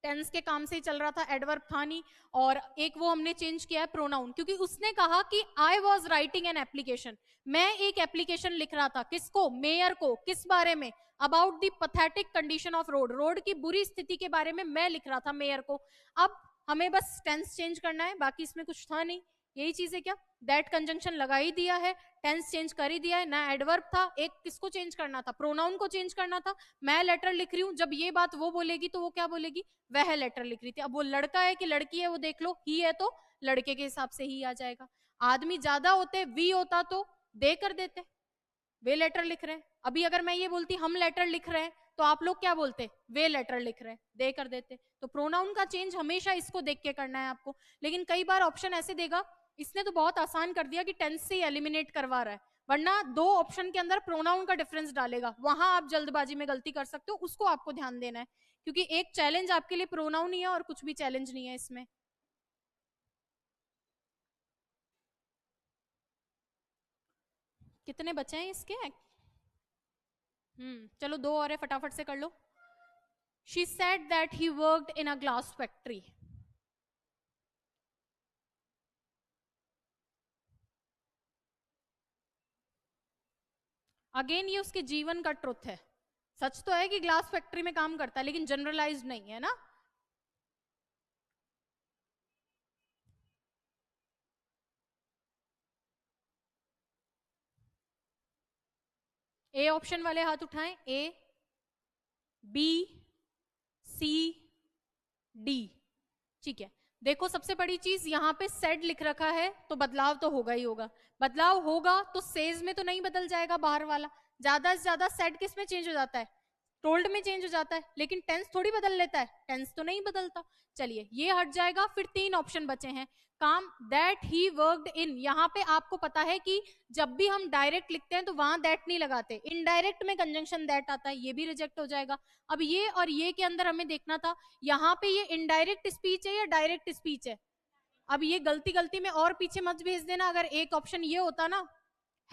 टेंस के काम से ही चल रहा था, एडवर्ब था नहीं। और एक वो हमने चेंज किया है प्रोनाउन, क्योंकि उसने कहा कि I was writing an application, मैं एक एप्लीकेशन लिख रहा था। किसको? मेयर को। किस बारे में? About the pathetic condition of road, road की बुरी स्थिति के बारे में मैं लिख रहा था मेयर को। अब हमें बस टेंस चेंज करना है, बाकी इसमें कुछ था नहीं। यही चीज है क्या? दैट कंजंक्शन लगा ही दिया है, टेंस चेंज कर ही दिया है ना। एडवर्ब था एक, किसको चेंज करना था? प्रोनाउन को चेंज करना था। मैं लेटर लिख रही हूं, जब ये बात वो बोलेगी तो वो क्या बोलेगी? वह लेटर लिख रही थी। अब वो लड़का है कि लड़की है वो देख लो, ही है तो लड़के के हिसाब से ही आ जाएगा। आदमी ज्यादा होते, वी होता तो दे कर देते, वे लेटर लिख रहे हैं। अभी अगर मैं ये बोलती हम लेटर लिख रहे हैं, तो आप लोग क्या बोलते? वे लेटर लिख रहे हैं, दे कर देते। तो प्रोनाउन का चेंज हमेशा इसको देख के करना है आपको। लेकिन कई बार ऑप्शन ऐसे देगा, इसने तो बहुत आसान कर दिया कि टेंस से एलिमिनेट करवा रहा है, वरना दो ऑप्शन के अंदर प्रोनाउन का डिफरेंस डालेगा, वहां आप जल्दबाजी में गलती कर सकते हो, उसको आपको ध्यान देना है। क्योंकि एक चैलेंज आपके लिए प्रोनाउन ही है और कुछ भी चैलेंज नहीं है इसमें। कितने बचे हैं इसके? चलो दो और है, फटाफट से कर लो। She said that he worked in a glass factory. Again ये उसके जीवन का ट्रुथ है। सच तो है कि ग्लास फैक्ट्री में काम करता है, लेकिन जनरलाइज नहीं है ना। ए ऑप्शन वाले हाथ उठाएं। ए, बी, सी, डी। ठीक है, देखो सबसे बड़ी चीज यहाँ पे सेड लिख रखा है, तो बदलाव तो होगा ही होगा। बदलाव होगा तो सेज में तो नहीं बदल जाएगा बाहर वाला। ज्यादा से ज्यादा सेड किस में चेंज हो जाता है? टोल्ड में चेंज हो जाता है, लेकिन टेंस थोड़ी बदल लेता है, टेंस तो नहीं बदलता। चलिए ये हट जाएगा, फिर तीन ऑप्शन बचे हैं। काम दैट ही वर्कड इन, यहाँ पे आपको पता है कि जब भी हम डायरेक्ट लिखते हैं तो वहां दैट नहीं लगाते, इनडायरेक्ट में कंजंक्शन दैट आता है, ये भी रिजेक्ट हो जाएगा। अब ये और ये के अंदर हमें देखना था, यहाँ पे ये इनडायरेक्ट स्पीच है या डायरेक्ट स्पीच है। अब ये गलती गलती में और पीछे मत भेज देना, अगर एक ऑप्शन ये होता ना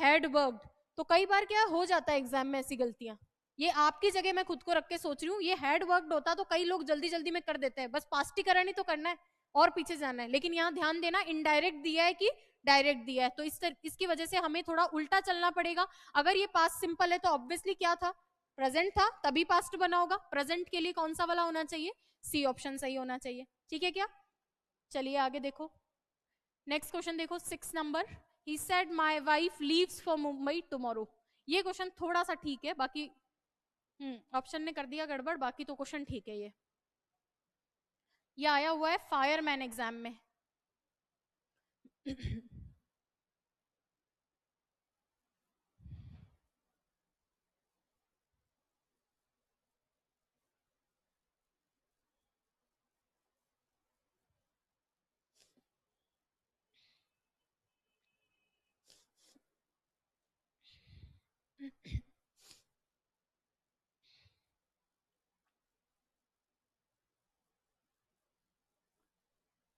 हैड वर्कड, तो कई बार क्या हो जाता है एग्जाम में ऐसी गलतियां, ये आपकी जगह मैं खुद को रख के सोच रही हूँ, ये हैड वर्कड होता तो कई लोग जल्दी जल्दी में कर देते हैं, बस पास्ट ही करना ही तो करना है और पीछे जाना है, लेकिन यहाँ ध्यान देना इनडायरेक्ट दिया है कि डायरेक्ट दिया है, तो इसकी वजह से हमें थोड़ा उल्टा चलना पड़ेगा। अगर ये पास्ट सिंपल है तो ऑब्वियसली क्या था, प्रेजेंट था, तभी पास्ट बना होगा। प्रेजेंट के लिए कौन सा वाला होना चाहिए, सी ऑप्शन सही होना चाहिए। ठीक है क्या, चलिए आगे देखो, नेक्स्ट क्वेश्चन देखो 6 number, he said my wife leaves for Mumbai tomorrow. ये क्वेश्चन थोड़ा सा ठीक है, बाकी ऑप्शन ने कर दिया गड़बड़, बाकी तो क्वेश्चन ठीक है। ये आया हुआ है फायरमैन एग्जाम में।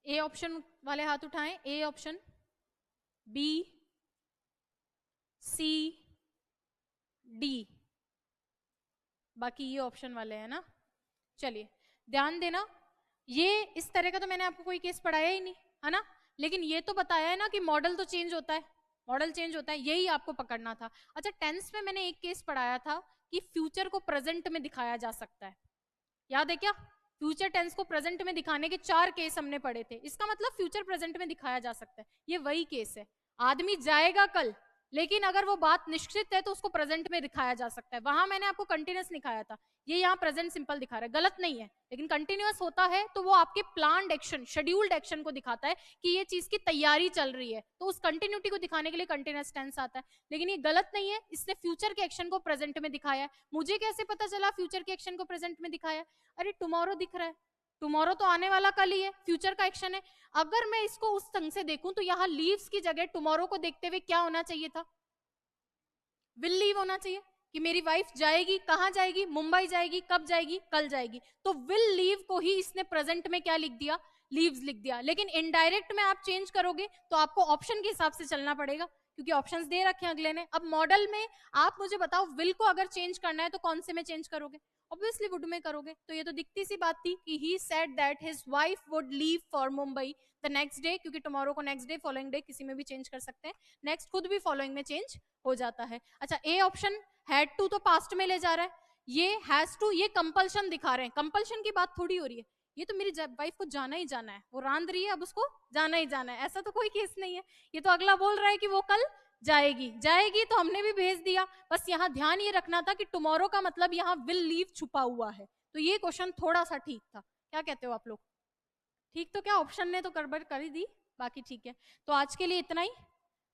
ए ऑप्शन वाले हाथ उठाएं, A option, B, C, D, बाकी ये ऑप्शन वाले हैं ना। चलिए ध्यान देना, ये इस तरह का तो मैंने आपको कोई केस पढ़ाया ही नहीं है ना, लेकिन ये तो बताया है ना कि मॉडल तो चेंज होता है, मॉडल चेंज होता है, यही आपको पकड़ना था। अच्छा, टेंस में मैंने एक केस पढ़ाया था कि फ्यूचर को प्रेजेंट में दिखाया जा सकता है, याद है क्या, फ्यूचर टेंस को प्रेजेंट में दिखाने के 4 केस हमने पढ़े थे, इसका मतलब फ्यूचर प्रेजेंट में दिखाया जा सकता है, ये वही केस है। आदमी जाएगा कल, लेकिन अगर वो बात निश्चित है तो उसको प्रेजेंट में दिखाया जा सकता है, वहां मैंने आपको कंटिन्यूअस दिखाया था, ये यहाँ प्रेजेंट सिंपल दिखा रहा है, गलत नहीं है, लेकिन कंटिन्यूअस होता है तो वो आपके प्लान्ड एक्शन, शेड्यूल्ड एक्शन को दिखाता है कि ये चीज की तैयारी चल रही है, तो उस कंटिन्यूटी को दिखाने के लिए कंटिन्यूअस टेंस आता है, लेकिन ये गलत नहीं है, इसने फ्यूचर के एक्शन को प्रेजेंट में दिखाया है। मुझे कैसे पता चला फ्यूचर के एक्शन को प्रेजेंट में दिखाया है, अरे टुमारो दिख रहा है, टुमारो तो आने वाला कल ही है, फ्यूचर का एक्शन है। अगर मैं इसको उस ढंग से देखूं तो यहाँ लीव्स की जगह टुमारो को देखते हुए क्या होना चाहिए था, विल लीव होना चाहिए, कि मेरी वाइफ जाएगी, कहां जाएगी, मुंबई जाएगी, कब जाएगी, कल जाएगी, तो विल लीव को ही इसने प्रेजेंट में क्या लिख दिया, लीव्स लिख दिया। लेकिन इनडायरेक्ट में आप चेंज करोगे तो आपको ऑप्शन के हिसाब से चलना पड़ेगा, क्योंकि ऑप्शंस दे रखे हैं अगले ने। अब मॉडल में आप मुझे बताओ, विल को अगर चेंज करना है तो कौन से में चेंज करोगे, ऑब्वियसली वुड में करोगे, तो ये तो दिखती सी बात थी कि he said that his wife would leave for Mumbai the next day, क्योंकि टुमारो को नेक्स्ट डे, फॉलोइंग डे किसी में भी चेंज कर सकते हैं, नेक्स्ट खुद भी फॉलोइंग में चेंज हो जाता है। अच्छा, ए ऑप्शन हैड टू तो पास्ट में ले जा रहा है, ये हैज टू ये कंपल्शन दिखा रहे हैं, कंपल्शन की बात थोड़ी हो रही है, ये तो मेरी वाइफ को जाना ही जाना है, वो रांध रही है, अब उसको जाना ही जाना है, ऐसा तो कोई केस नहीं है, ये तो अगला बोल रहा है कि वो कल जाएगी, जाएगी तो हमने भी भेज दिया। बस यहाँ ध्यान ये रखना था कि टुमारो का मतलब यहाँ विल लीव छुपा हुआ है, तो ये क्वेश्चन थोड़ा सा ठीक था, क्या कहते हो आप लोग, ठीक तो क्या, ऑप्शन ने तो गड़बड़ कर ही दी, बाकी ठीक है। तो आज के लिए इतना ही,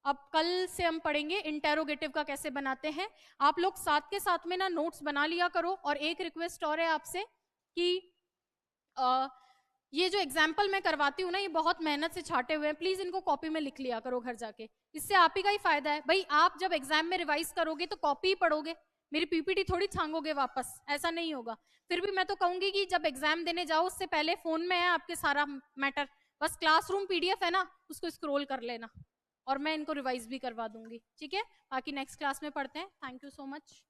अब कल से हम पढ़ेंगे इंटेरोगेटिव का कैसे बनाते हैं। आप लोग साथ के साथ में ना नोट्स बना लिया करो, और एक रिक्वेस्ट और है आपसे कि ये जो एग्जाम्पल मैं करवाती हूँ ना, ये बहुत मेहनत से छाटे हुए हैं, प्लीज इनको कॉपी में लिख लिया करो घर जाके, इससे आप ही का ही फायदा है भाई, आप जब एग्जाम में रिवाइज करोगे तो कॉपी ही पढ़ोगे, मेरी पीपीटी थोड़ी छांगोगे वापस, ऐसा नहीं होगा। फिर भी मैं तो कहूंगी कि जब एग्जाम देने जाओ उससे पहले फोन में है आपके सारा मैटर, बस क्लासरूम पीडीएफ है ना, उसको स्क्रॉल कर लेना, और मैं इनको रिवाइज भी करवा दूंगी, ठीक है। बाकी नेक्स्ट क्लास में पढ़ते हैं, थैंक यू सो मच।